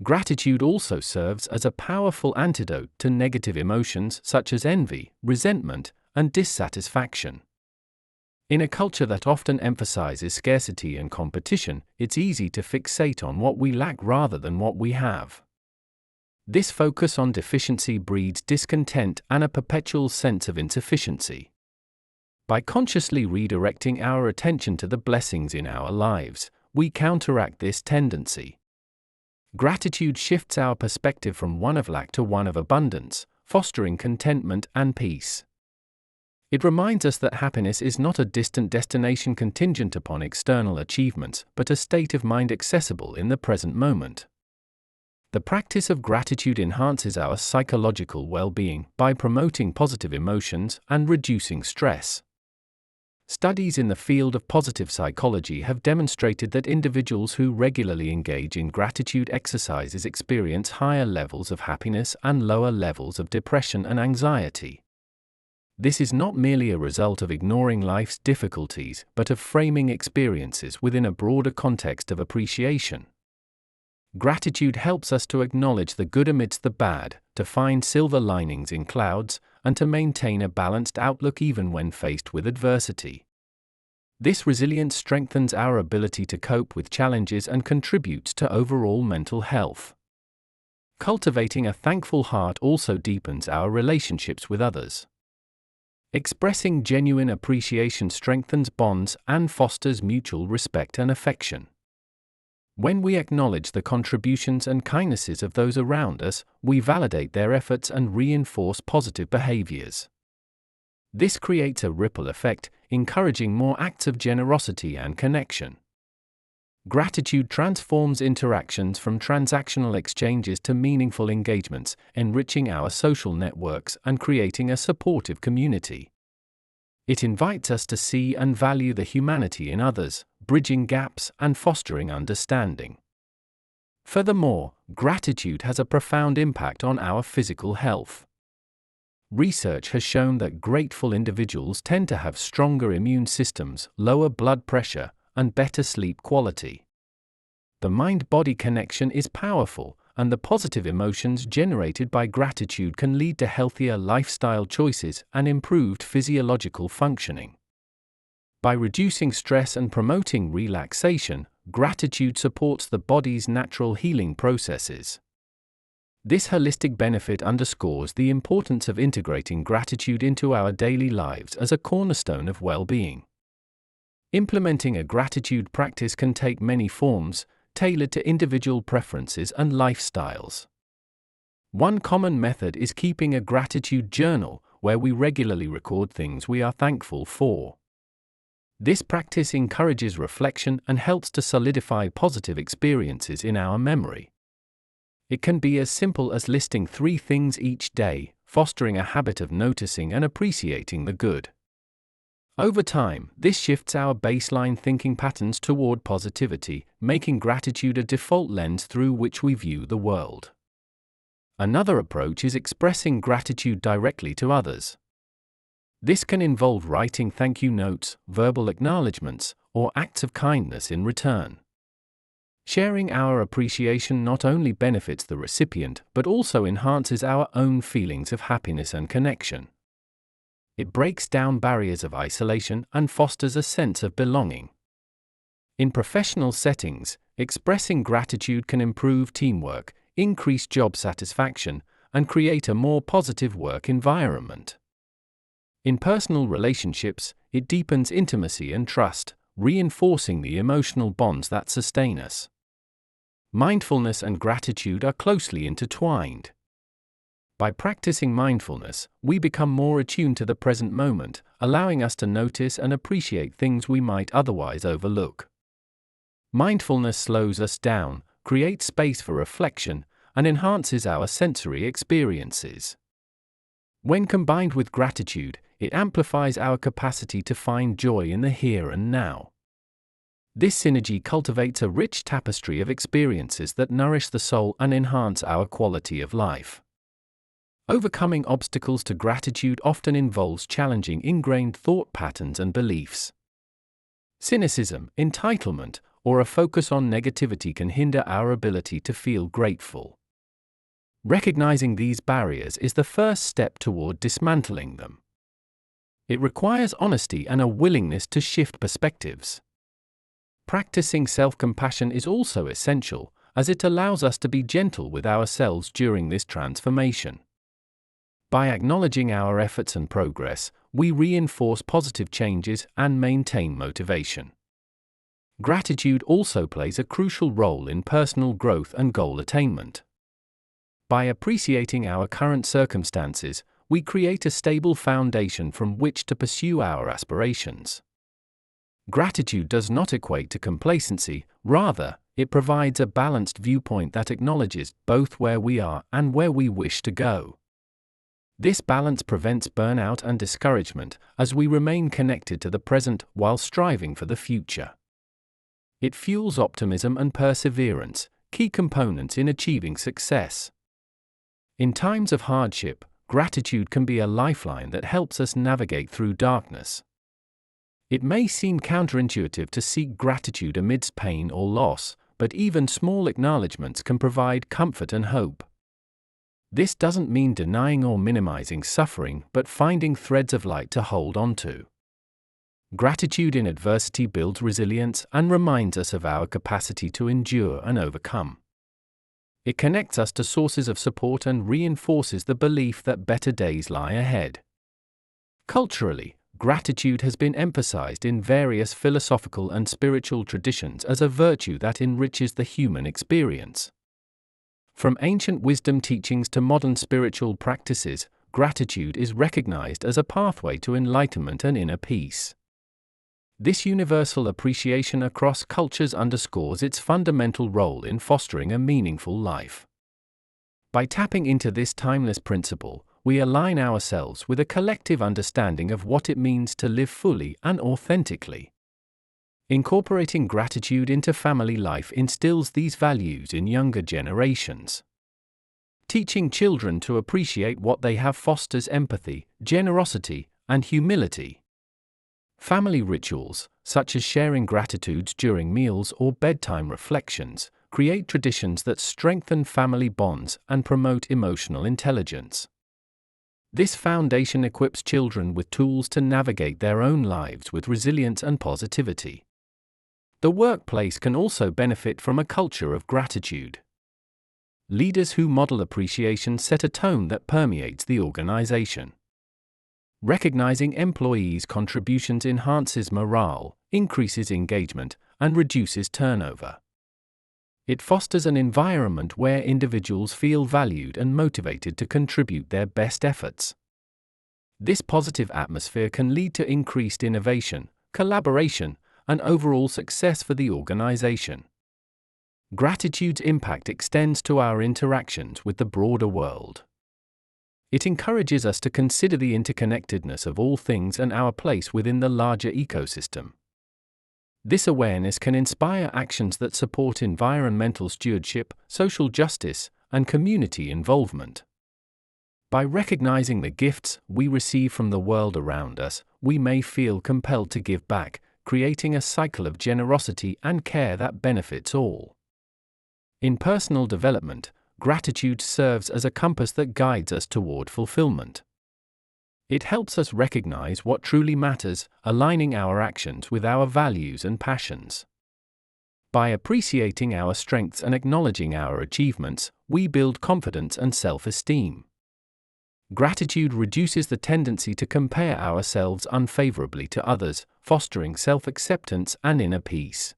Gratitude also serves as a powerful antidote to negative emotions such as envy, resentment, and dissatisfaction. In a culture that often emphasizes scarcity and competition, it's easy to fixate on what we lack rather than what we have. This focus on deficiency breeds discontent and a perpetual sense of insufficiency. By consciously redirecting our attention to the blessings in our lives, we counteract this tendency. Gratitude shifts our perspective from one of lack to one of abundance, fostering contentment and peace. It reminds us that happiness is not a distant destination contingent upon external achievements, but a state of mind accessible in the present moment. The practice of gratitude enhances our psychological well-being by promoting positive emotions and reducing stress. Studies in the field of positive psychology have demonstrated that individuals who regularly engage in gratitude exercises experience higher levels of happiness and lower levels of depression and anxiety. This is not merely a result of ignoring life's difficulties, but of framing experiences within a broader context of appreciation. Gratitude helps us to acknowledge the good amidst the bad, to find silver linings in clouds, and to maintain a balanced outlook even when faced with adversity. This resilience strengthens our ability to cope with challenges and contributes to overall mental health. Cultivating a thankful heart also deepens our relationships with others. Expressing genuine appreciation strengthens bonds and fosters mutual respect and affection. When we acknowledge the contributions and kindnesses of those around us, we validate their efforts and reinforce positive behaviors. This creates a ripple effect, encouraging more acts of generosity and connection. Gratitude transforms interactions from transactional exchanges to meaningful engagements, enriching our social networks and creating a supportive community. It invites us to see and value the humanity in others, bridging gaps and fostering understanding. Furthermore, gratitude has a profound impact on our physical health. Research has shown that grateful individuals tend to have stronger immune systems, lower blood pressure, and better sleep quality. The mind-body connection is powerful, and the positive emotions generated by gratitude can lead to healthier lifestyle choices and improved physiological functioning. By reducing stress and promoting relaxation, gratitude supports the body's natural healing processes. This holistic benefit underscores the importance of integrating gratitude into our daily lives as a cornerstone of well-being. Implementing a gratitude practice can take many forms, tailored to individual preferences and lifestyles. One common method is keeping a gratitude journal, where we regularly record things we are thankful for. This practice encourages reflection and helps to solidify positive experiences in our memory. It can be as simple as listing 3 things each day, fostering a habit of noticing and appreciating the good. Over time, this shifts our baseline thinking patterns toward positivity, making gratitude a default lens through which we view the world. Another approach is expressing gratitude directly to others. This can involve writing thank you notes, verbal acknowledgements, or acts of kindness in return. Sharing our appreciation not only benefits the recipient but also enhances our own feelings of happiness and connection. It breaks down barriers of isolation and fosters a sense of belonging. In professional settings, expressing gratitude can improve teamwork, increase job satisfaction, and create a more positive work environment. In personal relationships, it deepens intimacy and trust, reinforcing the emotional bonds that sustain us. Mindfulness and gratitude are closely intertwined. By practicing mindfulness, we become more attuned to the present moment, allowing us to notice and appreciate things we might otherwise overlook. Mindfulness slows us down, creates space for reflection, and enhances our sensory experiences. When combined with gratitude, it amplifies our capacity to find joy in the here and now. This synergy cultivates a rich tapestry of experiences that nourish the soul and enhance our quality of life. Overcoming obstacles to gratitude often involves challenging ingrained thought patterns and beliefs. Cynicism, entitlement, or a focus on negativity can hinder our ability to feel grateful. Recognizing these barriers is the first step toward dismantling them. It requires honesty and a willingness to shift perspectives. Practicing self-compassion is also essential, as it allows us to be gentle with ourselves during this transformation. By acknowledging our efforts and progress, we reinforce positive changes and maintain motivation. Gratitude also plays a crucial role in personal growth and goal attainment. By appreciating our current circumstances, we create a stable foundation from which to pursue our aspirations. Gratitude does not equate to complacency, rather, it provides a balanced viewpoint that acknowledges both where we are and where we wish to go. This balance prevents burnout and discouragement, as we remain connected to the present while striving for the future. It fuels optimism and perseverance, key components in achieving success. In times of hardship, gratitude can be a lifeline that helps us navigate through darkness. It may seem counterintuitive to seek gratitude amidst pain or loss, but even small acknowledgements can provide comfort and hope. This doesn't mean denying or minimizing suffering, but finding threads of light to hold on to. Gratitude in adversity builds resilience and reminds us of our capacity to endure and overcome. It connects us to sources of support and reinforces the belief that better days lie ahead. Culturally, gratitude has been emphasized in various philosophical and spiritual traditions as a virtue that enriches the human experience. From ancient wisdom teachings to modern spiritual practices, gratitude is recognized as a pathway to enlightenment and inner peace. This universal appreciation across cultures underscores its fundamental role in fostering a meaningful life. By tapping into this timeless principle, we align ourselves with a collective understanding of what it means to live fully and authentically. Incorporating gratitude into family life instills these values in younger generations. Teaching children to appreciate what they have fosters empathy, generosity, and humility. Family rituals, such as sharing gratitudes during meals or bedtime reflections, create traditions that strengthen family bonds and promote emotional intelligence. This foundation equips children with tools to navigate their own lives with resilience and positivity. The workplace can also benefit from a culture of gratitude. Leaders who model appreciation set a tone that permeates the organization. Recognizing employees' contributions enhances morale, increases engagement, and reduces turnover. It fosters an environment where individuals feel valued and motivated to contribute their best efforts. This positive atmosphere can lead to increased innovation, collaboration, and overall success for the organization. Gratitude's impact extends to our interactions with the broader world. It encourages us to consider the interconnectedness of all things and our place within the larger ecosystem. This awareness can inspire actions that support environmental stewardship, social justice, and community involvement. By recognizing the gifts we receive from the world around us, we may feel compelled to give back, creating a cycle of generosity and care that benefits all. In personal development, gratitude serves as a compass that guides us toward fulfillment. It helps us recognize what truly matters, aligning our actions with our values and passions. By appreciating our strengths and acknowledging our achievements, we build confidence and self-esteem. Gratitude reduces the tendency to compare ourselves unfavorably to others, fostering self-acceptance and inner peace.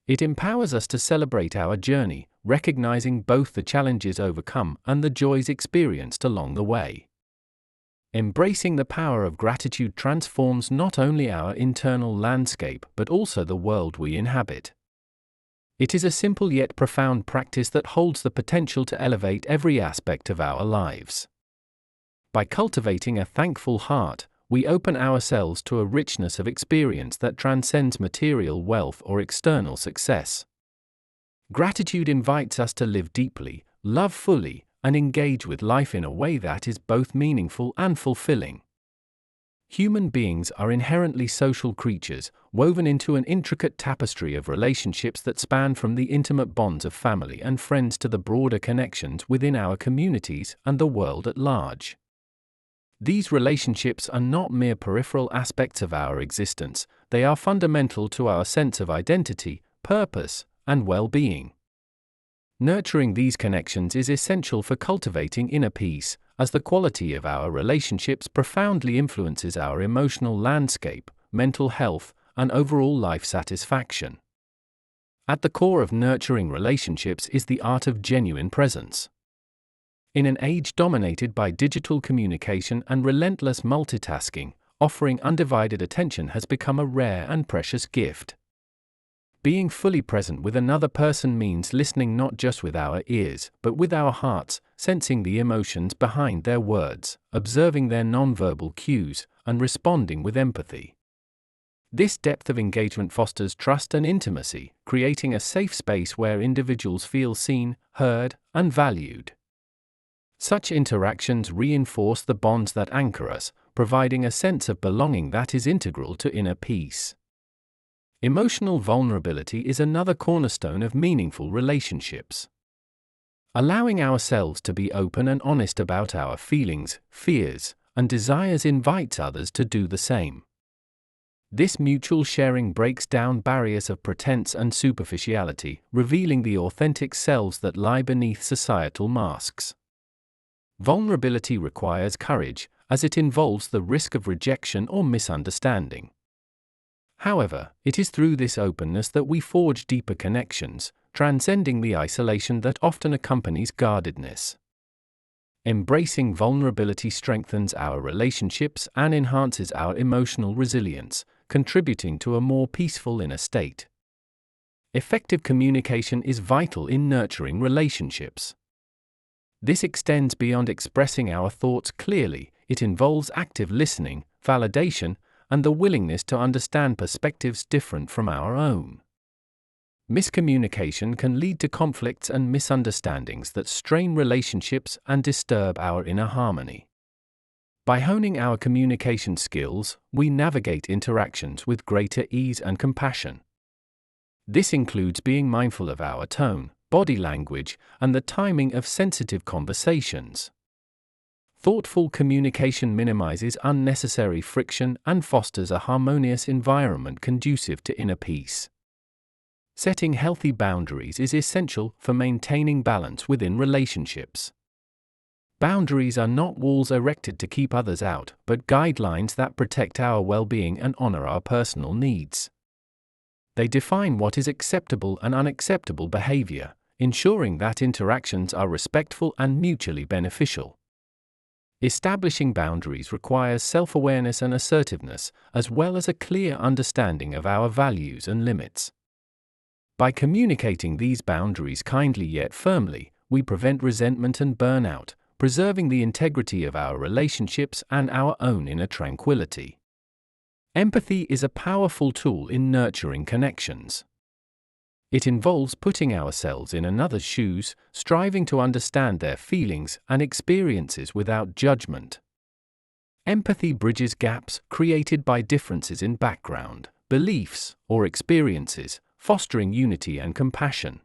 It empowers us to celebrate our journey, recognizing both the challenges overcome and the joys experienced along the way. Embracing the power of gratitude transforms not only our internal landscape but also the world we inhabit. It is a simple yet profound practice that holds the potential to elevate every aspect of our lives. By cultivating a thankful heart, we open ourselves to a richness of experience that transcends material wealth or external success. Gratitude invites us to live deeply, love fully, and engage with life in a way that is both meaningful and fulfilling. Human beings are inherently social creatures, woven into an intricate tapestry of relationships that span from the intimate bonds of family and friends to the broader connections within our communities and the world at large. These relationships are not mere peripheral aspects of our existence, they are fundamental to our sense of identity, purpose, and well-being. Nurturing these connections is essential for cultivating inner peace, as the quality of our relationships profoundly influences our emotional landscape, mental health, and overall life satisfaction. At the core of nurturing relationships is the art of genuine presence. In an age dominated by digital communication and relentless multitasking, offering undivided attention has become a rare and precious gift. Being fully present with another person means listening not just with our ears, but with our hearts, sensing the emotions behind their words, observing their nonverbal cues, and responding with empathy. This depth of engagement fosters trust and intimacy, creating a safe space where individuals feel seen, heard, and valued. Such interactions reinforce the bonds that anchor us, providing a sense of belonging that is integral to inner peace. Emotional vulnerability is another cornerstone of meaningful relationships. Allowing ourselves to be open and honest about our feelings, fears, and desires invites others to do the same. This mutual sharing breaks down barriers of pretense and superficiality, revealing the authentic selves that lie beneath societal masks. Vulnerability requires courage, as it involves the risk of rejection or misunderstanding. However, it is through this openness that we forge deeper connections, transcending the isolation that often accompanies guardedness. Embracing vulnerability strengthens our relationships and enhances our emotional resilience, contributing to a more peaceful inner state. Effective communication is vital in nurturing relationships. This extends beyond expressing our thoughts clearly. It involves active listening, validation, and the willingness to understand perspectives different from our own. Miscommunication can lead to conflicts and misunderstandings that strain relationships and disturb our inner harmony. By honing our communication skills, we navigate interactions with greater ease and compassion. This includes being mindful of our tone, body language, and the timing of sensitive conversations. Thoughtful communication minimizes unnecessary friction and fosters a harmonious environment conducive to inner peace. Setting healthy boundaries is essential for maintaining balance within relationships. Boundaries are not walls erected to keep others out, but guidelines that protect our well-being and honor our personal needs. They define what is acceptable and unacceptable behavior, ensuring that interactions are respectful and mutually beneficial. Establishing boundaries requires self-awareness and assertiveness, as well as a clear understanding of our values and limits. By communicating these boundaries kindly yet firmly, we prevent resentment and burnout, preserving the integrity of our relationships and our own inner tranquility. Empathy is a powerful tool in nurturing connections. It involves putting ourselves in another's shoes, striving to understand their feelings and experiences without judgment. Empathy bridges gaps created by differences in background, beliefs, or experiences, fostering unity and compassion.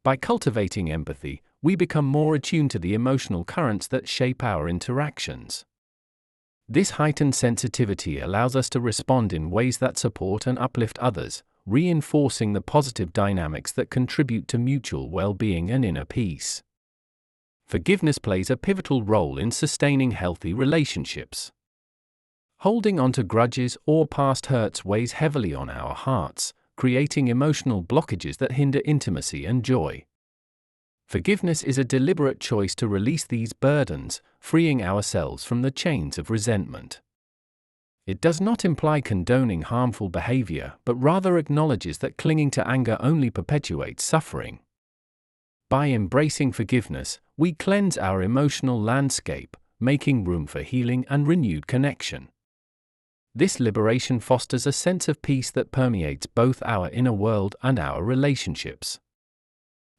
By cultivating empathy, we become more attuned to the emotional currents that shape our interactions. This heightened sensitivity allows us to respond in ways that support and uplift others, reinforcing the positive dynamics that contribute to mutual well-being and inner peace. Forgiveness plays a pivotal role in sustaining healthy relationships. Holding on to grudges or past hurts weighs heavily on our hearts, creating emotional blockages that hinder intimacy and joy. Forgiveness is a deliberate choice to release these burdens, freeing ourselves from the chains of resentment. It does not imply condoning harmful behavior, but rather acknowledges that clinging to anger only perpetuates suffering. By embracing forgiveness, we cleanse our emotional landscape, making room for healing and renewed connection. This liberation fosters a sense of peace that permeates both our inner world and our relationships.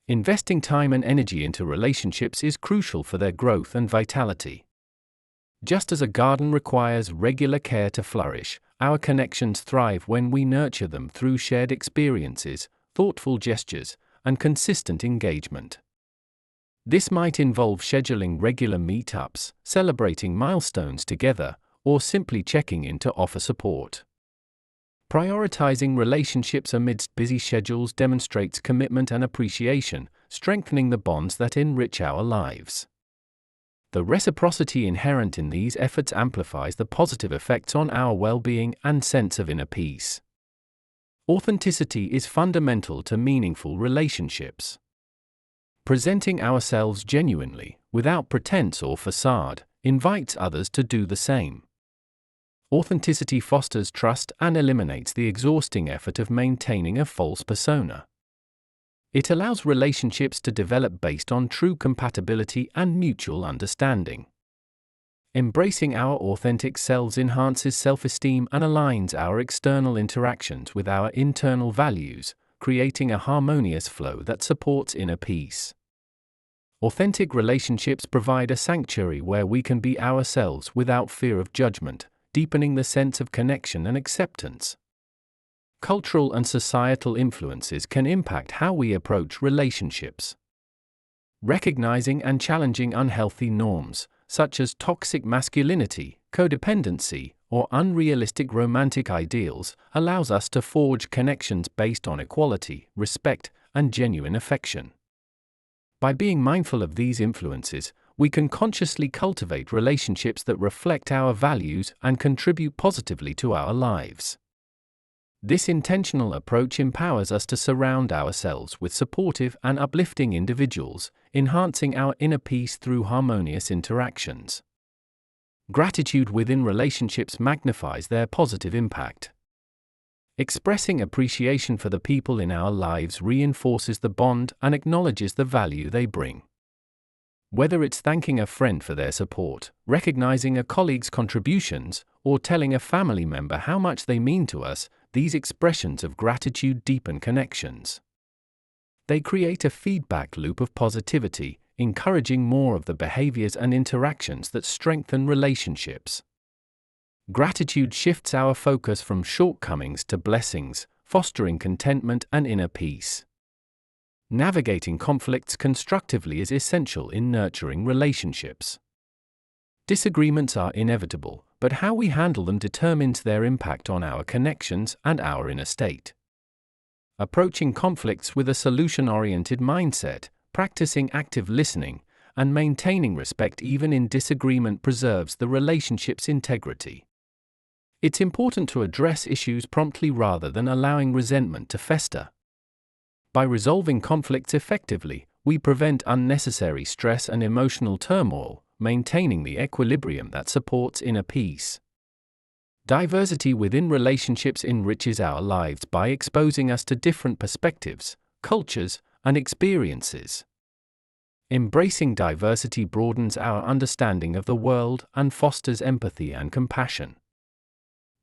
Investing time and energy into relationships is crucial for their growth and vitality. Just as a garden requires regular care to flourish, our connections thrive when we nurture them through shared experiences, thoughtful gestures, and consistent engagement. This might involve scheduling regular meetups, celebrating milestones together, or simply checking in to offer support. Prioritizing relationships amidst busy schedules demonstrates commitment and appreciation, strengthening the bonds that enrich our lives. The reciprocity inherent in these efforts amplifies the positive effects on our well-being and sense of inner peace. Authenticity is fundamental to meaningful relationships. Presenting ourselves genuinely, without pretense or facade, invites others to do the same. Authenticity fosters trust and eliminates the exhausting effort of maintaining a false persona. It allows relationships to develop based on true compatibility and mutual understanding. Embracing our authentic selves enhances self-esteem and aligns our external interactions with our internal values, creating a harmonious flow that supports inner peace. Authentic relationships provide a sanctuary where we can be ourselves without fear of judgment, deepening the sense of connection and acceptance. Cultural and societal influences can impact how we approach relationships. Recognizing and challenging unhealthy norms, such as toxic masculinity, codependency, or unrealistic romantic ideals, allows us to forge connections based on equality, respect, and genuine affection. By being mindful of these influences, we can consciously cultivate relationships that reflect our values and contribute positively to our lives. This intentional approach empowers us to surround ourselves with supportive and uplifting individuals, enhancing our inner peace through harmonious interactions. Gratitude within relationships magnifies their positive impact. Expressing appreciation for the people in our lives reinforces the bond and acknowledges the value they bring. Whether it's thanking a friend for their support, recognizing a colleague's contributions, or telling a family member how much they mean to us, these expressions of gratitude deepen connections. They create a feedback loop of positivity, encouraging more of the behaviors and interactions that strengthen relationships. Gratitude shifts our focus from shortcomings to blessings, fostering contentment and inner peace. Navigating conflicts constructively is essential in nurturing relationships. Disagreements are inevitable, but how we handle them determines their impact on our connections and our inner state. Approaching conflicts with a solution-oriented mindset, practicing active listening, and maintaining respect even in disagreement preserves the relationship's integrity. It's important to address issues promptly rather than allowing resentment to fester. By resolving conflicts effectively, we prevent unnecessary stress and emotional turmoil, maintaining the equilibrium that supports inner peace. Diversity within relationships enriches our lives by exposing us to different perspectives, cultures, and experiences. Embracing diversity broadens our understanding of the world and fosters empathy and compassion.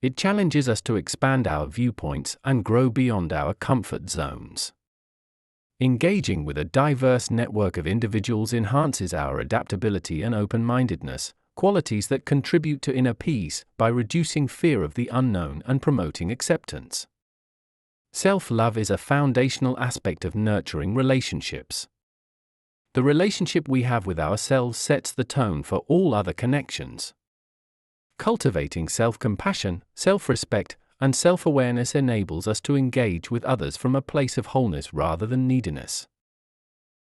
It challenges us to expand our viewpoints and grow beyond our comfort zones. Engaging with a diverse network of individuals enhances our adaptability and open-mindedness, qualities that contribute to inner peace by reducing fear of the unknown and promoting acceptance. Self-love is a foundational aspect of nurturing relationships. The relationship we have with ourselves sets the tone for all other connections. Cultivating self-compassion, self-respect, and self-awareness enables us to engage with others from a place of wholeness rather than neediness.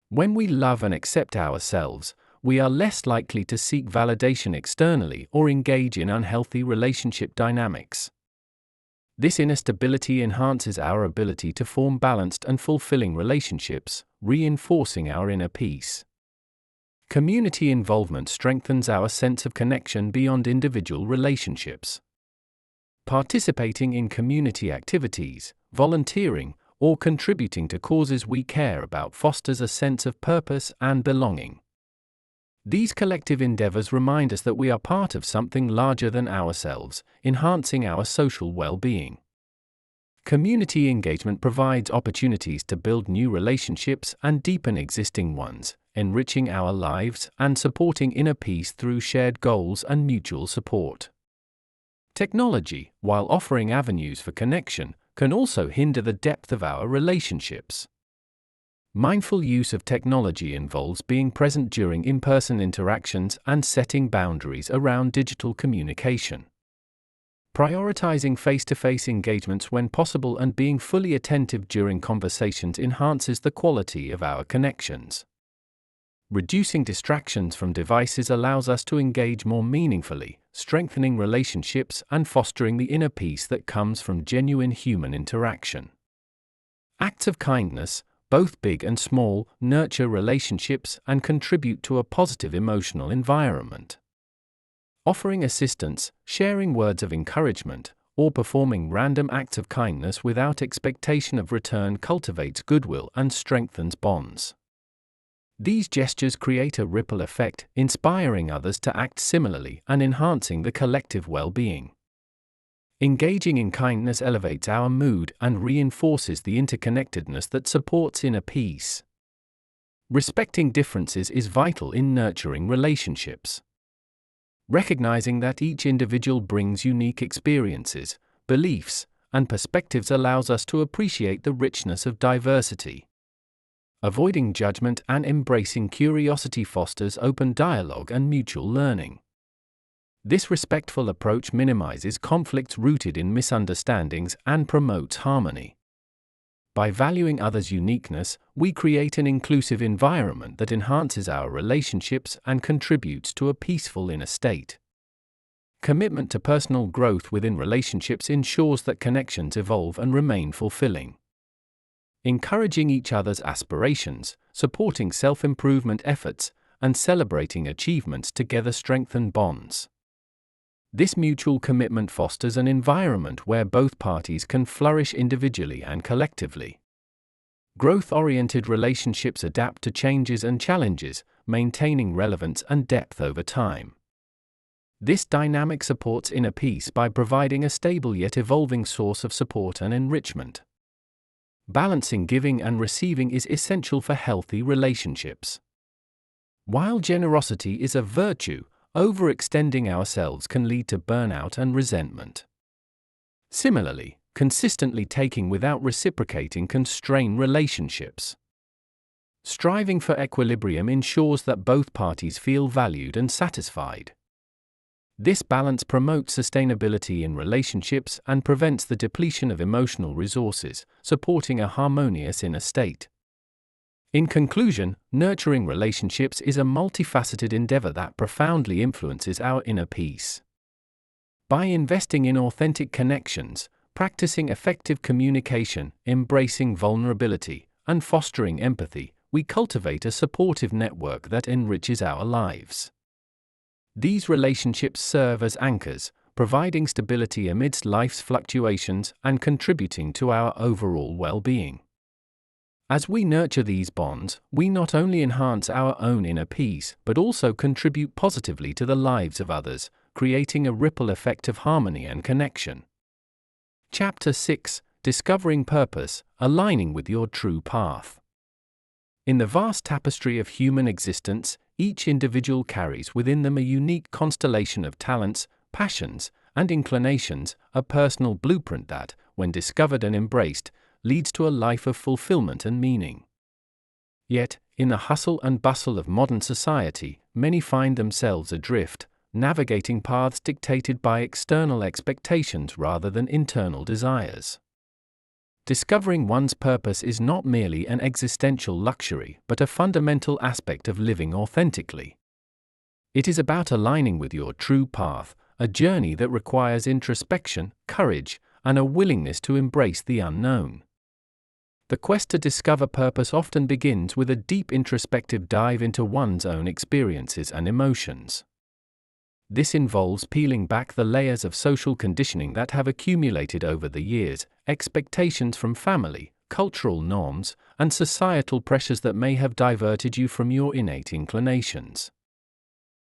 When we love and accept ourselves, we are less likely to seek validation externally or engage in unhealthy relationship dynamics. This inner stability enhances our ability to form balanced and fulfilling relationships, reinforcing our inner peace. Community involvement strengthens our sense of connection beyond individual relationships. Participating in community activities, volunteering, or contributing to causes we care about fosters a sense of purpose and belonging. These collective endeavors remind us that we are part of something larger than ourselves, enhancing our social well-being. Community engagement provides opportunities to build new relationships and deepen existing ones, enriching our lives and supporting inner peace through shared goals and mutual support. Technology, while offering avenues for connection, can also hinder the depth of our relationships. Mindful use of technology involves being present during in-person interactions and setting boundaries around digital communication. Prioritizing face-to-face engagements when possible and being fully attentive during conversations enhances the quality of our connections. Reducing distractions from devices allows us to engage more meaningfully, strengthening relationships and fostering the inner peace that comes from genuine human interaction. Acts of kindness, both big and small, nurture relationships and contribute to a positive emotional environment. Offering assistance, sharing words of encouragement, or performing random acts of kindness without expectation of return cultivates goodwill and strengthens bonds. These gestures create a ripple effect, inspiring others to act similarly and enhancing the collective well-being. Engaging in kindness elevates our mood and reinforces the interconnectedness that supports inner peace. Respecting differences is vital in nurturing relationships. Recognizing that each individual brings unique experiences, beliefs, and perspectives allows us to appreciate the richness of diversity. Avoiding judgment and embracing curiosity fosters open dialogue and mutual learning. This respectful approach minimizes conflicts rooted in misunderstandings and promotes harmony. By valuing others' uniqueness, we create an inclusive environment that enhances our relationships and contributes to a peaceful inner state. Commitment to personal growth within relationships ensures that connections evolve and remain fulfilling. Encouraging each other's aspirations, supporting self-improvement efforts, and celebrating achievements together strengthen bonds. This mutual commitment fosters an environment where both parties can flourish individually and collectively. Growth-oriented relationships adapt to changes and challenges, maintaining relevance and depth over time. This dynamic supports inner peace by providing a stable yet evolving source of support and enrichment. Balancing giving and receiving is essential for healthy relationships. While generosity is a virtue, overextending ourselves can lead to burnout and resentment. Similarly, consistently taking without reciprocating can strain relationships. Striving for equilibrium ensures that both parties feel valued and satisfied. This balance promotes sustainability in relationships and prevents the depletion of emotional resources, supporting a harmonious inner state. In conclusion, nurturing relationships is a multifaceted endeavor that profoundly influences our inner peace. By investing in authentic connections, practicing effective communication, embracing vulnerability, and fostering empathy, we cultivate a supportive network that enriches our lives. These relationships serve as anchors, providing stability amidst life's fluctuations and contributing to our overall well-being. As we nurture these bonds, we not only enhance our own inner peace but also contribute positively to the lives of others, creating a ripple effect of harmony and connection. Chapter 6: Discovering Purpose, Aligning with Your True Path. In the vast tapestry of human existence, each individual carries within them a unique constellation of talents, passions, and inclinations, a personal blueprint that, when discovered and embraced, leads to a life of fulfillment and meaning. Yet, in the hustle and bustle of modern society, many find themselves adrift, navigating paths dictated by external expectations rather than internal desires. Discovering one's purpose is not merely an existential luxury but a fundamental aspect of living authentically. It is about aligning with your true path, a journey that requires introspection, courage, and a willingness to embrace the unknown. The quest to discover purpose often begins with a deep introspective dive into one's own experiences and emotions. This involves peeling back the layers of social conditioning that have accumulated over the years, expectations from family, cultural norms, and societal pressures that may have diverted you from your innate inclinations.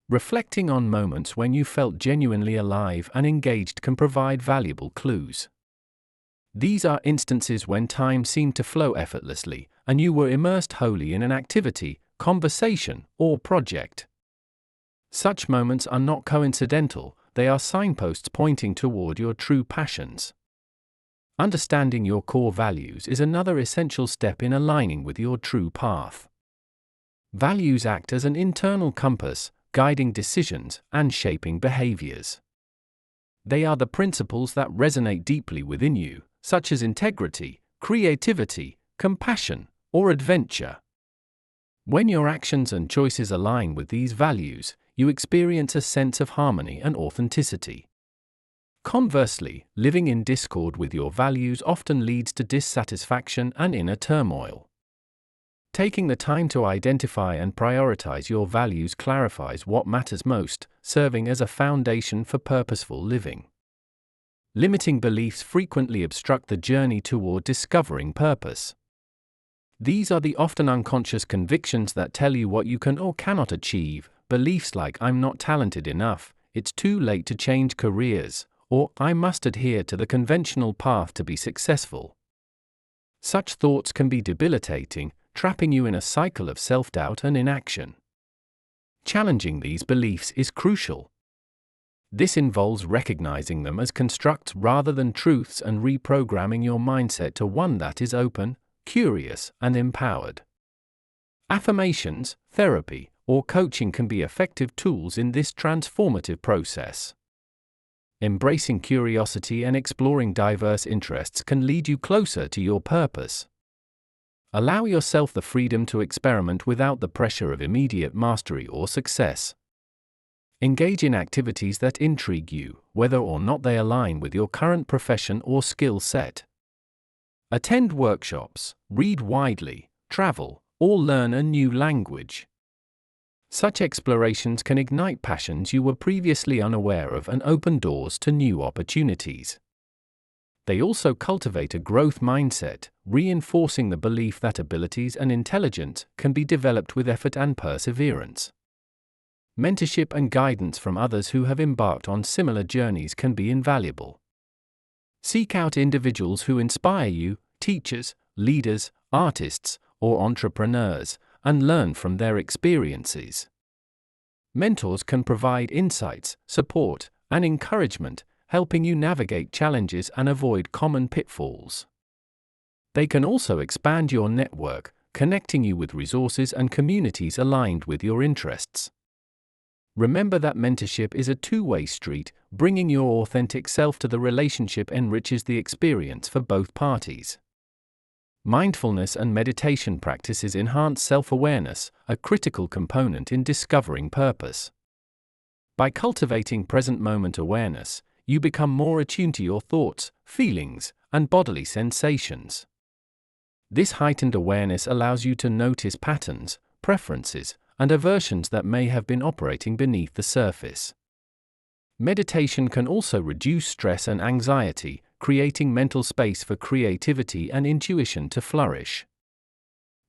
Reflecting on moments when you felt genuinely alive and engaged can provide valuable clues. These are instances when time seemed to flow effortlessly, and you were immersed wholly in an activity, conversation, or project. Such moments are not coincidental, they are signposts pointing toward your true passions. Understanding your core values is another essential step in aligning with your true path. Values act as an internal compass, guiding decisions and shaping behaviors. They are the principles that resonate deeply within you, such as integrity, creativity, compassion, or adventure. When your actions and choices align with these values, you experience a sense of harmony and authenticity. Conversely, living in discord with your values often leads to dissatisfaction and inner turmoil. Taking the time to identify and prioritize your values clarifies what matters most, serving as a foundation for purposeful living. Limiting beliefs frequently obstruct the journey toward discovering purpose. These are the often unconscious convictions that tell you what you can or cannot achieve, beliefs like "I'm not talented enough," "it's too late to change careers," or "I must adhere to the conventional path to be successful." Such thoughts can be debilitating, trapping you in a cycle of self-doubt and inaction. Challenging these beliefs is crucial. This involves recognizing them as constructs rather than truths and reprogramming your mindset to one that is open, curious, and empowered. Affirmations, therapy, or coaching can be effective tools in this transformative process. Embracing curiosity and exploring diverse interests can lead you closer to your purpose. Allow yourself the freedom to experiment without the pressure of immediate mastery or success. Engage in activities that intrigue you, whether or not they align with your current profession or skill set. Attend workshops, read widely, travel, or learn a new language. Such explorations can ignite passions you were previously unaware of and open doors to new opportunities. They also cultivate a growth mindset, reinforcing the belief that abilities and intelligence can be developed with effort and perseverance. Mentorship and guidance from others who have embarked on similar journeys can be invaluable. Seek out individuals who inspire you, teachers, leaders, artists, or entrepreneurs, and learn from their experiences. Mentors can provide insights, support, and encouragement, helping you navigate challenges and avoid common pitfalls. They can also expand your network, connecting you with resources and communities aligned with your interests. Remember that mentorship is a two-way street, bringing your authentic self to the relationship enriches the experience for both parties. Mindfulness and meditation practices enhance self-awareness, a critical component in discovering purpose. By cultivating present moment awareness, you become more attuned to your thoughts, feelings, and bodily sensations. This heightened awareness allows you to notice patterns, preferences, and aversions that may have been operating beneath the surface. Meditation can also reduce stress and anxiety, creating mental space for creativity and intuition to flourish.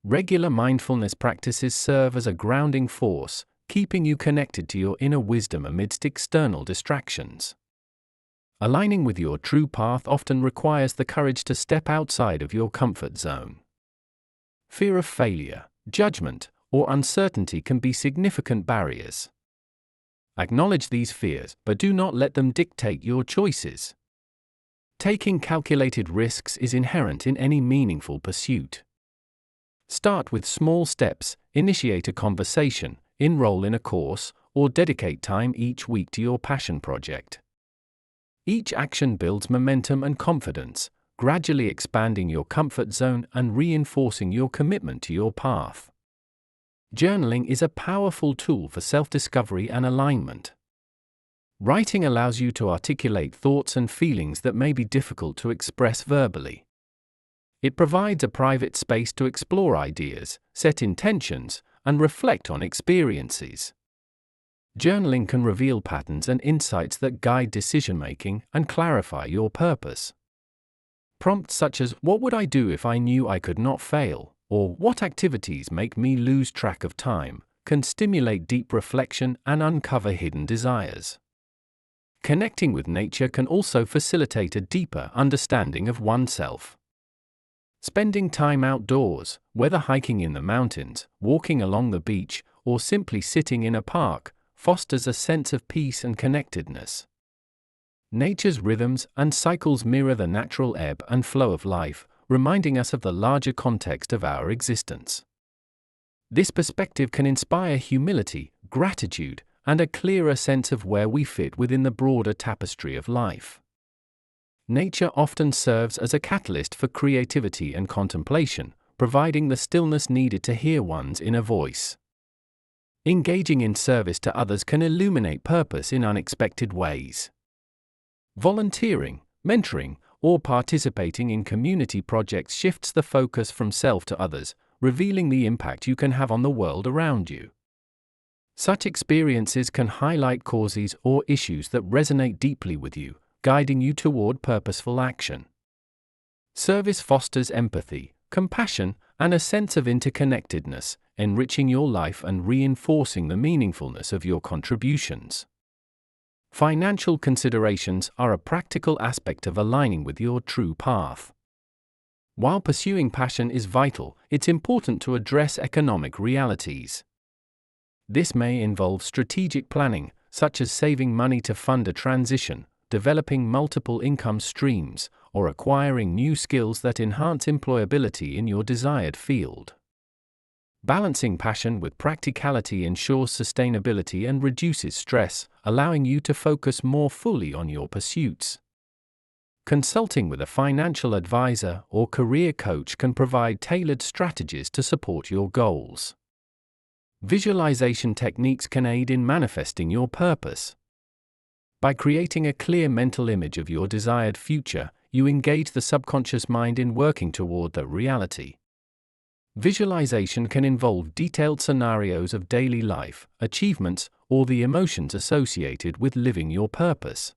Regular mindfulness practices serve as a grounding force, keeping you connected to your inner wisdom amidst external distractions. Aligning with your true path often requires the courage to step outside of your comfort zone. Fear of failure, judgment, or uncertainty can be significant barriers. Acknowledge these fears, but do not let them dictate your choices. Taking calculated risks is inherent in any meaningful pursuit. Start with small steps, initiate a conversation, enroll in a course, or dedicate time each week to your passion project. Each action builds momentum and confidence, gradually expanding your comfort zone and reinforcing your commitment to your path. Journaling is a powerful tool for self-discovery and alignment. Writing allows you to articulate thoughts and feelings that may be difficult to express verbally. It provides a private space to explore ideas, set intentions, and reflect on experiences. Journaling can reveal patterns and insights that guide decision-making and clarify your purpose. Prompts such as, "What would I do if I knew I could not fail?" or "What activities make me lose track of time?" can stimulate deep reflection and uncover hidden desires. Connecting with nature can also facilitate a deeper understanding of oneself. Spending time outdoors, whether hiking in the mountains, walking along the beach, or simply sitting in a park, fosters a sense of peace and connectedness. Nature's rhythms and cycles mirror the natural ebb and flow of life, reminding us of the larger context of our existence. This perspective can inspire humility, gratitude, and a clearer sense of where we fit within the broader tapestry of life. Nature often serves as a catalyst for creativity and contemplation, providing the stillness needed to hear one's inner voice. Engaging in service to others can illuminate purpose in unexpected ways. Volunteering, mentoring, or participating in community projects shifts the focus from self to others, revealing the impact you can have on the world around you. Such experiences can highlight causes or issues that resonate deeply with you, guiding you toward purposeful action. Service fosters empathy, compassion, and a sense of interconnectedness, enriching your life and reinforcing the meaningfulness of your contributions. Financial considerations are a practical aspect of aligning with your true path. While pursuing passion is vital, it's important to address economic realities. This may involve strategic planning, such as saving money to fund a transition, developing multiple income streams, or acquiring new skills that enhance employability in your desired field. Balancing passion with practicality ensures sustainability and reduces stress, allowing you to focus more fully on your pursuits. Consulting with a financial advisor or career coach can provide tailored strategies to support your goals. Visualization techniques can aid in manifesting your purpose. By creating a clear mental image of your desired future, you engage the subconscious mind in working toward that reality. Visualization can involve detailed scenarios of daily life, achievements, or the emotions associated with living your purpose.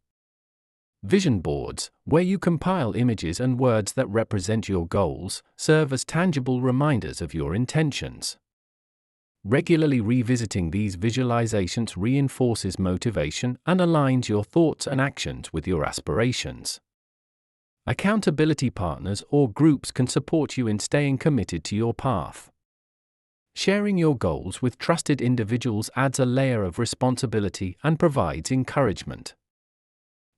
Vision boards, where you compile images and words that represent your goals, serve as tangible reminders of your intentions. Regularly revisiting these visualizations reinforces motivation and aligns your thoughts and actions with your aspirations. Accountability partners or groups can support you in staying committed to your path. Sharing your goals with trusted individuals adds a layer of responsibility and provides encouragement.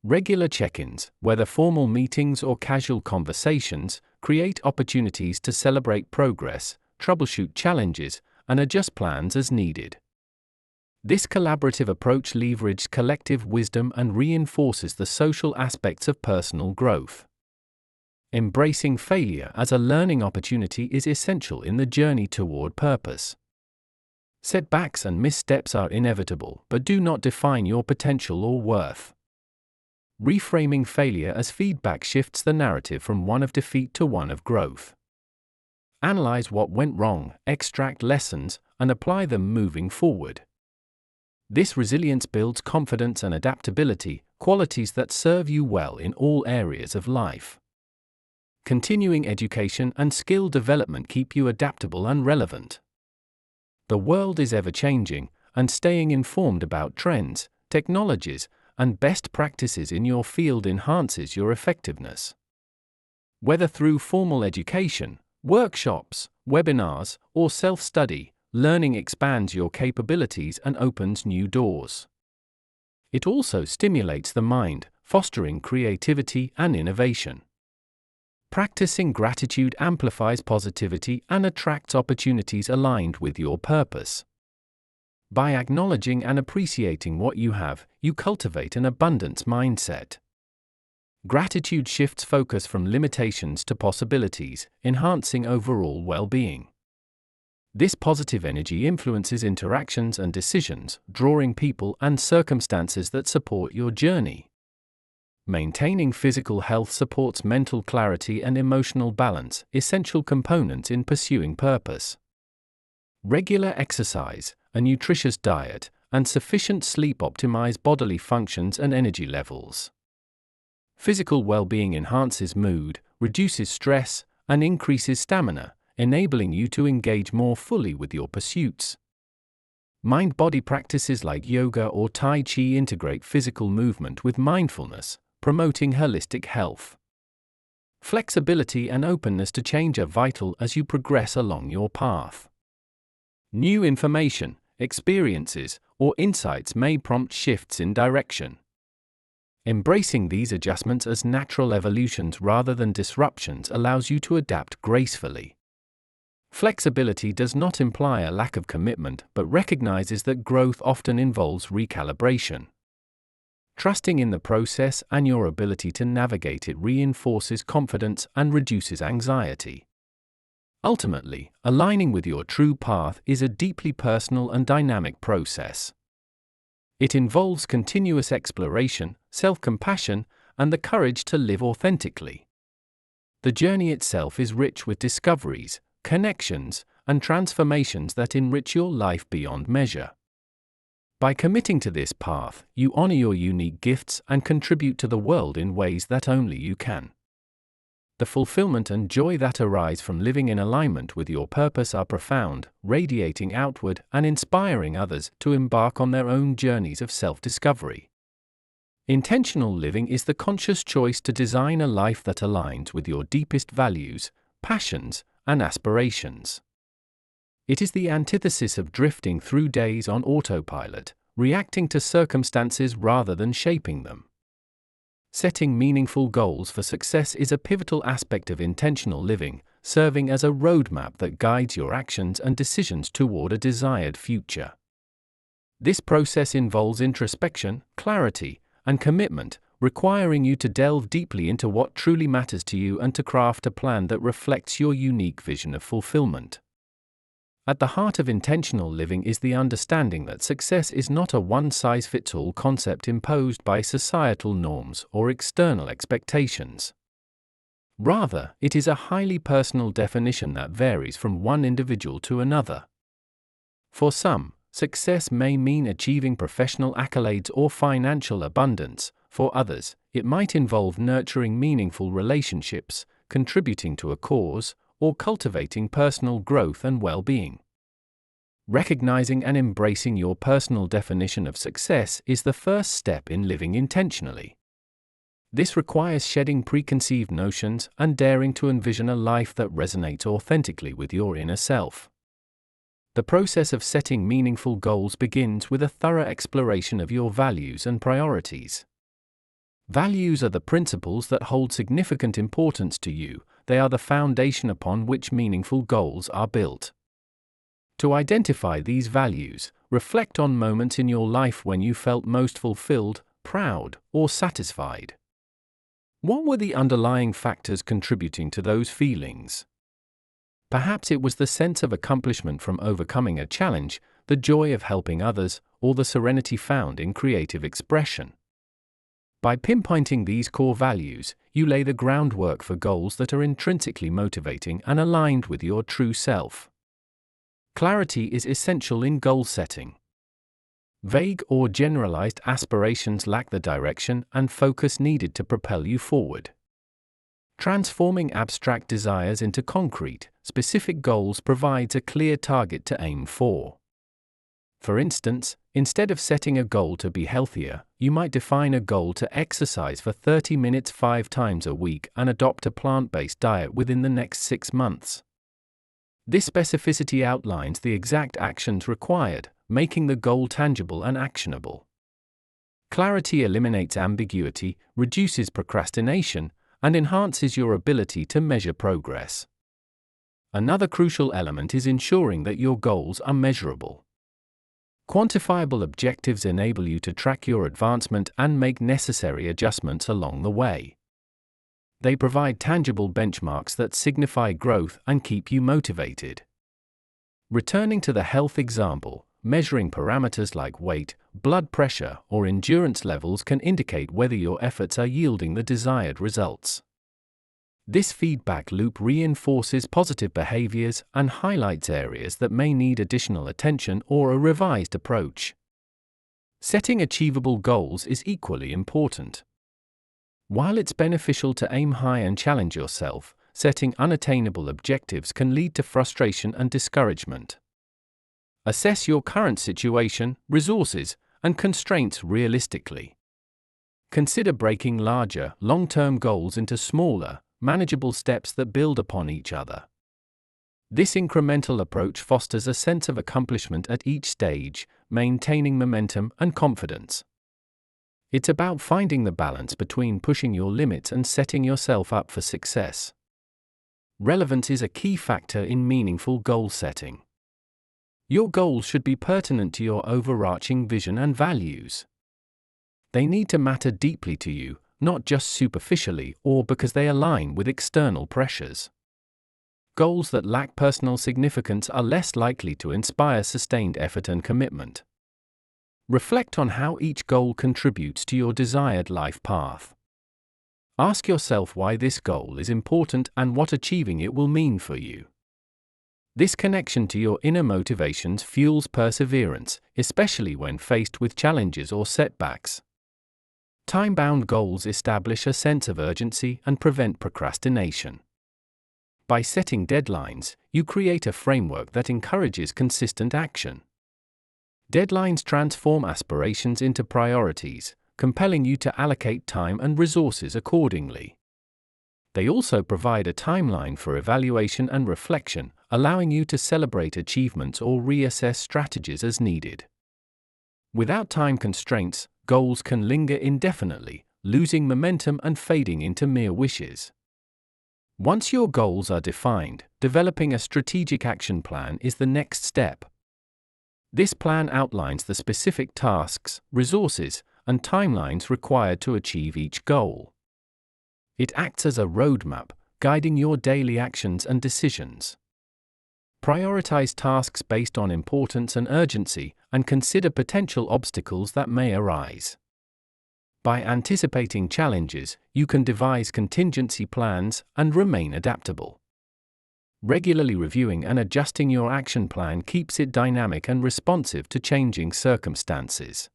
Regular check-ins, whether formal meetings or casual conversations, create opportunities to celebrate progress, troubleshoot challenges, and adjust plans as needed. This collaborative approach leverages collective wisdom and reinforces the social aspects of personal growth. Embracing failure as a learning opportunity is essential in the journey toward purpose. Setbacks and missteps are inevitable, but do not define your potential or worth. Reframing failure as feedback shifts the narrative from one of defeat to one of growth. Analyze what went wrong, extract lessons, and apply them moving forward. This resilience builds confidence and adaptability, qualities that serve you well in all areas of life. Continuing education and skill development keep you adaptable and relevant. The world is ever-changing, and staying informed about trends, technologies, and best practices in your field enhances your effectiveness. Whether through formal education, workshops, webinars, or self-study, learning expands your capabilities and opens new doors. It also stimulates the mind, fostering creativity and innovation. Practicing gratitude amplifies positivity and attracts opportunities aligned with your purpose. By acknowledging and appreciating what you have, you cultivate an abundance mindset. Gratitude shifts focus from limitations to possibilities, enhancing overall well-being. This positive energy influences interactions and decisions, drawing people and circumstances that support your journey. Maintaining physical health supports mental clarity and emotional balance, essential components in pursuing purpose. Regular exercise, a nutritious diet, and sufficient sleep optimize bodily functions and energy levels. Physical well-being enhances mood, reduces stress, and increases stamina, enabling you to engage more fully with your pursuits. Mind-body practices like yoga or Tai Chi integrate physical movement with mindfulness, promoting holistic health. Flexibility and openness to change are vital as you progress along your path. New information, experiences, or insights may prompt shifts in direction. Embracing these adjustments as natural evolutions rather than disruptions allows you to adapt gracefully. Flexibility does not imply a lack of commitment but recognizes that growth often involves recalibration. Trusting in the process and your ability to navigate it reinforces confidence and reduces anxiety. Ultimately, aligning with your true path is a deeply personal and dynamic process. It involves continuous exploration, self-compassion, and the courage to live authentically. The journey itself is rich with discoveries, connections, and transformations that enrich your life beyond measure. By committing to this path, you honor your unique gifts and contribute to the world in ways that only you can. The fulfillment and joy that arise from living in alignment with your purpose are profound, radiating outward and inspiring others to embark on their own journeys of self-discovery. Intentional living is the conscious choice to design a life that aligns with your deepest values, passions, and aspirations. It is the antithesis of drifting through days on autopilot, reacting to circumstances rather than shaping them. Setting meaningful goals for success is a pivotal aspect of intentional living, serving as a roadmap that guides your actions and decisions toward a desired future. This process involves introspection, clarity, and commitment, requiring you to delve deeply into what truly matters to you and to craft a plan that reflects your unique vision of fulfillment. At the heart of intentional living is the understanding that success is not a one-size-fits-all concept imposed by societal norms or external expectations. Rather, it is a highly personal definition that varies from one individual to another. For some, success may mean achieving professional accolades or financial abundance. For others, it might involve nurturing meaningful relationships, contributing to a cause, or cultivating personal growth and well-being. Recognizing and embracing your personal definition of success is the first step in living intentionally. This requires shedding preconceived notions and daring to envision a life that resonates authentically with your inner self. The process of setting meaningful goals begins with a thorough exploration of your values and priorities. Values are the principles that hold significant importance to you. They are the foundation upon which meaningful goals are built. To identify these values, reflect on moments in your life when you felt most fulfilled, proud, or satisfied. What were the underlying factors contributing to those feelings? Perhaps it was the sense of accomplishment from overcoming a challenge, the joy of helping others, or the serenity found in creative expression. By pinpointing these core values, you lay the groundwork for goals that are intrinsically motivating and aligned with your true self. Clarity is essential in goal setting. Vague or generalized aspirations lack the direction and focus needed to propel you forward. Transforming abstract desires into concrete, specific goals provides a clear target to aim for. For instance, instead of setting a goal to be healthier, you might define a goal to exercise for 30 minutes 5 times a week and adopt a plant-based diet within the next 6 months. This specificity outlines the exact actions required, making the goal tangible and actionable. Clarity eliminates ambiguity, reduces procrastination, and enhances your ability to measure progress. Another crucial element is ensuring that your goals are measurable. Quantifiable objectives enable you to track your advancement and make necessary adjustments along the way. They provide tangible benchmarks that signify growth and keep you motivated. Returning to the health example, measuring parameters like weight, blood pressure, or endurance levels can indicate whether your efforts are yielding the desired results. This feedback loop reinforces positive behaviors and highlights areas that may need additional attention or a revised approach. Setting achievable goals is equally important. While it's beneficial to aim high and challenge yourself, setting unattainable objectives can lead to frustration and discouragement. Assess your current situation, resources, and constraints realistically. Consider breaking larger, long-term goals into smaller, manageable steps that build upon each other. This incremental approach fosters a sense of accomplishment at each stage, maintaining momentum and confidence. It's about finding the balance between pushing your limits and setting yourself up for success. Relevance is a key factor in meaningful goal setting. Your goals should be pertinent to your overarching vision and values. They need to matter deeply to you, not just superficially or because they align with external pressures. Goals that lack personal significance are less likely to inspire sustained effort and commitment. Reflect on how each goal contributes to your desired life path. Ask yourself why this goal is important and what achieving it will mean for you. This connection to your inner motivations fuels perseverance, especially when faced with challenges or setbacks. Time-bound goals establish a sense of urgency and prevent procrastination. By setting deadlines, you create a framework that encourages consistent action. Deadlines transform aspirations into priorities, compelling you to allocate time and resources accordingly. They also provide a timeline for evaluation and reflection, allowing you to celebrate achievements or reassess strategies as needed. Without time constraints, goals can linger indefinitely, losing momentum and fading into mere wishes. Once your goals are defined, developing a strategic action plan is the next step. This plan outlines the specific tasks, resources, and timelines required to achieve each goal. It acts as a roadmap, guiding your daily actions and decisions. Prioritize tasks based on importance and urgency, and consider potential obstacles that may arise. By anticipating challenges, you can devise contingency plans and remain adaptable. Regularly reviewing and adjusting your action plan keeps it dynamic and responsive to changing circumstances.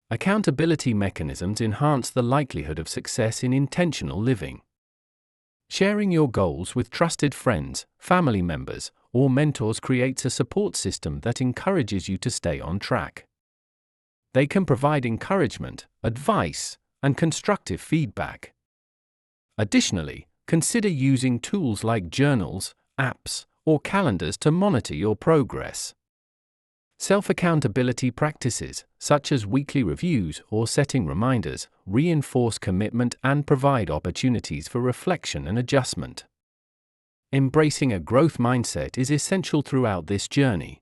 Accountability mechanisms enhance the likelihood of success in intentional living. Sharing your goals with trusted friends, family members, or mentors creates a support system that encourages you to stay on track. They can provide encouragement, advice, and constructive feedback. Additionally, consider using tools like journals, apps, or calendars to monitor your progress. Self-accountability practices, such as weekly reviews or setting reminders, reinforce commitment and provide opportunities for reflection and adjustment. Embracing a growth mindset is essential throughout this journey.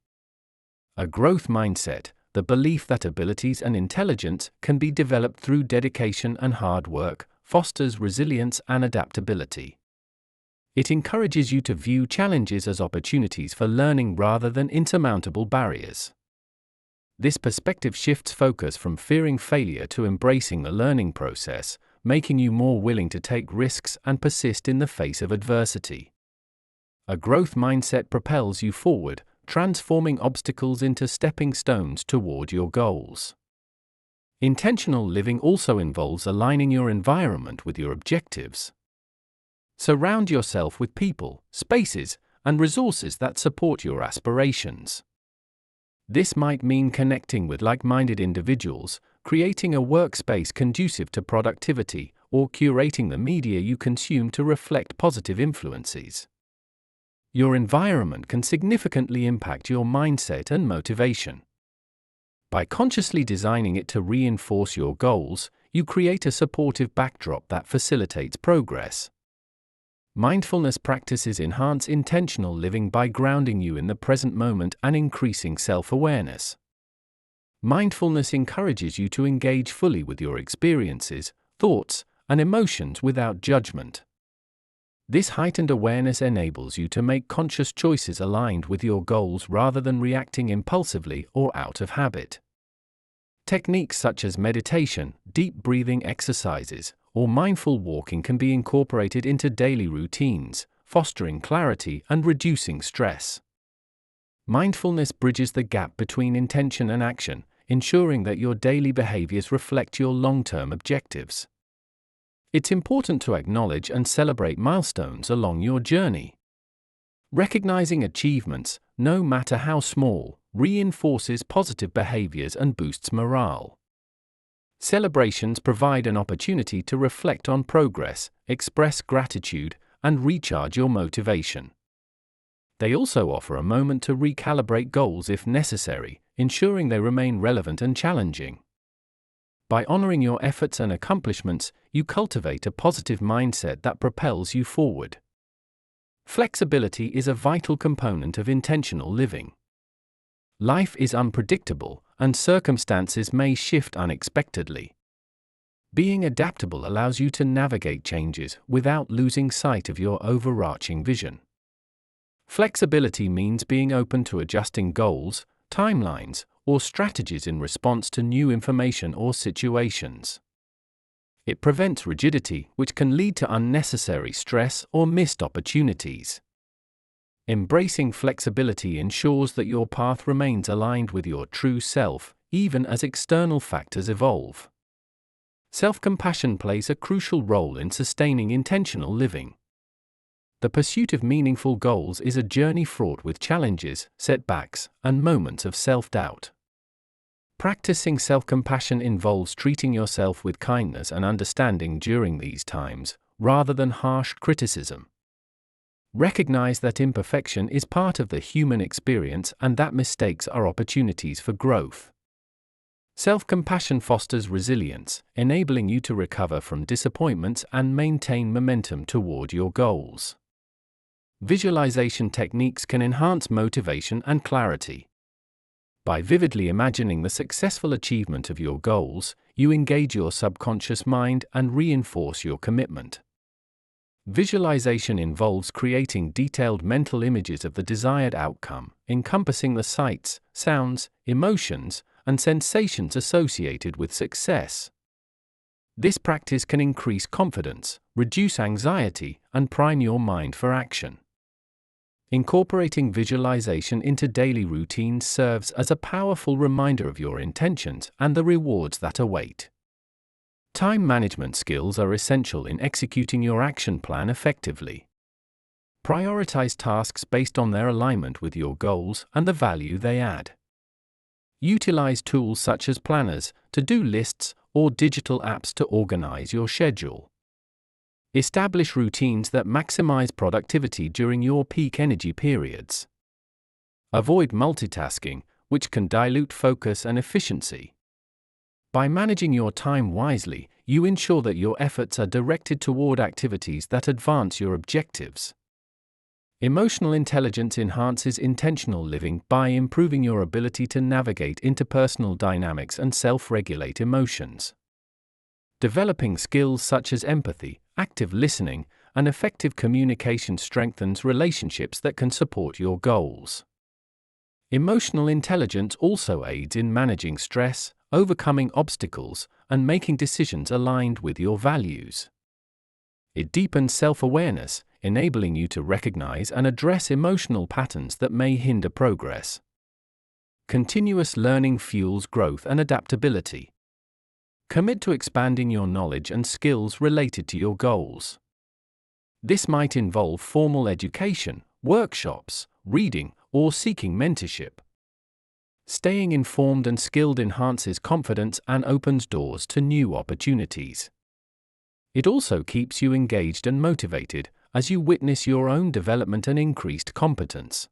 A growth mindset, the belief that abilities and intelligence can be developed through dedication and hard work, fosters resilience and adaptability. It encourages you to view challenges as opportunities for learning rather than insurmountable barriers. This perspective shifts focus from fearing failure to embracing the learning process, making you more willing to take risks and persist in the face of adversity. A growth mindset propels you forward, transforming obstacles into stepping stones toward your goals. Intentional living also involves aligning your environment with your objectives. Surround yourself with people, spaces, and resources that support your aspirations. This might mean connecting with like-minded individuals, creating a workspace conducive to productivity, or curating the media you consume to reflect positive influences. Your environment can significantly impact your mindset and motivation. By consciously designing it to reinforce your goals, you create a supportive backdrop that facilitates progress. Mindfulness practices enhance intentional living by grounding you in the present moment and increasing self-awareness. Mindfulness encourages you to engage fully with your experiences, thoughts, and emotions without judgment. This heightened awareness enables you to make conscious choices aligned with your goals rather than reacting impulsively or out of habit. Techniques such as meditation, deep breathing exercises, or mindful walking can be incorporated into daily routines, fostering clarity and reducing stress. Mindfulness bridges the gap between intention and action, ensuring that your daily behaviors reflect your long-term objectives. It's important to acknowledge and celebrate milestones along your journey. Recognizing achievements, no matter how small, reinforces positive behaviors and boosts morale. Celebrations provide an opportunity to reflect on progress, express gratitude, and recharge your motivation. They also offer a moment to recalibrate goals if necessary, ensuring they remain relevant and challenging. By honoring your efforts and accomplishments, you cultivate a positive mindset that propels you forward. Flexibility is a vital component of intentional living. Life is unpredictable, and circumstances may shift unexpectedly. Being adaptable allows you to navigate changes without losing sight of your overarching vision. Flexibility means being open to adjusting goals, timelines, or strategies in response to new information or situations. It prevents rigidity, which can lead to unnecessary stress or missed opportunities. Embracing flexibility ensures that your path remains aligned with your true self, even as external factors evolve. Self-compassion plays a crucial role in sustaining intentional living. The pursuit of meaningful goals is a journey fraught with challenges, setbacks, and moments of self-doubt. Practicing self-compassion involves treating yourself with kindness and understanding during these times, rather than harsh criticism. Recognize that imperfection is part of the human experience and that mistakes are opportunities for growth. Self-compassion fosters resilience, enabling you to recover from disappointments and maintain momentum toward your goals. Visualization techniques can enhance motivation and clarity. By vividly imagining the successful achievement of your goals, you engage your subconscious mind and reinforce your commitment. Visualization involves creating detailed mental images of the desired outcome, encompassing the sights, sounds, emotions, and sensations associated with success. This practice can increase confidence, reduce anxiety, and prime your mind for action. Incorporating visualization into daily routines serves as a powerful reminder of your intentions and the rewards that await. Time management skills are essential in executing your action plan effectively. Prioritize tasks based on their alignment with your goals and the value they add. Utilize tools such as planners, to-do lists, or digital apps to organize your schedule. Establish routines that maximize productivity during your peak energy periods. Avoid multitasking, which can dilute focus and efficiency. By managing your time wisely, you ensure that your efforts are directed toward activities that advance your objectives. Emotional intelligence enhances intentional living by improving your ability to navigate interpersonal dynamics and self-regulate emotions. Developing skills such as empathy, active listening, and effective communication strengthens relationships that can support your goals. Emotional intelligence also aids in managing stress, overcoming obstacles, and making decisions aligned with your values. It deepens self-awareness, enabling you to recognize and address emotional patterns that may hinder progress. Continuous learning fuels growth and adaptability. Commit to expanding your knowledge and skills related to your goals. This might involve formal education, workshops, reading, or seeking mentorship. Staying informed and skilled enhances confidence and opens doors to new opportunities. It also keeps you engaged and motivated as you witness your own development and increased competence.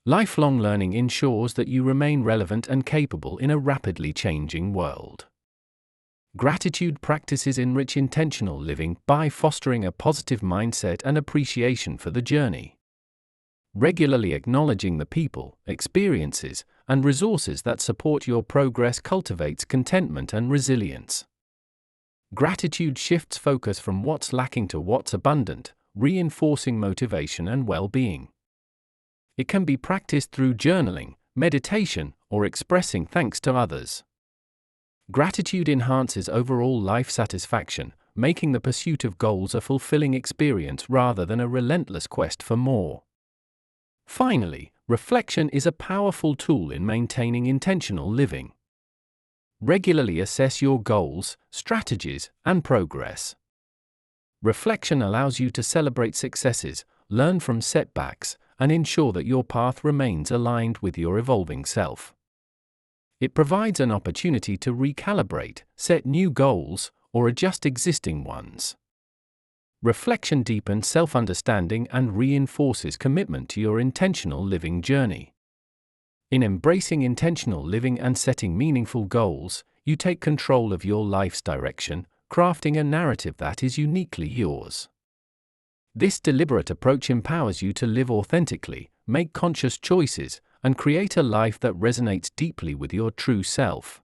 Lifelong learning ensures that you remain relevant and capable in a rapidly changing world. Gratitude practices enrich intentional living by fostering a positive mindset and appreciation for the journey. Regularly acknowledging the people, experiences, and resources that support your progress cultivates contentment and resilience. Gratitude shifts focus from what's lacking to what's abundant, reinforcing motivation and well-being. It can be practiced through journaling, meditation, or expressing thanks to others. Gratitude enhances overall life satisfaction, making the pursuit of goals a fulfilling experience rather than a relentless quest for more. Finally, reflection is a powerful tool in maintaining intentional living. Regularly assess your goals, strategies, and progress. Reflection allows you to celebrate successes, learn from setbacks, and ensure that your path remains aligned with your evolving self. It provides an opportunity to recalibrate, set new goals, or adjust existing ones. Reflection deepens self-understanding and reinforces commitment to your intentional living journey. In embracing intentional living and setting meaningful goals, you take control of your life's direction, crafting a narrative that is uniquely yours. This deliberate approach empowers you to live authentically, make conscious choices, and create a life that resonates deeply with your true self.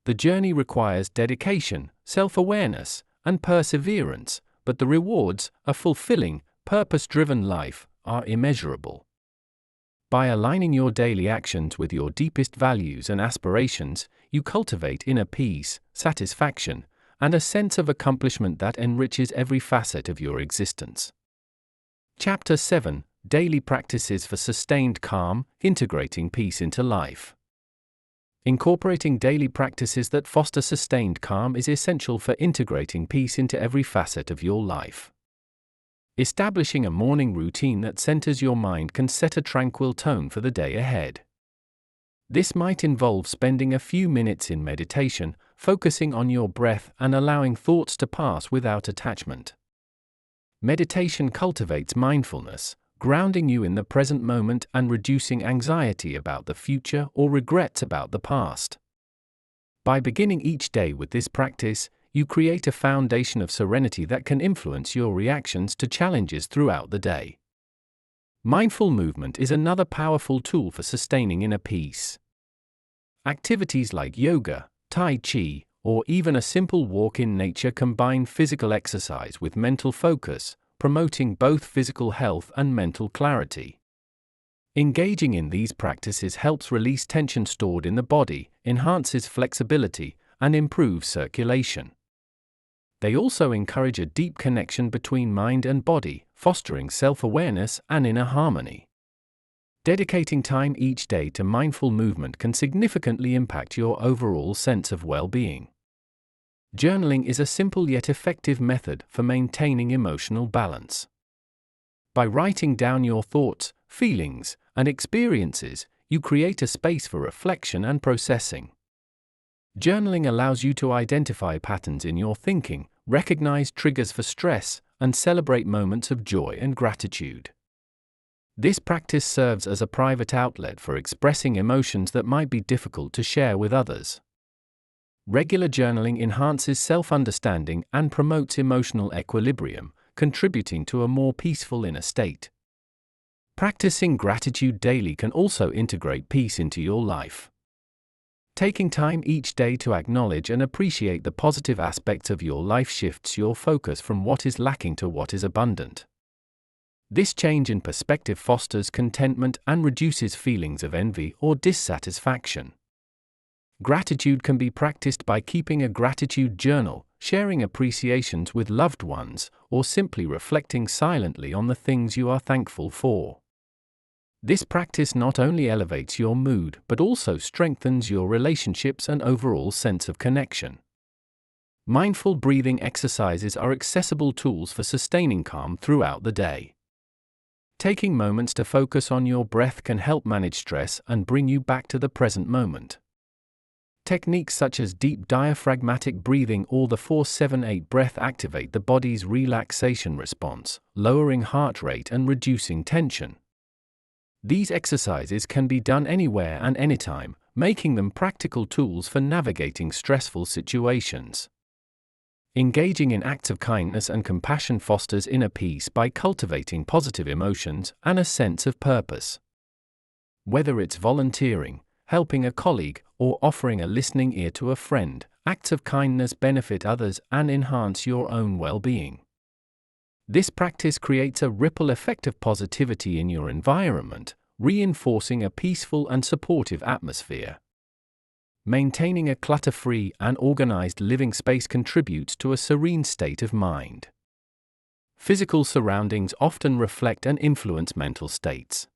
The journey requires dedication, self-awareness, and perseverance, but the rewards, a fulfilling, purpose-driven life, are immeasurable. By aligning your daily actions with your deepest values and aspirations, you cultivate inner peace, satisfaction, and a sense of accomplishment that enriches every facet of your existence. Chapter 7: Daily Practices for Sustained Calm, Integrating Peace into Life. Incorporating daily practices that foster sustained calm is essential for integrating peace into every facet of your life. Establishing a morning routine that centers your mind can set a tranquil tone for the day ahead. This might involve spending a few minutes in meditation, focusing on your breath and allowing thoughts to pass without attachment. Meditation cultivates mindfulness, grounding you in the present moment and reducing anxiety about the future or regrets about the past. By beginning each day with this practice, you create a foundation of serenity that can influence your reactions to challenges throughout the day. Mindful movement is another powerful tool for sustaining inner peace. Activities like yoga, tai chi, or even a simple walk in nature combine physical exercise with mental focus, promoting both physical health and mental clarity. Engaging in these practices helps release tension stored in the body, enhances flexibility, and improves circulation. They also encourage a deep connection between mind and body, fostering self-awareness and inner harmony. Dedicating time each day to mindful movement can significantly impact your overall sense of well-being. Journaling is a simple yet effective method for maintaining emotional balance. By writing down your thoughts, feelings, and experiences, you create a space for reflection and processing. Journaling allows you to identify patterns in your thinking, recognize triggers for stress, and celebrate moments of joy and gratitude. This practice serves as a private outlet for expressing emotions that might be difficult to share with others. Regular journaling enhances self-understanding and promotes emotional equilibrium, contributing to a more peaceful inner state. Practicing gratitude daily can also integrate peace into your life. Taking time each day to acknowledge and appreciate the positive aspects of your life shifts your focus from what is lacking to what is abundant. This change in perspective fosters contentment and reduces feelings of envy or dissatisfaction. Gratitude can be practiced by keeping a gratitude journal, sharing appreciations with loved ones, or simply reflecting silently on the things you are thankful for. This practice not only elevates your mood but also strengthens your relationships and overall sense of connection. Mindful breathing exercises are accessible tools for sustaining calm throughout the day. Taking moments to focus on your breath can help manage stress and bring you back to the present moment. Techniques such as deep diaphragmatic breathing or the 4-7-8 breath activate the body's relaxation response, lowering heart rate and reducing tension. These exercises can be done anywhere and anytime, making them practical tools for navigating stressful situations. Engaging in acts of kindness and compassion fosters inner peace by cultivating positive emotions and a sense of purpose. Whether it's volunteering, helping a colleague, or offering a listening ear to a friend, acts of kindness benefit others and enhance your own well-being. This practice creates a ripple effect of positivity in your environment, reinforcing a peaceful and supportive atmosphere. Maintaining a clutter-free and organized living space contributes to a serene state of mind. Physical surroundings often reflect and influence mental states.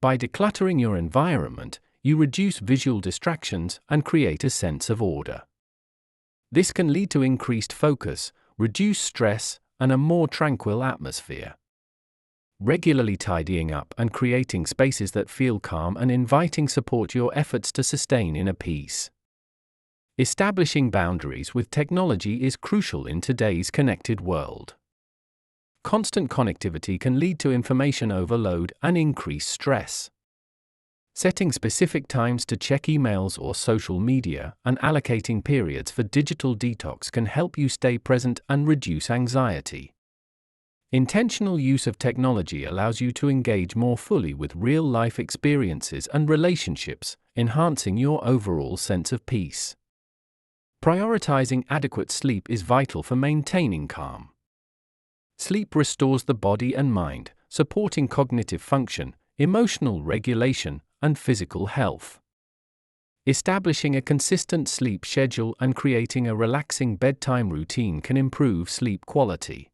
By decluttering your environment, you reduce visual distractions and create a sense of order. This can lead to increased focus, reduced stress, and a more tranquil atmosphere. Regularly tidying up and creating spaces that feel calm and inviting support your efforts to sustain inner peace. Establishing boundaries with technology is crucial in today's connected world. Constant connectivity can lead to information overload and increased stress. Setting specific times to check emails or social media and allocating periods for digital detox can help you stay present and reduce anxiety. Intentional use of technology allows you to engage more fully with real-life experiences and relationships, enhancing your overall sense of peace. Prioritizing adequate sleep is vital for maintaining calm. Sleep restores the body and mind, supporting cognitive function, emotional regulation, and physical health. Establishing a consistent sleep schedule and creating a relaxing bedtime routine can improve sleep quality.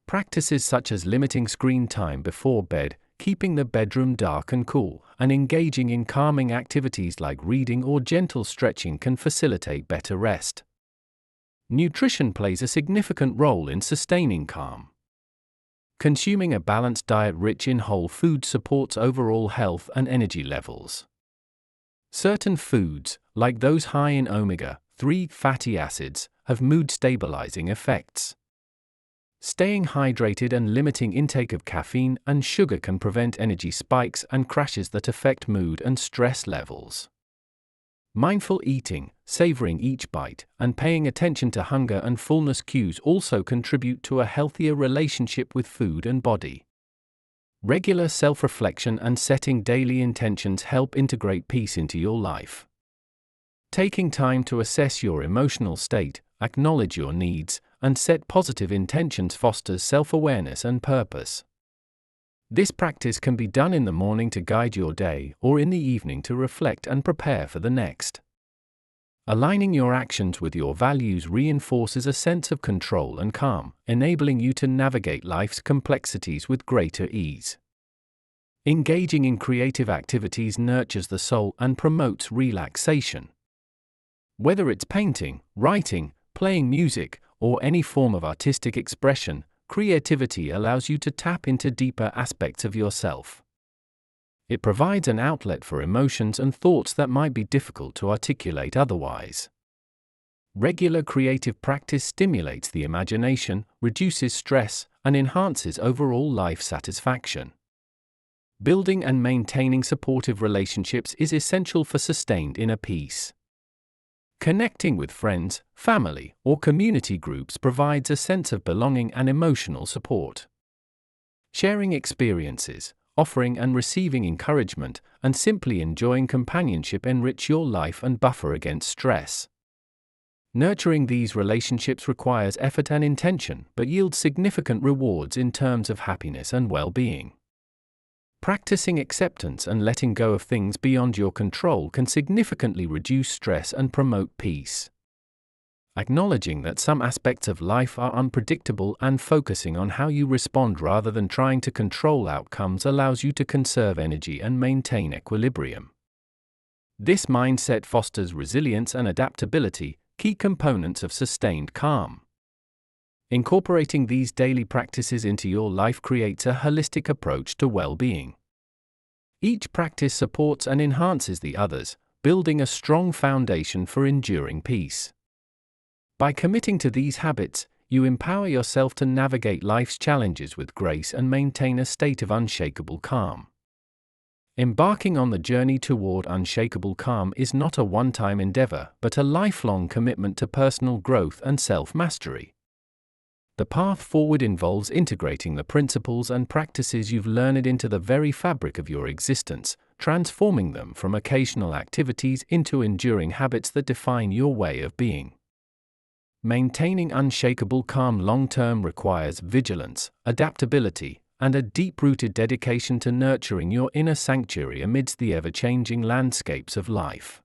Practices such as limiting screen time before bed, keeping the bedroom dark and cool, and engaging in calming activities like reading or gentle stretching can facilitate better rest. Nutrition plays a significant role in sustaining calm. Consuming a balanced diet rich in whole foods supports overall health and energy levels. Certain foods, like those high in omega-3 fatty acids, have mood-stabilizing effects. Staying hydrated and limiting intake of caffeine and sugar can prevent energy spikes and crashes that affect mood and stress levels. Mindful eating, savoring each bite, and paying attention to hunger and fullness cues also contribute to a healthier relationship with food and body. Regular self-reflection and setting daily intentions help integrate peace into your life. Taking time to assess your emotional state, acknowledge your needs, and set positive intentions fosters self-awareness and purpose. This practice can be done in the morning to guide your day or in the evening to reflect and prepare for the next. Aligning your actions with your values reinforces a sense of control and calm, enabling you to navigate life's complexities with greater ease. Engaging in creative activities nurtures the soul and promotes relaxation. Whether it's painting, writing, playing music, or any form of artistic expression, creativity allows you to tap into deeper aspects of yourself. It provides an outlet for emotions and thoughts that might be difficult to articulate otherwise. Regular creative practice stimulates the imagination, reduces stress, and enhances overall life satisfaction. Building and maintaining supportive relationships is essential for sustained inner peace. Connecting with friends, family, or community groups provides a sense of belonging and emotional support. Sharing experiences, offering and receiving encouragement, and simply enjoying companionship enrich your life and buffer against stress. Nurturing these relationships requires effort and intention, but yields significant rewards in terms of happiness and well-being. Practicing acceptance and letting go of things beyond your control can significantly reduce stress and promote peace. Acknowledging that some aspects of life are unpredictable and focusing on how you respond rather than trying to control outcomes allows you to conserve energy and maintain equilibrium. This mindset fosters resilience and adaptability, key components of sustained calm. Incorporating these daily practices into your life creates a holistic approach to well-being. Each practice supports and enhances the others, building a strong foundation for enduring peace. By committing to these habits, you empower yourself to navigate life's challenges with grace and maintain a state of unshakable calm. Embarking on the journey toward unshakable calm is not a one-time endeavor, but a lifelong commitment to personal growth and self-mastery. The path forward involves integrating the principles and practices you've learned into the very fabric of your existence, transforming them from occasional activities into enduring habits that define your way of being. Maintaining unshakable calm long-term requires vigilance, adaptability, and a deep-rooted dedication to nurturing your inner sanctuary amidst the ever-changing landscapes of life.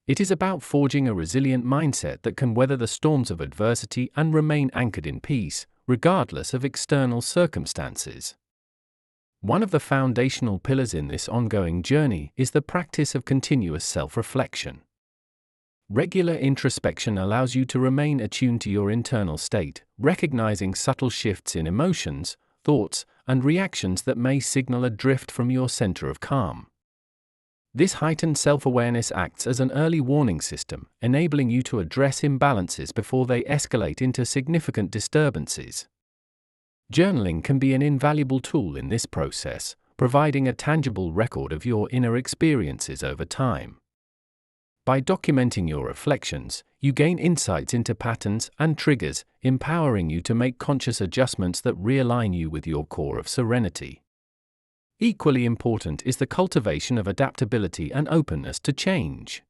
It is about forging a resilient mindset that can weather the storms of adversity and remain anchored in peace, regardless of external circumstances. One of the foundational pillars in this ongoing journey is the practice of continuous self-reflection. Regular introspection allows you to remain attuned to your internal state, recognizing subtle shifts in emotions, thoughts, and reactions that may signal a drift from your center of calm. This heightened self-awareness acts as an early warning system, enabling you to address imbalances before they escalate into significant disturbances. Journaling can be an invaluable tool in this process, providing a tangible record of your inner experiences over time. By documenting your reflections, you gain insights into patterns and triggers, empowering you to make conscious adjustments that realign you with your core of serenity. Equally important is the cultivation of adaptability and openness to change.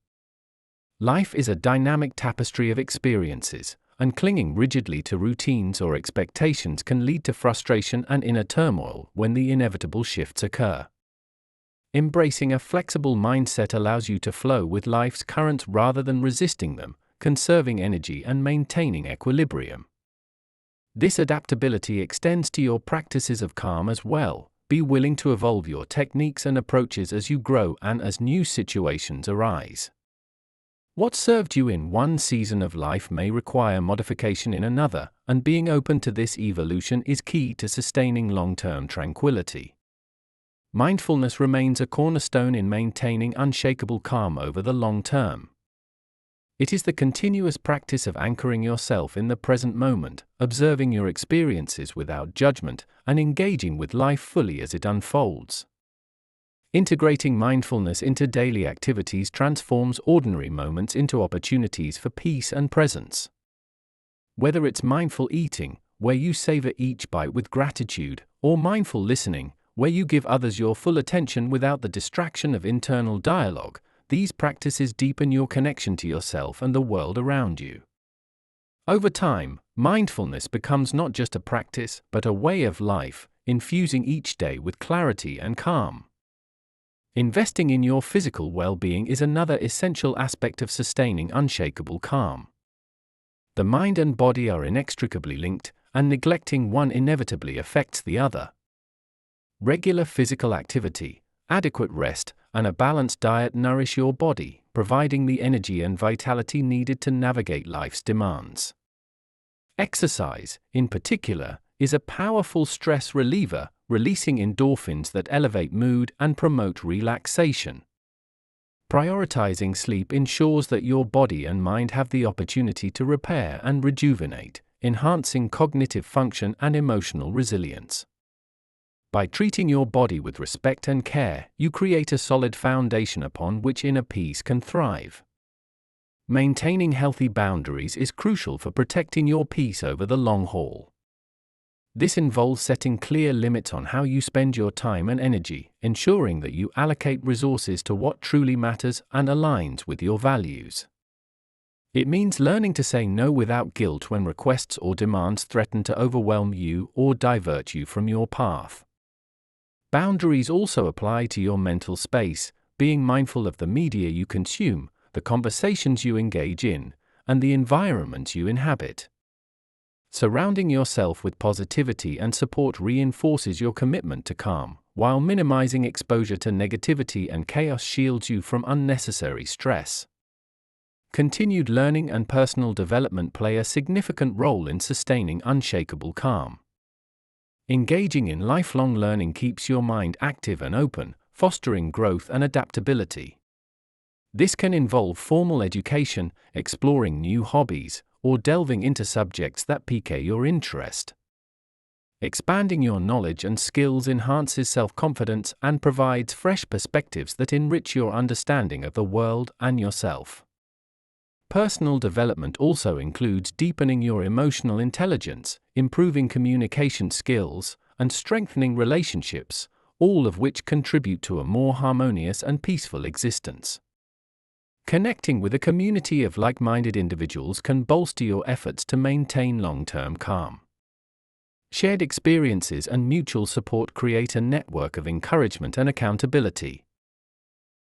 Life is a dynamic tapestry of experiences, and clinging rigidly to routines or expectations can lead to frustration and inner turmoil when the inevitable shifts occur. Embracing a flexible mindset allows you to flow with life's currents rather than resisting them, conserving energy and maintaining equilibrium. This adaptability extends to your practices of calm as well. Be willing to evolve your techniques and approaches as you grow and as new situations arise. What served you in one season of life may require modification in another, and being open to this evolution is key to sustaining long-term tranquility. Mindfulness remains a cornerstone in maintaining unshakable calm over the long term. It is the continuous practice of anchoring yourself in the present moment, observing your experiences without judgment, and engaging with life fully as it unfolds. Integrating mindfulness into daily activities transforms ordinary moments into opportunities for peace and presence. Whether it's mindful eating, where you savor each bite with gratitude, or mindful listening, where you give others your full attention without the distraction of internal dialogue, these practices deepen your connection to yourself and the world around you. Over time, mindfulness becomes not just a practice, but a way of life, infusing each day with clarity and calm. Investing in your physical well-being is another essential aspect of sustaining unshakable calm. The mind and body are inextricably linked, and neglecting one inevitably affects the other. Regular physical activity, adequate rest, and a balanced diet nourish your body, providing the energy and vitality needed to navigate life's demands. Exercise, in particular, is a powerful stress reliever, releasing endorphins that elevate mood and promote relaxation. Prioritizing sleep ensures that your body and mind have the opportunity to repair and rejuvenate, enhancing cognitive function and emotional resilience. By treating your body with respect and care, you create a solid foundation upon which inner peace can thrive. Maintaining healthy boundaries is crucial for protecting your peace over the long haul. This involves setting clear limits on how you spend your time and energy, ensuring that you allocate resources to what truly matters and aligns with your values. It means learning to say no without guilt when requests or demands threaten to overwhelm you or divert you from your path. Boundaries also apply to your mental space, being mindful of the media you consume, the conversations you engage in, and the environment you inhabit. Surrounding yourself with positivity and support reinforces your commitment to calm, while minimizing exposure to negativity and chaos shields you from unnecessary stress. Continued learning and personal development play a significant role in sustaining unshakable calm. Engaging in lifelong learning keeps your mind active and open, fostering growth and adaptability. This can involve formal education, exploring new hobbies, or delving into subjects that pique your interest. Expanding your knowledge and skills enhances self-confidence and provides fresh perspectives that enrich your understanding of the world and yourself. Personal development also includes deepening your emotional intelligence, improving communication skills, and strengthening relationships, all of which contribute to a more harmonious and peaceful existence. Connecting with a community of like-minded individuals can bolster your efforts to maintain long-term calm. Shared experiences and mutual support create a network of encouragement and accountability.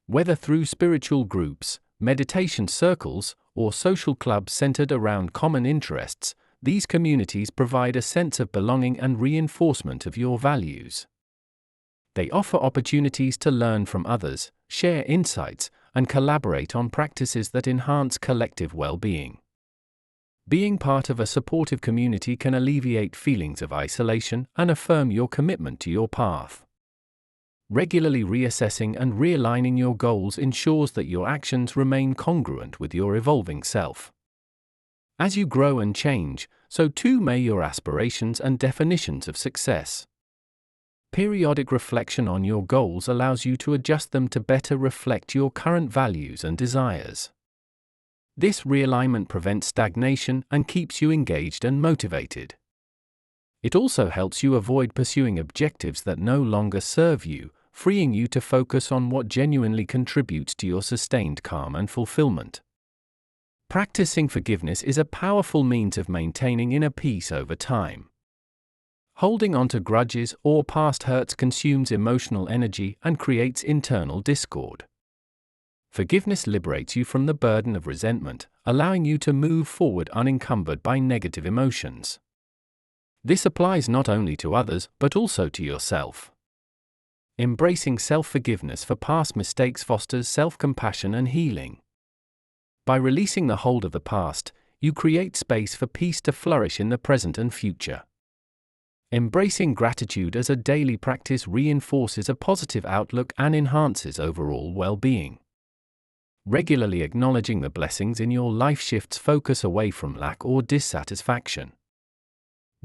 Whether through spiritual groups, meditation circles, or social clubs centered around common interests, these communities provide a sense of belonging and reinforcement of your values. They offer opportunities to learn from others, share insights, and collaborate on practices that enhance collective well-being. Being part of a supportive community can alleviate feelings of isolation and affirm your commitment to your path. Regularly reassessing and realigning your goals ensures that your actions remain congruent with your evolving self. As you grow and change, so too may your aspirations and definitions of success. Periodic reflection on your goals allows you to adjust them to better reflect your current values and desires. This realignment prevents stagnation and keeps you engaged and motivated. It also helps you avoid pursuing objectives that no longer serve you, freeing you to focus on what genuinely contributes to your sustained calm and fulfillment. Practicing forgiveness is a powerful means of maintaining inner peace over time. Holding on to grudges or past hurts consumes emotional energy and creates internal discord. Forgiveness liberates you from the burden of resentment, allowing you to move forward unencumbered by negative emotions. This applies not only to others but also to yourself. Embracing self-forgiveness for past mistakes fosters self-compassion and healing. By releasing the hold of the past, you create space for peace to flourish in the present and future. Embracing gratitude as a daily practice reinforces a positive outlook and enhances overall well-being. Regularly acknowledging the blessings in your life shifts focus away from lack or dissatisfaction.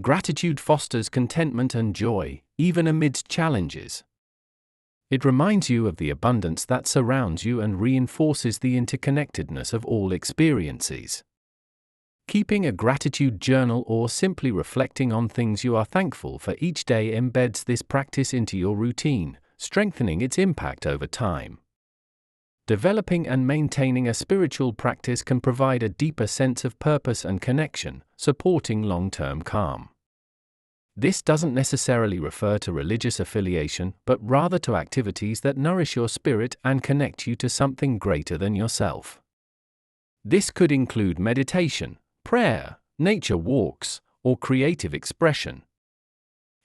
Gratitude fosters contentment and joy, even amidst challenges. It reminds you of the abundance that surrounds you and reinforces the interconnectedness of all experiences. Keeping a gratitude journal or simply reflecting on things you are thankful for each day embeds this practice into your routine, strengthening its impact over time. Developing and maintaining a spiritual practice can provide a deeper sense of purpose and connection, supporting long-term calm. This doesn't necessarily refer to religious affiliation, but rather to activities that nourish your spirit and connect you to something greater than yourself. This could include meditation, prayer, nature walks, or creative expression.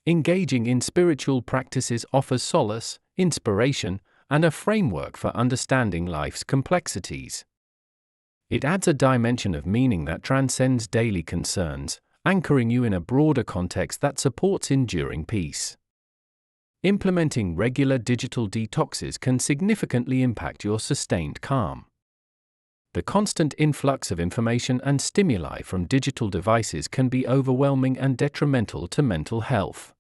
Engaging in spiritual practices offers solace, inspiration, and a framework for understanding life's complexities. It adds a dimension of meaning that transcends daily concerns, anchoring you in a broader context that supports enduring peace. Implementing regular digital detoxes can significantly impact your sustained calm. The constant influx of information and stimuli from digital devices can be overwhelming and detrimental to mental health.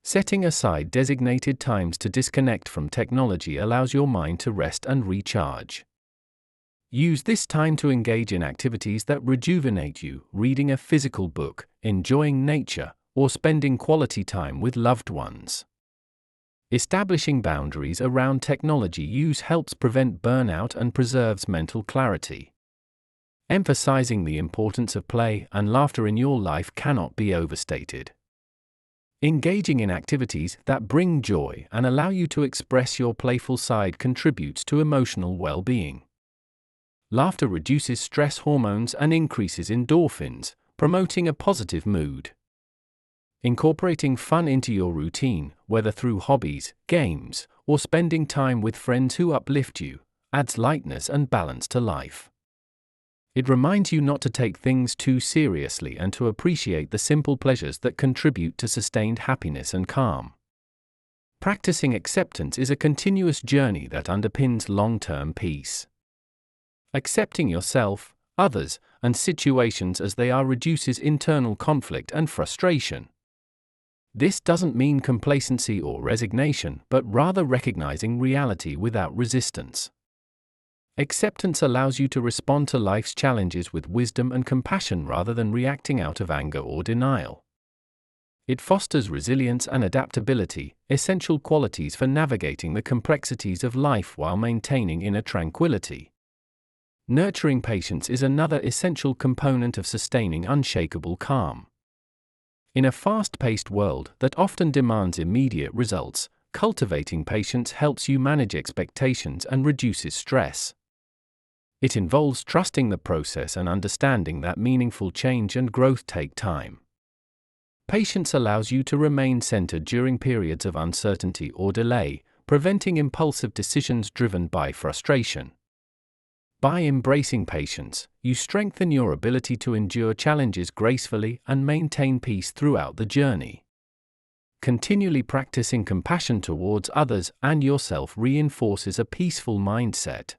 Setting aside designated times to disconnect from technology allows your mind to rest and recharge. Use this time to engage in activities that rejuvenate you, reading a physical book, enjoying nature, or spending quality time with loved ones. Establishing boundaries around technology use helps prevent burnout and preserves mental clarity. Emphasizing the importance of play and laughter in your life cannot be overstated. Engaging in activities that bring joy and allow you to express your playful side contributes to emotional well-being. Laughter reduces stress hormones and increases endorphins, promoting a positive mood. Incorporating fun into your routine, whether through hobbies, games, or spending time with friends who uplift you, adds lightness and balance to life. It reminds you not to take things too seriously and to appreciate the simple pleasures that contribute to sustained happiness and calm. Practicing acceptance is a continuous journey that underpins long-term peace. Accepting yourself, others, and situations as they are reduces internal conflict and frustration. This doesn't mean complacency or resignation, but rather recognizing reality without resistance. Acceptance allows you to respond to life's challenges with wisdom and compassion rather than reacting out of anger or denial. It fosters resilience and adaptability, essential qualities for navigating the complexities of life while maintaining inner tranquility. Nurturing patience is another essential component of sustaining unshakable calm. In a fast-paced world that often demands immediate results, cultivating patience helps you manage expectations and reduces stress. It involves trusting the process and understanding that meaningful change and growth take time. Patience allows you to remain centered during periods of uncertainty or delay, preventing impulsive decisions driven by frustration. By embracing patience, you strengthen your ability to endure challenges gracefully and maintain peace throughout the journey. Continually practicing compassion towards others and yourself reinforces a peaceful mindset.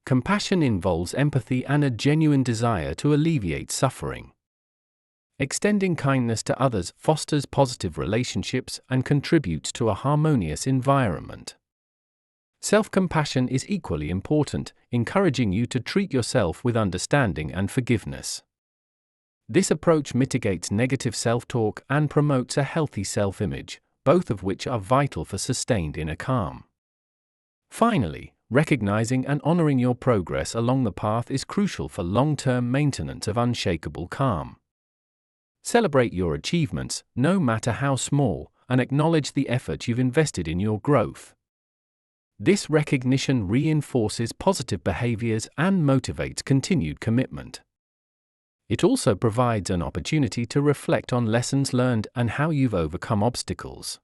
Compassion involves empathy and a genuine desire to alleviate suffering. Extending kindness to others fosters positive relationships and contributes to a harmonious environment. Self-compassion is equally important, encouraging you to treat yourself with understanding and forgiveness. This approach mitigates negative self-talk and promotes a healthy self-image, both of which are vital for sustained inner calm. Finally, recognizing and honoring your progress along the path is crucial for long-term maintenance of unshakable calm. Celebrate your achievements, no matter how small, and acknowledge the effort you've invested in your growth. This recognition reinforces positive behaviors and motivates continued commitment. It also provides an opportunity to reflect on lessons learned and how you've overcome obstacles.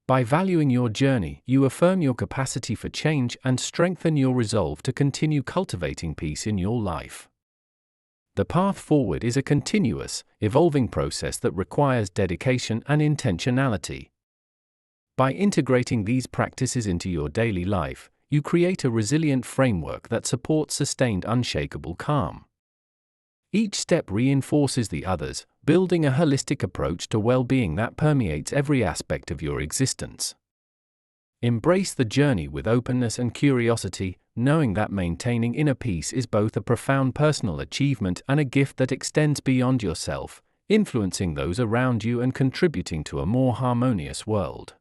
By valuing your journey, you affirm your capacity for change and strengthen your resolve to continue cultivating peace in your life. The path forward is a continuous, evolving process that requires dedication and intentionality. By integrating these practices into your daily life, you create a resilient framework that supports sustained unshakable calm. Each step reinforces the others, building a holistic approach to well-being that permeates every aspect of your existence. Embrace the journey with openness and curiosity, knowing that maintaining inner peace is both a profound personal achievement and a gift that extends beyond yourself, influencing those around you and contributing to a more harmonious world.